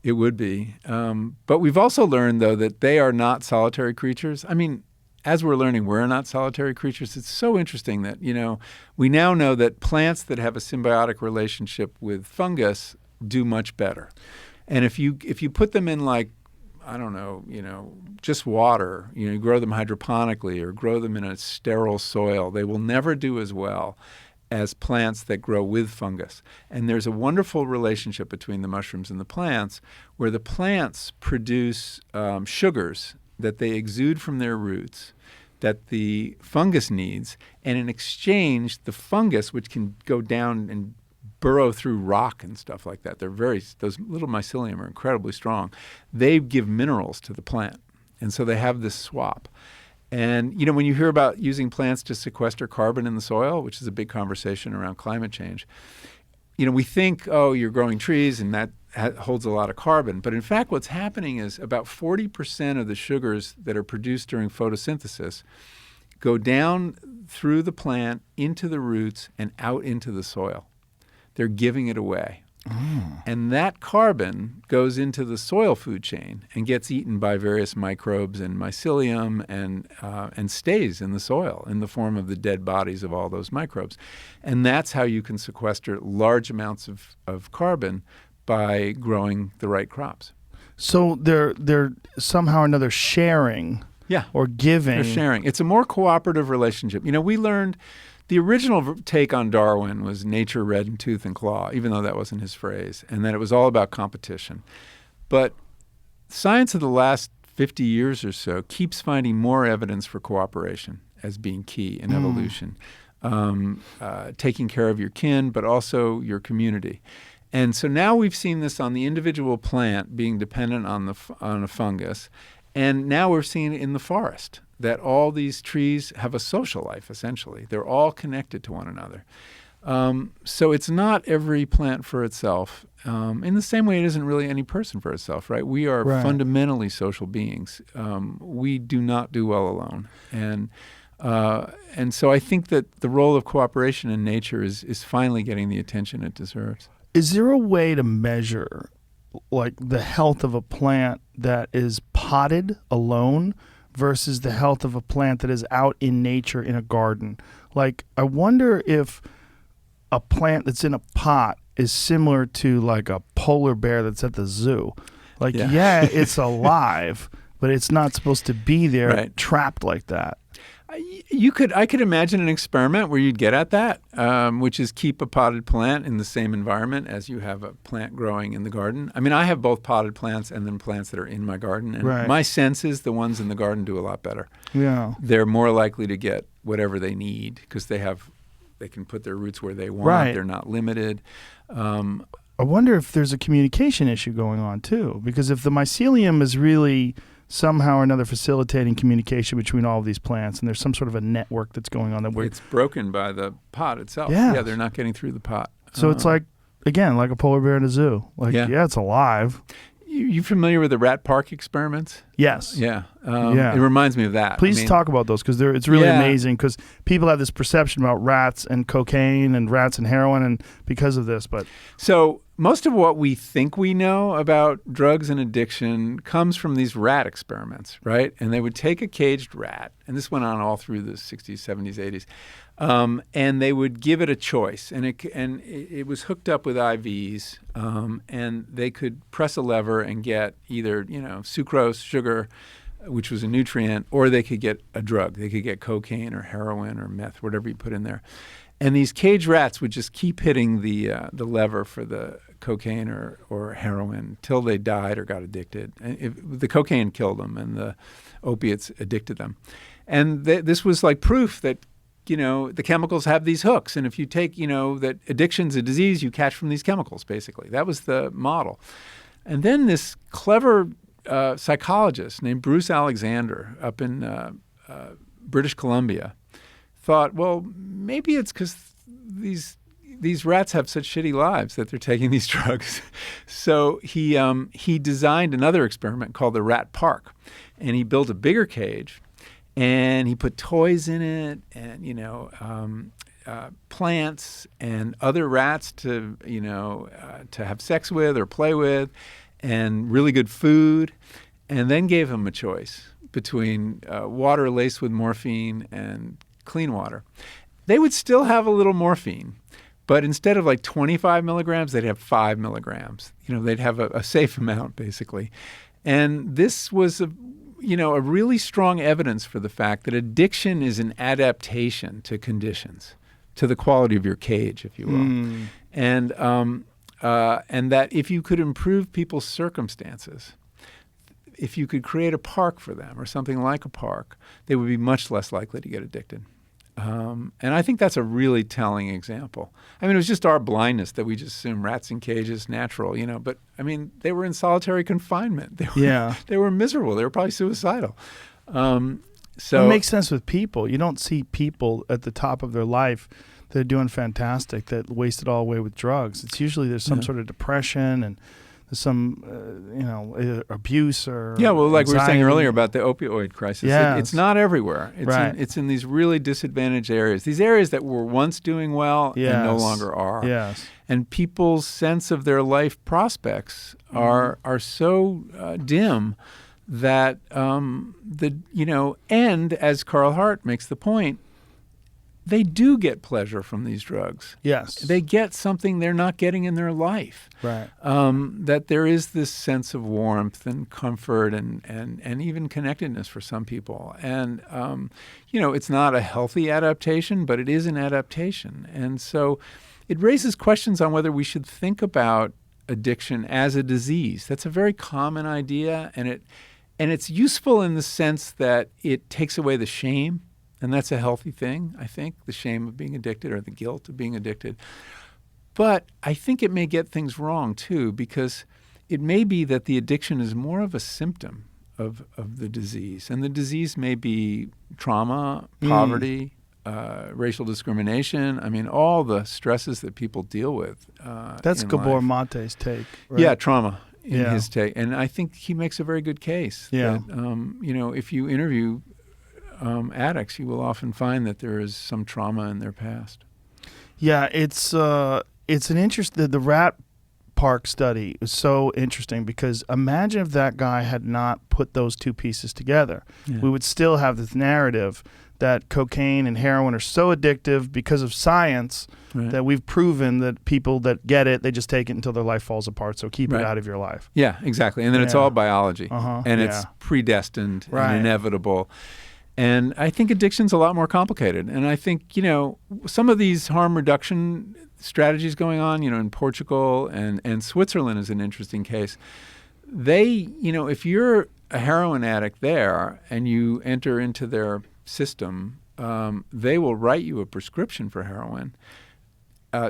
It would be. But we've also learned, though, that they are not solitary creatures. I mean, as we're learning, we're not solitary creatures. It's so interesting that, we now know that plants that have a symbiotic relationship with fungus do much better. And if you put them in just water, you grow them hydroponically or grow them in a sterile soil, they will never do as well as plants that grow with fungus. And there's a wonderful relationship between the mushrooms and the plants where the plants produce sugars that they exude from their roots that the fungus needs, and in exchange, the fungus, which can go down and burrow through rock and stuff like that, those little mycelium are incredibly strong. They give minerals to the plant, and so they have this swap. And when you hear about using plants to sequester carbon in the soil, which is a big conversation around climate change, we think, you're growing trees and that holds a lot of carbon. But in fact, what's happening is about 40% of the sugars that are produced during photosynthesis go down through the plant into the roots and out into the soil. They're giving it away. And that carbon goes into the soil food chain and gets eaten by various microbes and mycelium and stays in the soil in the form of the dead bodies of all those microbes. And that's how you can sequester large amounts of carbon by growing the right crops. So they're somehow or another sharing or giving. They're sharing. It's a more cooperative relationship. We learned the original take on Darwin was nature red in tooth and claw, even though that wasn't his phrase, and that it was all about competition. But science of the last 50 years or so keeps finding more evidence for cooperation as being key in evolution. Taking care of your kin, but also your community. And so now we've seen this on the individual plant being dependent on a fungus, and now we're seeing it in the forest, that all these trees have a social life, essentially. They're all connected to one another. So it's not every plant for itself. In the same way, it isn't really any person for itself, right? We are fundamentally social beings. We do not do well alone. And so I think that the role of cooperation in nature is finally getting the attention it deserves. Is there a way to measure the health of a plant that is potted alone versus the health of a plant that is out in nature in a garden? I wonder if a plant that's in a pot is similar to a polar bear that's at the zoo. It's alive, but it's not supposed to be there trapped like that. I could imagine an experiment where you'd get at that, which is keep a potted plant in the same environment as you have a plant growing in the garden. I mean, I have both potted plants and then plants that are in my garden. And my sense is the ones in the garden do a lot better. Yeah. They're more likely to get whatever they need because they can put their roots where they want. Right. They're not limited. I wonder if there's a communication issue going on too, because if the mycelium is really somehow or another facilitating communication between all of these plants, and there's some sort of a network that's going on it's broken by the pot itself. Yes. Yeah, they're not getting through the pot. So it's like, again, like a polar bear in a zoo. Like, yeah it's alive. You familiar with the rat park experiments? Yes. Yeah. It reminds me of that. Please talk about those, because it's really amazing, because people have this perception about rats and cocaine and rats and heroin, and because of this. But so most of what we think we know about drugs and addiction comes from these rat experiments, right? And they would take a caged rat, and this went on all through the 60s, 70s, 80s, and they would give it a choice. And it was hooked up with IVs, and they could press a lever and get either, sucrose, sugar, which was a nutrient, or they could get a drug. They could get cocaine or heroin or meth, whatever you put in there. And these cage rats would just keep hitting the lever for the cocaine or heroin till they died or got addicted. And the cocaine killed them, and the opiates addicted them. And this was like proof that, the chemicals have these hooks. And if you take, that addiction's a disease you catch from these chemicals, basically. That was the model. And then this clever psychologist named Bruce Alexander up in British Columbia thought, well, maybe it's because these rats have such shitty lives that they're taking these drugs. So he designed another experiment called the rat park, and he built a bigger cage, and he put toys in it, and plants and other rats to have sex with or play with, and really good food, and then gave them a choice between water laced with morphine and clean water. They would still have a little morphine, but instead of like 25 milligrams, they'd have 5 milligrams. They'd have a safe amount, basically. And this was a really strong evidence for the fact that addiction is an adaptation to conditions, to the quality of your cage, if you will. And that if you could improve people's circumstances, if you could create a park for them or something like a park, they would be much less likely to get addicted. And I think that's a really telling example. I mean, it was just our blindness that we just assume rats in cages, natural, but I mean, they were in solitary confinement. They were miserable. They were probably suicidal. So it makes sense with people. You don't see people at the top of their life that are doing fantastic that waste it all away with drugs. It's usually there's some sort of depression and there's some, abuse or like anxiety. we were saying earlier about the opioid crisis. Yes. It's not everywhere. It's in these really disadvantaged areas. These areas that were once doing well and no longer are. Yes. And people's sense of their life prospects are so dim that and as Carl Hart makes the point, they do get pleasure from these drugs. Yes. They get something they're not getting in their life. Right. That there is this sense of warmth and comfort and even connectedness for some people. And, it's not a healthy adaptation, but it is an adaptation. And so it raises questions on whether we should think about addiction as a disease. That's a very common idea, and it's useful in the sense that it takes away the shame. And that's a healthy thing, I think, the shame of being addicted or the guilt of being addicted. But I think it may get things wrong, too, because it may be that the addiction is more of a symptom of the disease. And the disease may be trauma, poverty, racial discrimination. I mean, all the stresses that people deal with. That's Gabor life. Mate's take, right? Yeah, trauma in his take. And I think he makes a very good case. Yeah. That, if you interview addicts, you will often find that there is some trauma in their past. Yeah, it's an the rat park study is so interesting because imagine if that guy had not put those two pieces together. Yeah. We would still have this narrative that cocaine and heroin are so addictive because of science that we've proven that people that get it, they just take it until their life falls apart. So keep it out of your life. Yeah, exactly. And then it's all biology. And it's predestined and inevitable. And I think addiction's a lot more complicated. And I think, some of these harm reduction strategies going on, in Portugal and Switzerland is an interesting case. They, if you're a heroin addict there and you enter into their system, they will write you a prescription for heroin.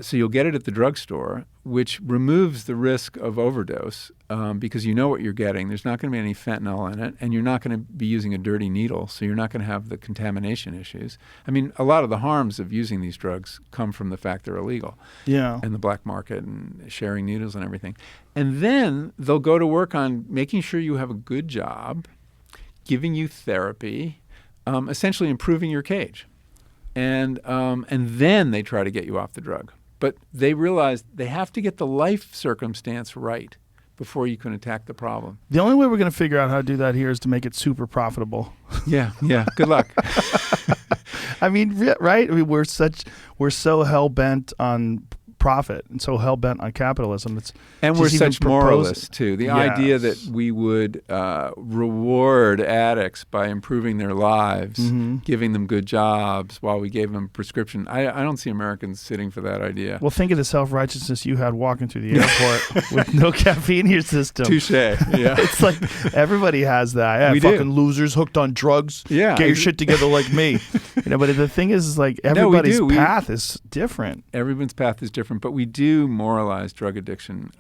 So you'll get it at the drugstore, which removes the risk of overdose because you know what you're getting. There's not going to be any fentanyl in it, and you're not going to be using a dirty needle, so you're not going to have the contamination issues. I mean, a lot of the harms of using these drugs come from the fact they're illegal. Yeah. And the black market and sharing needles and everything. And then they'll go to work on making sure you have a good job, giving you therapy, essentially improving your cage. And then they try to get you off the drug. But they realize they have to get the life circumstance right before you can attack the problem. The only way we're going to figure out how to do that here is to make it super profitable. Yeah. Good luck. I mean, right? I mean, we're so hell-bent on profit and so hell-bent on capitalism. And we're such moralists, too. The idea that we would reward addicts by improving their lives, giving them good jobs while we gave them prescription. I don't see Americans sitting for that idea. Well, think of the self-righteousness you had walking through the airport with no caffeine in your system. Touche, yeah. It's like everybody has that. Yeah, we fucking do. Losers hooked on drugs. Yeah. Get your shit together like me. But the thing is like everybody's path is different. Everyone's path is different, but we do moralize drug addiction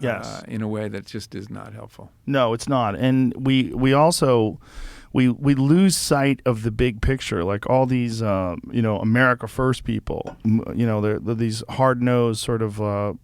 in a way that just is not helpful. No, it's not. And we also we lose sight of the big picture. Like all these America First people, they're these hard-nosed sort of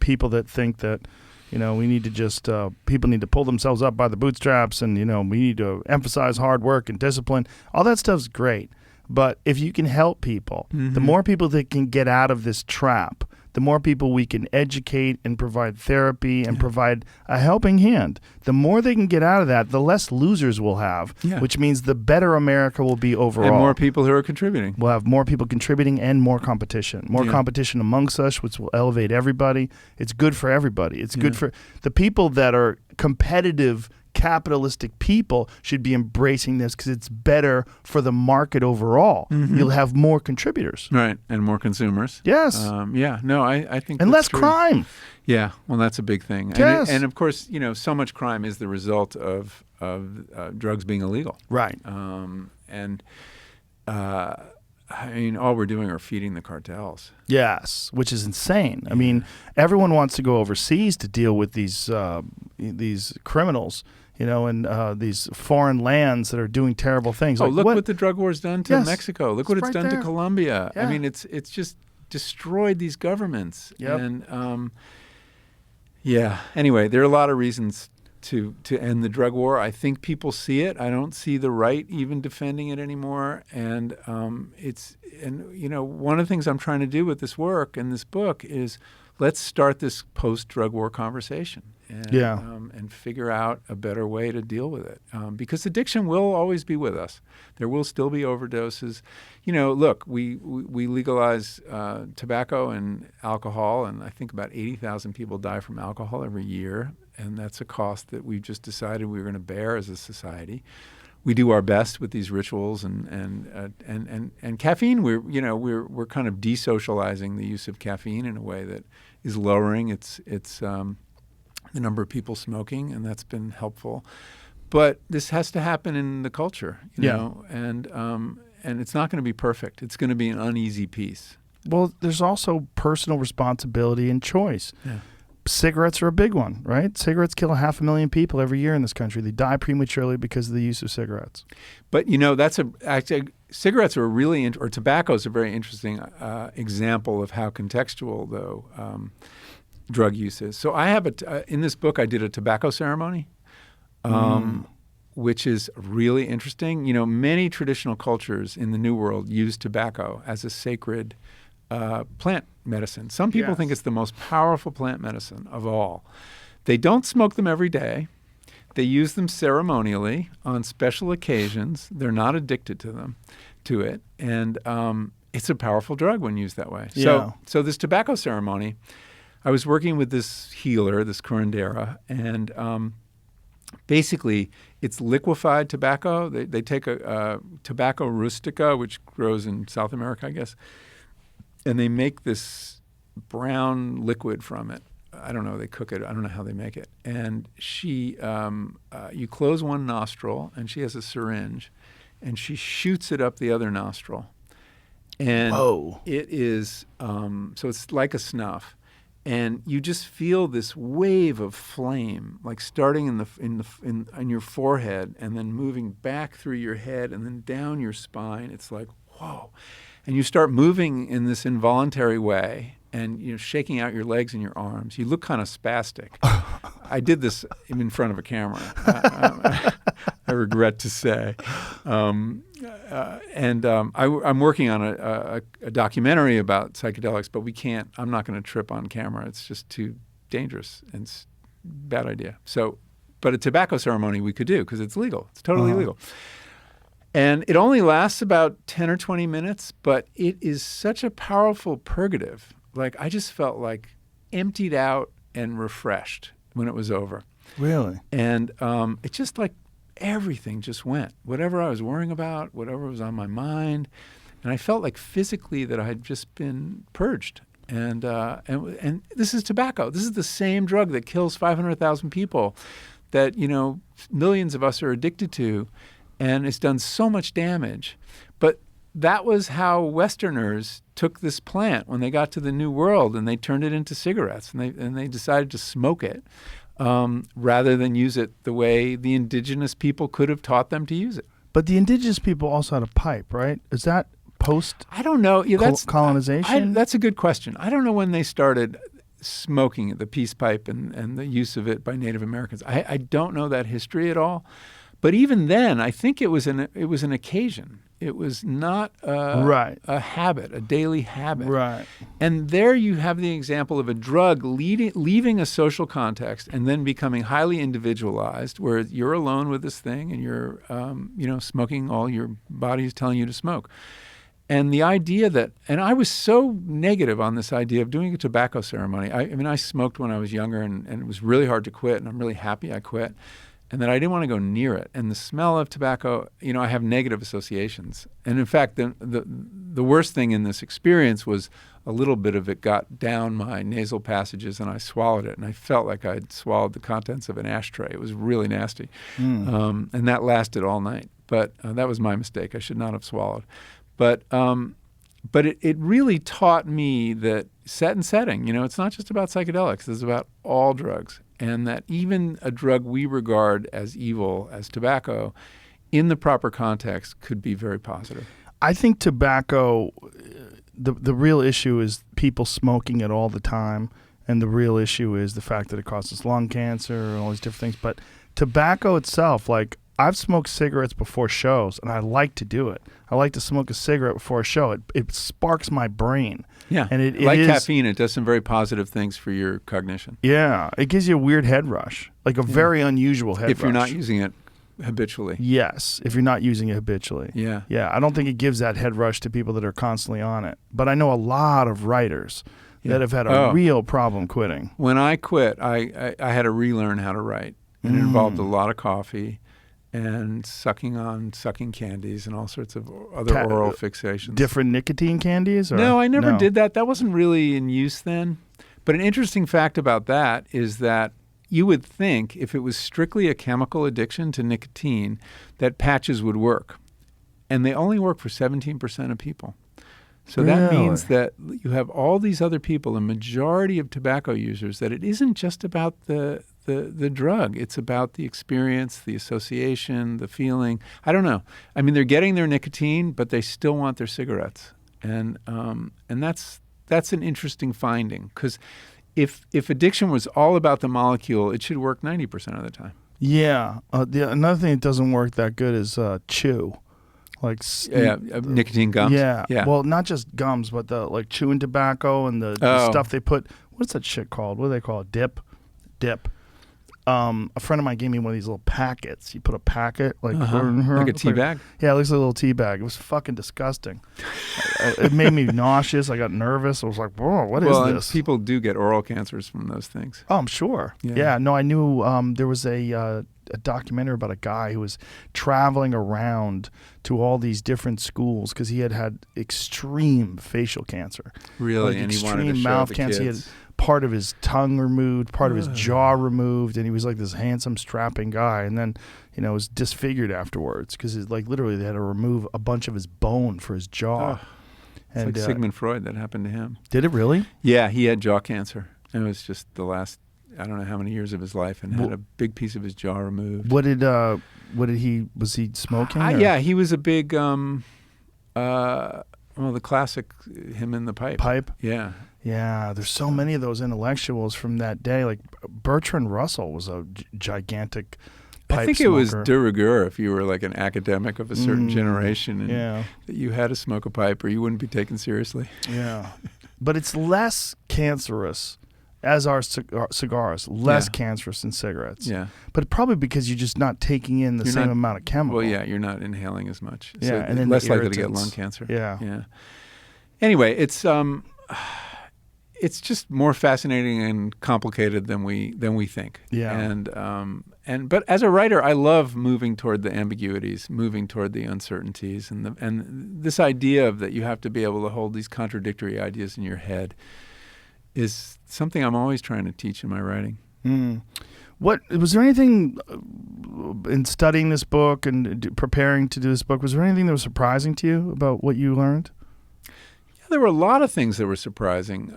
people that think that we need to just people need to pull themselves up by the bootstraps, and we need to emphasize hard work and discipline. All that stuff's great, but if you can help people, the more people that can get out of this trap, the more people we can educate and provide therapy and provide a helping hand, the more they can get out of that, the less losers we'll have, which means the better America will be overall. And more people who are contributing. We'll have more people contributing and more competition. More competition amongst us, which will elevate everybody. It's good for everybody. It's good for the people that are competitive, capitalistic people should be embracing this because it's better for the market overall. You'll have more contributors. Right, and more consumers. Yes. I think and that's less true. crime. Yeah, well, that's a big thing. Yes. And of course, so much crime is the result of drugs being illegal. Right. All we're doing are feeding the cartels. Yes, which is insane. I mean, everyone wants to go overseas to deal with these criminals, and these foreign lands that are doing terrible things. Oh, look what the drug war's done to Mexico. Look what it's right done there. to Colombia. Yeah. I mean, it's just destroyed these governments. Yep. And anyway, there are a lot of reasons to end the drug war. I think people see it. I don't see the right even defending it anymore. And one of the things I'm trying to do with this work and this book is let's start this post-drug war conversation and figure out a better way to deal with it. Because addiction will always be with us. There will still be overdoses. Look, we legalize tobacco and alcohol, and I think about 80,000 people die from alcohol every year. And that's a cost that we've just decided we're going to bear as a society. We do our best with these rituals and caffeine. We're kind of desocializing the use of caffeine in a way that is lowering its the number of people smoking, and that's been helpful. But this has to happen in the culture, and it's not going to be perfect. It's going to be an uneasy piece. Well, there's also personal responsibility and choice. Yeah. Cigarettes are a big one, right? Cigarettes kill 500,000 people every year in this country. They die prematurely because of the use of cigarettes. But actually cigarettes are or tobacco is a very interesting example of how contextual though drug use is. So I have in this book I did a tobacco ceremony, which is really interesting. Many traditional cultures in the New World use tobacco as a sacred plant medicine. Some people think it's the most powerful plant medicine of all. They don't smoke them every day. They use them ceremonially on special occasions. They're not addicted to it, and it's a powerful drug when used that way. Yeah. So this tobacco ceremony, I was working with this healer, this curandera, and basically, it's liquefied tobacco. They take a tobacco rustica, which grows in South America, I guess, and they make this brown liquid from it. I don't know. They cook it. I don't know how they make it. And you close one nostril, and she has a syringe, and she shoots it up the other nostril. And Whoa. It is, so it's like a snuff. And you just feel this wave of flame, like starting in your forehead and then moving back through your head and then down your spine. It's like, whoa. And you start moving in this involuntary way and shaking out your legs and your arms. You look kind of spastic. I did this in front of a camera. I regret to say. I'm working on a documentary about psychedelics, but I'm not going to trip on camera. It's just too dangerous and it's a bad idea. So, but a tobacco ceremony we could do because it's legal. It's totally legal. And it only lasts about 10 or 20 minutes, but it is such a powerful purgative. Like I just felt like emptied out and refreshed when it was over. Really? And it just like everything just went. Whatever I was worrying about, whatever was on my mind. And I felt like physically that I had just been purged. And this is tobacco. This is the same drug that kills 500,000 people that, millions of us are addicted to. And it's done so much damage. But that was how Westerners took this plant when they got to the New World, and they turned it into cigarettes, and they decided to smoke it rather than use it the way the indigenous people could have taught them to use it. But the indigenous people also had a pipe, right? Is that post? I don't know. Yeah, that's colonization. That's a good question. I don't know when they started smoking the peace pipe and the use of it by Native Americans. I don't know that history at all. But even then, I think it was an occasion. It was not a habit, a daily habit. Right. And there you have the example of a drug leaving a social context and then becoming highly individualized, where you're alone with this thing and you're, smoking all your body is telling you to smoke. And the idea and I was so negative on this idea of doing a tobacco ceremony. I smoked when I was younger and it was really hard to quit, and I'm really happy I quit. And that I didn't want to go near it. And the smell of tobacco, I have negative associations. And in fact, the worst thing in this experience was a little bit of it got down my nasal passages and I swallowed it. And I felt like I'd swallowed the contents of an ashtray. It was really nasty. And that lasted all night. But that was my mistake. I should not have swallowed. But it really taught me that set and setting, it's not just about psychedelics. It's about all drugs. And that even a drug we regard as evil, as tobacco, in the proper context could be very positive. I think tobacco, the real issue is people smoking it all the time. And the real issue is the fact that it causes lung cancer and all these different things. But tobacco itself, like I've smoked cigarettes before shows, and I like to do it. I like to smoke a cigarette before a show. It sparks my brain. Yeah, and it like is, caffeine, it does some very positive things for your cognition. Yeah, it gives you a weird head rush, like a very unusual head rush. If you're not using it habitually. Yes, if you're not using it habitually. Yeah. Yeah, I don't think it gives that head rush to people that are constantly on it. But I know a lot of writers that have had a real problem quitting. When I quit, I had to relearn how to write. And it involved a lot of coffee and sucking candies and all sorts of other oral fixations. Different nicotine candies? Or? No, I never did that. That wasn't really in use then. But an interesting fact about that is that you would think if it was strictly a chemical addiction to nicotine, that patches would work. And they only work for 17% of people. So that means that you have all these other people, a majority of tobacco users, that it isn't just about the drug. It's about the experience, the association, the feeling. I don't know. I mean, they're getting their nicotine, but they still want their cigarettes. And that's an interesting finding, because if addiction was all about the molecule, it should work 90% of the time. Yeah. Another thing that doesn't work that good is chew. Like nicotine gums. Yeah. Well, not just gums, but the chewing tobacco and the stuff they put. What's that shit called? What do they call it? Dip. A friend of mine gave me one of these little packets. You put a packet like a tea bag. Yeah, it looks like a little tea bag. It was fucking disgusting. It made me nauseous. I got nervous. I was like, "Whoa, what is this?" People do get oral cancers from those things. Oh, I'm sure. Yeah. No, I knew there was a a documentary about a guy who was traveling around to all these different schools because he had extreme facial cancer. Really? Like And he wanted to extreme show mouth the cancer. He had kids. part of his tongue removed, part of his jaw removed, and he was like this handsome, strapping guy. And then, was disfigured afterwards because like literally they had to remove a bunch of his bone for his jaw. It's like Sigmund Freud. That happened to him. Did it really? Yeah, he had jaw cancer. It was just the last, I don't know how many years of his life, and had a big piece of his jaw removed. What did he, was he smoking? Yeah, he was a big, the classic, him in the pipe. Pipe? Yeah. Yeah, there's so many of those intellectuals from that day. Like Bertrand Russell was a gigantic pipe I think smoker. it was de rigueur if you were like an academic of a certain generation and that you had to smoke a pipe or you wouldn't be taken seriously. Yeah. But it's less cancerous, as are cigars, less cancerous than cigarettes. Yeah. But probably because you're just not taking in the same amount of chemical. Well, yeah, you're not inhaling as much. Yeah, So and then less the likely to get irritants. lung cancer. Yeah. Yeah. Anyway, it's just more fascinating and complicated than we think. Yeah. But as a writer, I love moving toward the ambiguities, moving toward the uncertainties, and this idea of that you have to be able to hold these contradictory ideas in your head is something I'm always trying to teach in my writing. What was there anything in studying this book and preparing to do this book? Was there anything that was surprising to you about what you learned? There were a lot of things that were surprising.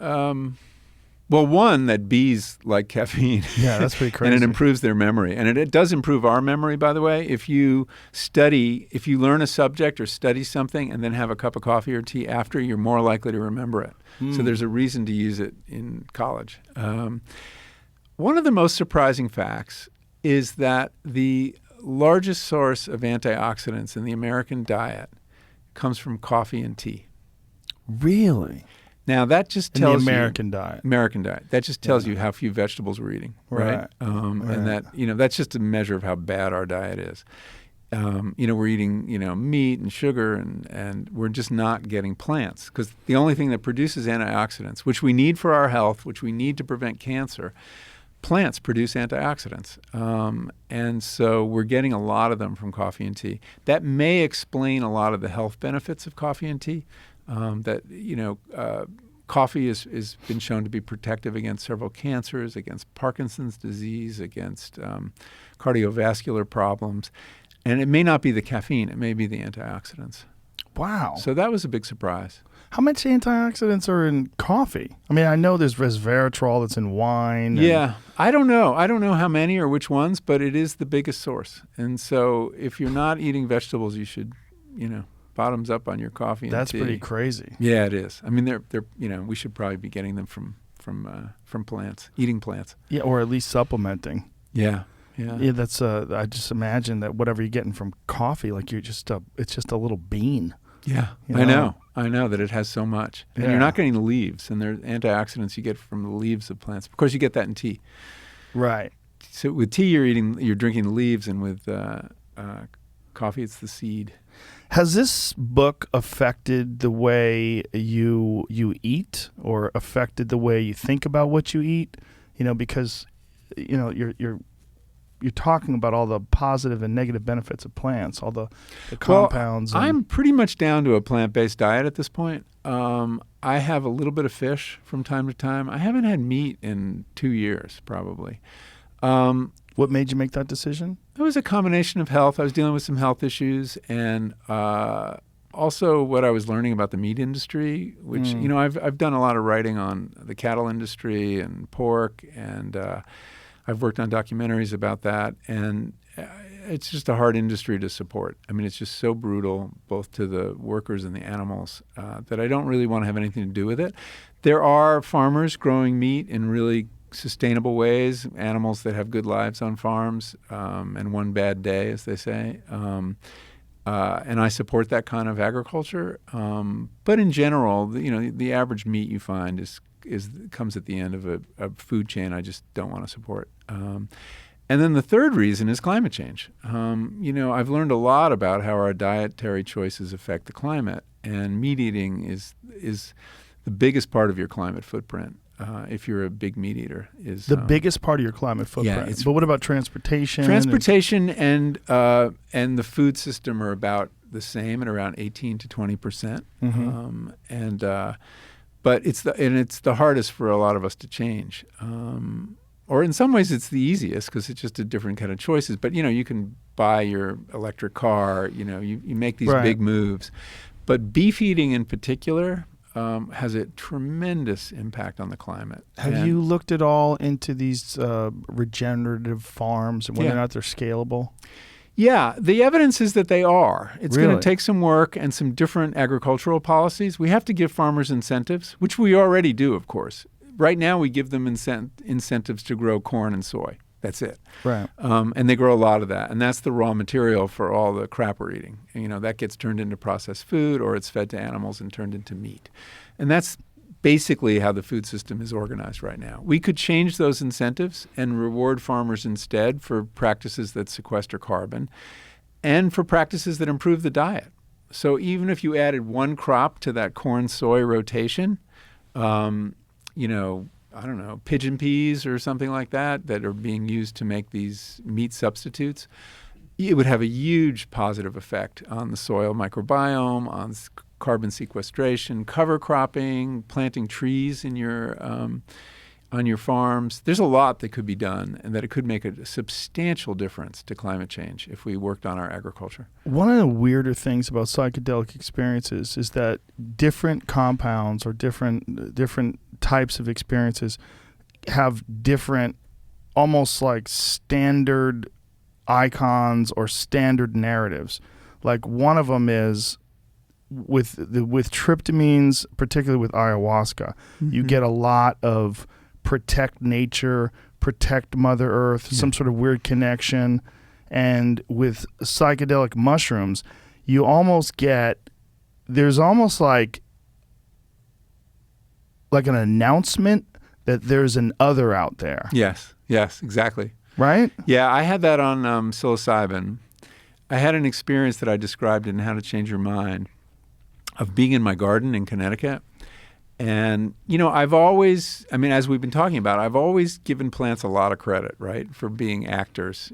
Well, one, that bees like caffeine. Yeah, that's pretty crazy. And it improves their memory. And it does improve our memory, by the way. If you learn a subject or study something and then have a cup of coffee or tea after, you're more likely to remember it. So there's a reason to use it in college. One of the most surprising facts is that the largest source of antioxidants in the American diet comes from coffee and tea. Really? Now that just tells the American diet. American diet. That just tells you how few vegetables we're eating, right? And that that's just a measure of how bad our diet is. We're eating meat and sugar, and we're just not getting plants because the only thing that produces antioxidants, which we need for our health, which we need to prevent cancer, plants produce antioxidants, and so we're getting a lot of them from coffee and tea. That may explain a lot of the health benefits of coffee and tea. Coffee has been shown to be protective against several cancers, against Parkinson's disease, against cardiovascular problems. And it may not be the caffeine, it may be the antioxidants. Wow. So that was a big surprise. How much antioxidants are in coffee? I mean, I know there's resveratrol that's in wine. Yeah. I don't know. I don't know how many or which ones, but it is the biggest source. And so if you're not eating vegetables, you should, bottoms up on your coffee and That's tea. pretty crazy. Yeah, it is. I mean, they're we should probably be getting them from plants, eating plants. Yeah, or at least supplementing. Yeah. Yeah, that's I just imagine that whatever you're getting from coffee, like it's just a little bean. Yeah, I know that it has so much. And you're not getting the leaves, and there are antioxidants you get from the leaves of plants. Of course, you get that in tea. Right. So with tea, you're drinking the leaves, and with coffee, it's the seed. Has this book affected the way you eat, or affected the way you think about what you eat? Because you're talking about all the positive and negative benefits of plants, all the compounds. Well, I'm pretty much down to a plant-based diet at this point. I have a little bit of fish from time to time. I haven't had meat in 2 years, probably. What made you make that decision? It was a combination of health. I was dealing with some health issues, and also what I was learning about the meat industry, which, I've done a lot of writing on the cattle industry and pork, and I've worked on documentaries about that, and it's just a hard industry to support. I mean, it's just so brutal, both to the workers and the animals, that I don't really want to have anything to do with it. There are farmers growing meat in really sustainable ways, animals that have good lives on farms, and one bad day, as they say. And I support that kind of agriculture. But in general, the average meat you find comes at the end of a food chain I just don't want to support. And then the third reason is climate change. I've learned a lot about how our dietary choices affect the climate, and meat eating is the biggest part of your climate footprint. if you're a big meat eater. Is the biggest part of your climate footprint. it's- But what about transportation? Transportation and the food system are about the same at around 18 to 20%. But it's the hardest for a lot of us to change. Or in some ways, it's the easiest because it's just a different kind of choices. But you can buy your electric car. You make these Right. big moves. But beef eating in particular has a tremendous impact on the climate. Have And- you looked at all into these regenerative farms and whether or Yeah. not they're scalable? Yeah, the evidence is that they are. It's going Really? to take some work and some different agricultural policies. We have to give farmers incentives, which we already do, of course. Right now, we give them incentives to grow corn and soy. That's it. Right. And they grow a lot of that. And that's the raw material for all the crap we're eating. That gets turned into processed food or it's fed to animals and turned into meat. And that's basically how the food system is organized right now. We could change those incentives and reward farmers instead for practices that sequester carbon and for practices that improve the diet. So even if you added one crop to that corn-soy rotation, I don't know, pigeon peas or something like that are being used to make these meat substitutes, it would have a huge positive effect on the soil microbiome, on carbon sequestration, cover cropping, planting trees in on your farms. There's a lot that could be done and that it could make a substantial difference to climate change if we worked on our agriculture. One of the weirder things about psychedelic experiences is that different compounds or different types of experiences have different, almost like standard icons or standard narratives. Like one of them is with tryptamines, particularly with ayahuasca, you get a lot of protect nature, protect Mother Earth, some sort of weird connection. And with psychedelic mushrooms, you almost get, there's almost like an announcement that there's an other out there. Yes, exactly. Right? Yeah, I had that on psilocybin. I had an experience that I described in How to Change Your Mind of being in my garden in Connecticut. And, I've always, as we've been talking about, I've always given plants a lot of credit, right, for being actors,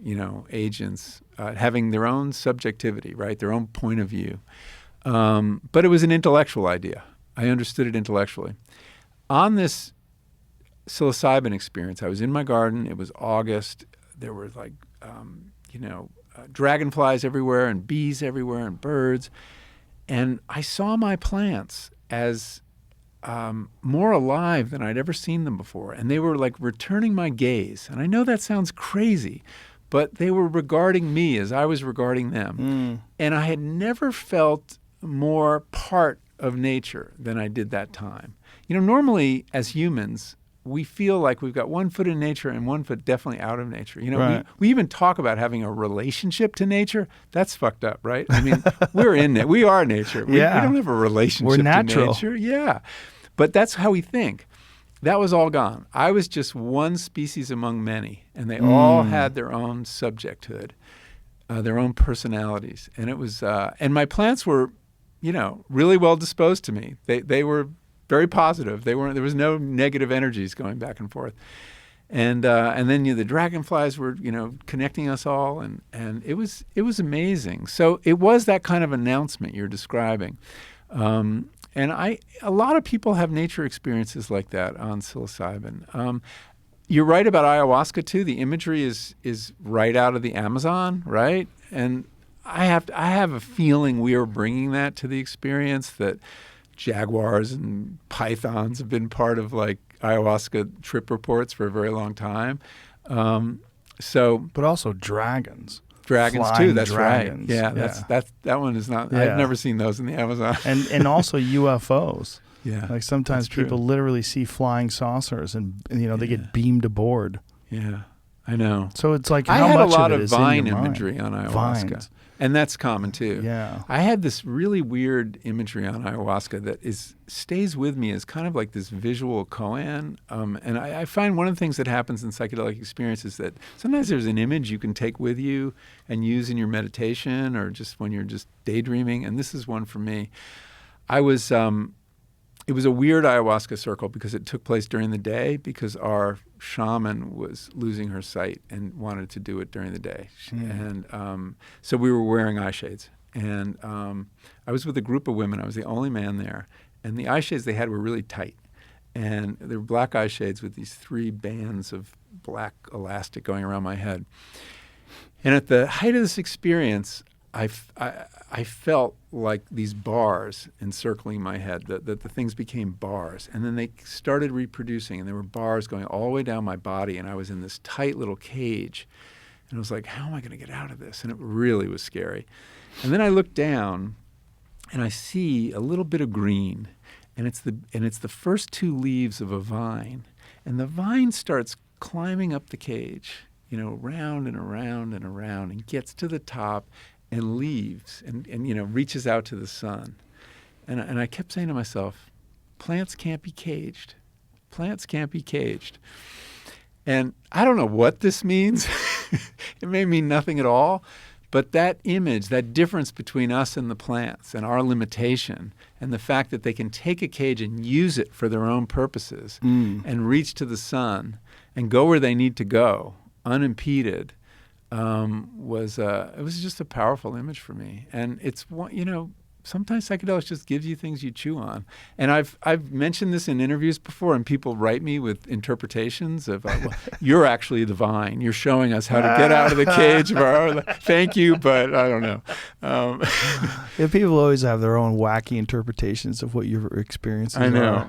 agents, having their own subjectivity, right, their own point of view. But it was an intellectual idea. I understood it intellectually. On this psilocybin experience, I was in my garden. It was August. There were dragonflies everywhere and bees everywhere and birds. And I saw my plants as more alive than I'd ever seen them before. And they were like returning my gaze. And I know that sounds crazy, but they were regarding me as I was regarding them. And I had never felt more part of nature than I did that time. Normally as humans, we feel like we've got one foot in nature and one foot definitely out of nature. Right. We even talk about having a relationship to nature. That's fucked up, right? We're in it. We are nature. We don't have a relationship We're natural. to nature. Yeah. But that's how we think. That was all gone. I was just one species among many, and they all had their own subjecthood, their own personalities. And it was, and my plants were, really well disposed to me. They were very positive. There was no negative energies going back and forth. And then the dragonflies were, connecting us all, and it was amazing. So it was that kind of announcement you're describing. And a lot of people have nature experiences like that on psilocybin. You're right about ayahuasca too. The imagery is right out of the Amazon, right? And I have a feeling we are bringing that to the experience, that jaguars and pythons have been part of like ayahuasca trip reports for a very long time. But also dragons. Dragons Flying too. That's dragons. right. Yeah, that one is not. I've never seen those in the Amazon. And also UFOs. Yeah, Like sometimes that's true. people literally see flying saucers and they get beamed aboard. Yeah, I know. So it's like I how had much a lot of of it is in vine your mind? imagery on ayahuasca. Vines. And that's common too. Yeah. I had this really weird imagery on ayahuasca that stays with me as kind of like this visual koan. And I find one of the things that happens in psychedelic experience is that sometimes there's an image you can take with you and use in your meditation or just when you're just daydreaming. And this is one for me. I was it was a weird ayahuasca circle because it took place during the day because our shaman was losing her sight and wanted to do it during the day. And so we were wearing eye shades. And I was with a group of women. I was the only man there. And the eye shades they had were really tight. And they were black eye shades with these 3 bands of black elastic going around my head. And at the height of this experience, I felt like these bars encircling my head, that the things became bars. And then they started reproducing, and there were bars going all the way down my body, and I was in this tight little cage. And I was like, how am I going to get out of this? And it really was scary. And then I look down, and I see a little bit of green, and it's the first 2 leaves of a vine. And the vine starts climbing up the cage, round and around and around, and gets to the top and leaves and reaches out to the sun. And I kept saying to myself, plants can't be caged. Plants can't be caged. And I don't know what this means. It may mean nothing at all. But that image, that difference between us and the plants and our limitation and the fact that they can take a cage and use it for their own purposes and reach to the sun and go where they need to go unimpeded it was just a powerful image for me. And it's sometimes psychedelics just gives you things you chew on. And I've mentioned this in interviews before, and people write me with interpretations of, well, you're actually the vine. You're showing us how to get out of the cage of our own. Thank you, but I don't know. Yeah, people always have their own wacky interpretations of what your experiences I know.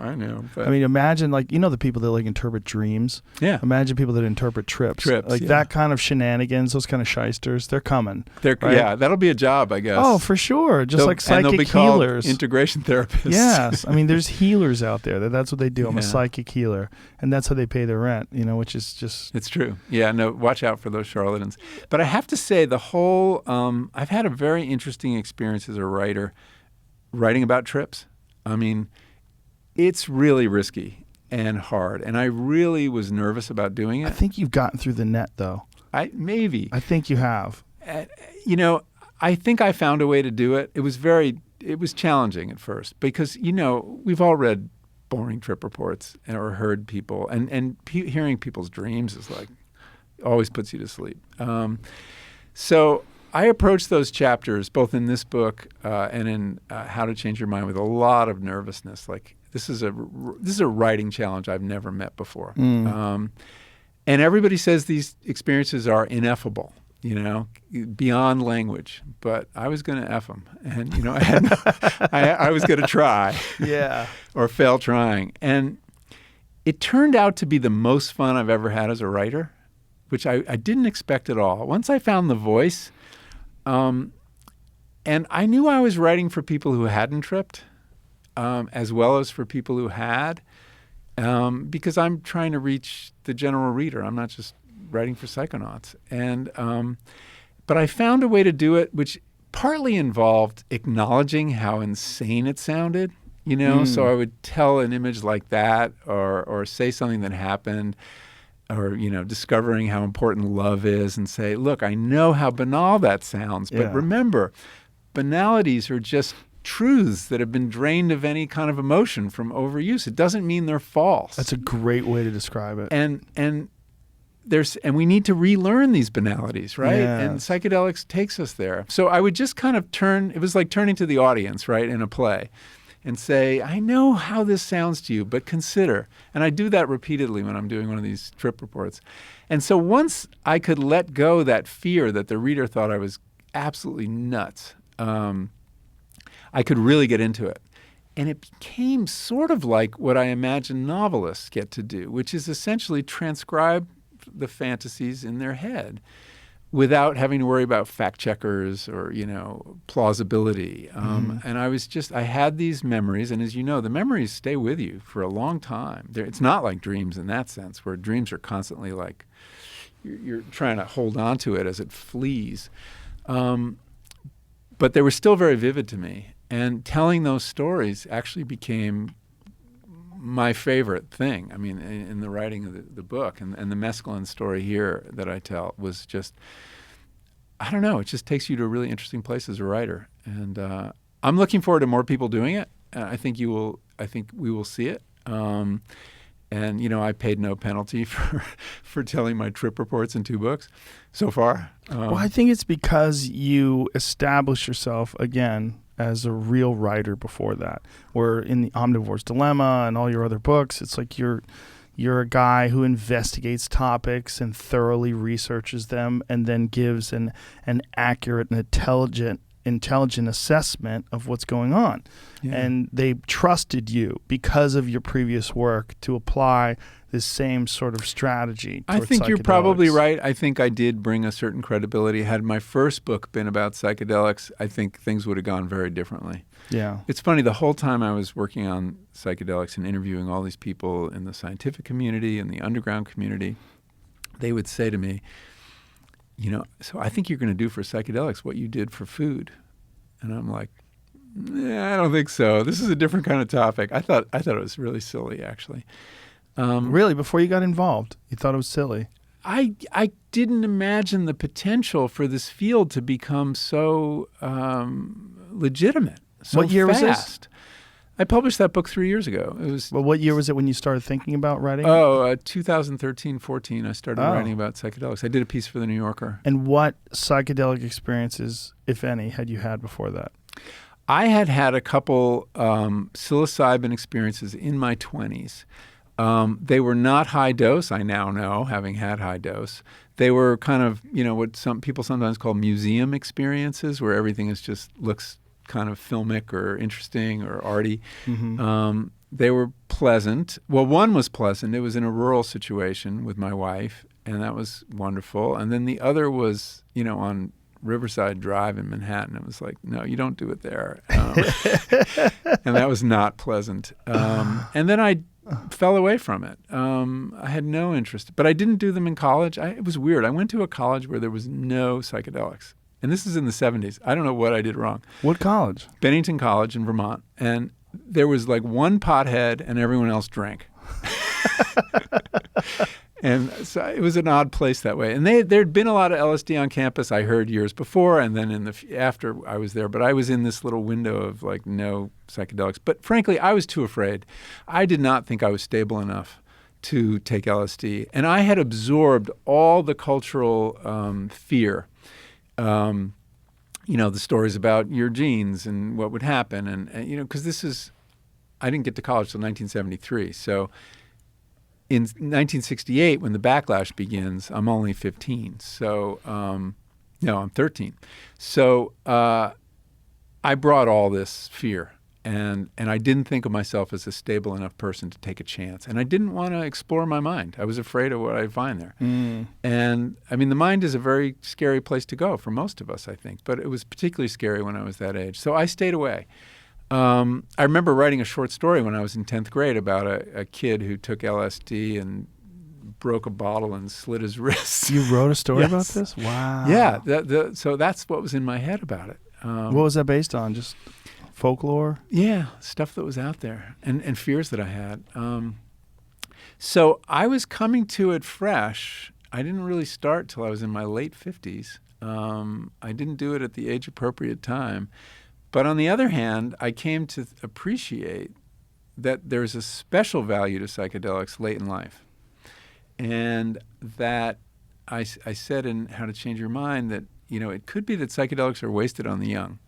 I mean, imagine the people that interpret dreams. Yeah. Imagine people that interpret trips. That kind of shenanigans, those kind of shysters, they're coming. Right? Yeah, that'll be a job, I guess. Oh, for sure. Just like psychic they'll be healers. Called integration therapists. Yes. I mean, there's healers out there. That's what they do. I'm a psychic healer. And that's how they pay their rent, which is just... It's true. Yeah, no, watch out for those charlatans. But I have to say, the whole... I've had a very interesting experience as a writer writing about trips. I mean, it's really risky and hard. And I really was nervous about doing it. I think you've gotten through the net, though. Maybe. I think you have. I think I found a way to do it. It was challenging at first because, we've all read boring trip reports or heard people, and hearing people's dreams is always puts you to sleep. So I approached those chapters, both in this book and in How to Change Your Mind, with a lot of nervousness. This is a writing challenge I've never met before. And everybody says these experiences are ineffable. Beyond language, but I was going to F them. And, I was going to try. Yeah. Or fail trying. And it turned out to be the most fun I've ever had as a writer, which I didn't expect at all. Once I found the voice, and I knew I was writing for people who hadn't tripped, as well as for people who had, because I'm trying to reach the general reader. I'm not just writing for psychonauts. And but I found a way to do it, which partly involved acknowledging how insane it sounded, So I would tell an image like that or say something that happened or, discovering how important love is and say, look, I know how banal that sounds, but remember, banalities are just truths that have been drained of any kind of emotion from overuse. It doesn't mean they're false. That's a great way to describe it. And we need to relearn these banalities, right? Yes. And psychedelics takes us there. So I would just kind of it was like turning to the audience, right, in a play and say, I know how this sounds to you, but consider. And I do that repeatedly when I'm doing one of these trip reports. And so once I could let go that fear that the reader thought I was absolutely nuts, I could really get into it. And it became sort of like what I imagine novelists get to do, which is essentially transcribe the fantasies in their head without having to worry about fact checkers or, plausibility. And I had these memories. And as you know, the memories stay with you for a long time. It's not like dreams in that sense, where dreams are constantly you're trying to hold on to it as it flees. But they were still very vivid to me. And telling those stories actually became my favorite thing. I mean, in the writing of the book and the mescaline story here that I tell was just, I don't know, it just takes you to a really interesting place as a writer. And I'm looking forward to more people doing it. I think you will I think we will see it. And, I paid no penalty for telling my trip reports in 2 books so far. Well, I think it's because you establish yourself, again, as a real writer before that. Where in The Omnivore's Dilemma and all your other books, it's like you're a guy who investigates topics and thoroughly researches them and then gives an accurate and intelligent assessment of what's going on. Yeah. And they trusted you because of your previous work to apply this same sort of strategy. I think you're probably right. I think I did bring a certain credibility. Had my first book been about psychedelics, I think things would have gone very differently. Yeah. It's funny, the whole time I was working on psychedelics and interviewing all these people in the scientific community and the underground community, they would say to me, so I think you're going to do for psychedelics what you did for food. And I'm like, I don't think so. This is a different kind of topic. I thought it was really silly, actually. Really? Before you got involved, you thought it was silly? I didn't imagine the potential for this field to become so legitimate, so What year fast. was this? I published that book 3 years ago. It was. Well, what year was it when you started thinking about writing? 2013, 14, I started writing about psychedelics. I did a piece for The New Yorker. And what psychedelic experiences, if any, had you had before that? I had a couple psilocybin experiences in my 20s. They were not high dose, I now know, having had high dose. They were kind of, what some people sometimes call museum experiences, where everything looks kind of filmic or interesting or arty. Mm-hmm. They were pleasant. Well, one was pleasant. It was in a rural situation with my wife, and that was wonderful. And then the other was, on Riverside Drive in Manhattan. It was like, no, you don't do it there. And that was not pleasant. And then I fell away from it. I had no interest, but I didn't do them in college. It was weird. I went to a college where there was no psychedelics. And this is in the 70s. I don't know what I did wrong. What college? Bennington College in Vermont. And there was like one pothead and everyone else drank. And so it was an odd place that way. And there'd been a lot of LSD on campus, I heard, years before, and then after I was there. But I was in this little window of like no psychedelics. But frankly, I was too afraid. I did not think I was stable enough to take LSD. And I had absorbed all the cultural fear. The stories about your genes and what would happen. And because I didn't get to college till 1973. So in 1968, when the backlash begins, I'm only 15. So, no, I'm 13. So I brought all this fear. And I didn't think of myself as a stable enough person to take a chance. And I didn't want to explore my mind. I was afraid of what I'd find there. Mm. And, the mind is a very scary place to go for most of us, I think. But it was particularly scary when I was that age. So I stayed away. I remember writing a short story when I was in 10th grade about a kid who took LSD and broke a bottle and slit his wrist. You wrote a story Yes. about this? Wow. Yeah. So that's what was in my head about it. What was that based on? Just folklore? Yeah, stuff that was out there and fears that I had. So I was coming to it fresh. I didn't really start till I was in my late 50s. I didn't do it at the age-appropriate time. But on the other hand, I came to appreciate that there's a special value to psychedelics late in life. And that I said in How to Change Your Mind that, it could be that psychedelics are wasted on the young.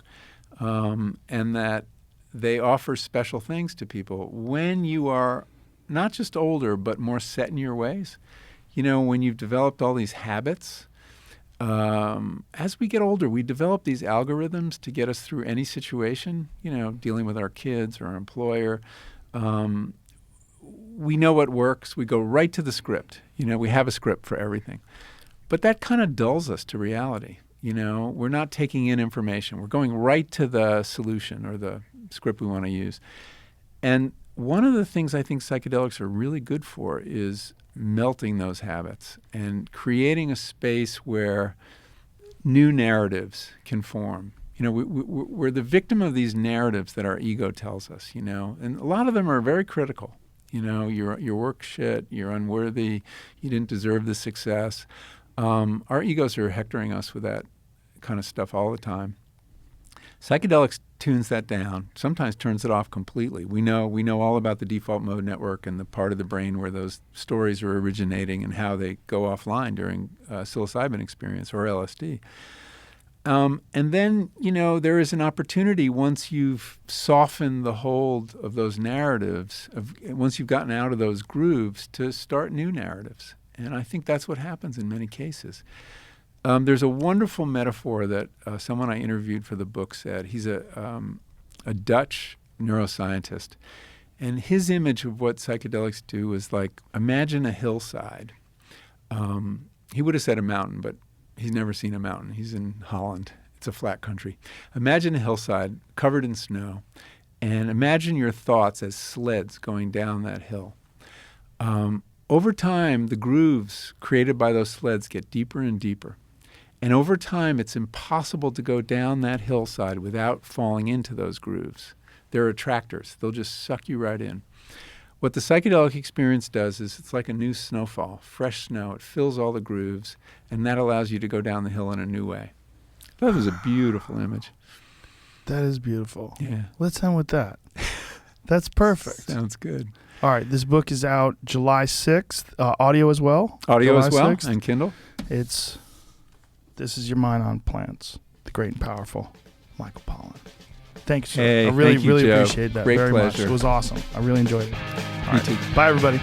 And that they offer special things to people when you are not just older, but more set in your ways. When you've developed all these habits, as we get older, we develop these algorithms to get us through any situation, dealing with our kids or our employer. We know what works. We go right to the script. We have a script for everything. But that kind of dulls us to reality. We're not taking in information. We're going right to the solution or the script we want to use. And one of the things I think psychedelics are really good for is melting those habits and creating a space where new narratives can form. We're the victim of these narratives that our ego tells us, and a lot of them are very critical. Your work shit, you're unworthy, you didn't deserve the success. Our egos are hectoring us with that kind of stuff all the time. Psychedelics tunes that down, sometimes turns it off completely. We know all about the default mode network and the part of the brain where those stories are originating and how they go offline during psilocybin experience or LSD. And then, there is an opportunity once you've softened the hold of those narratives, once you've gotten out of those grooves, to start new narratives. And I think that's what happens in many cases. There's a wonderful metaphor that someone I interviewed for the book said. He's a Dutch neuroscientist. And his image of what psychedelics do is like, imagine a hillside. He would have said a mountain, but he's never seen a mountain. He's in Holland. It's a flat country. Imagine a hillside covered in snow, and imagine your thoughts as sleds going down that hill. Over time, the grooves created by those sleds get deeper and deeper. And over time, it's impossible to go down that hillside without falling into those grooves. They're attractors. They'll just suck you right in. What the psychedelic experience does is it's like a new snowfall, fresh snow. It fills all the grooves, and that allows you to go down the hill in a new way. That was a beautiful image. That is beautiful. Yeah. Let's end with that. That's perfect. Sounds good. All right. This book is out July 6th. Audio as well. Audio July as well, 6th. and Kindle. This Is Your Mind on Plants. The great and powerful Michael Pollan. Thanks, sir. Hey, I really, thank you, really Joe. appreciate that Great very pleasure. much. It was awesome. I really enjoyed it. All right. too. Bye, everybody.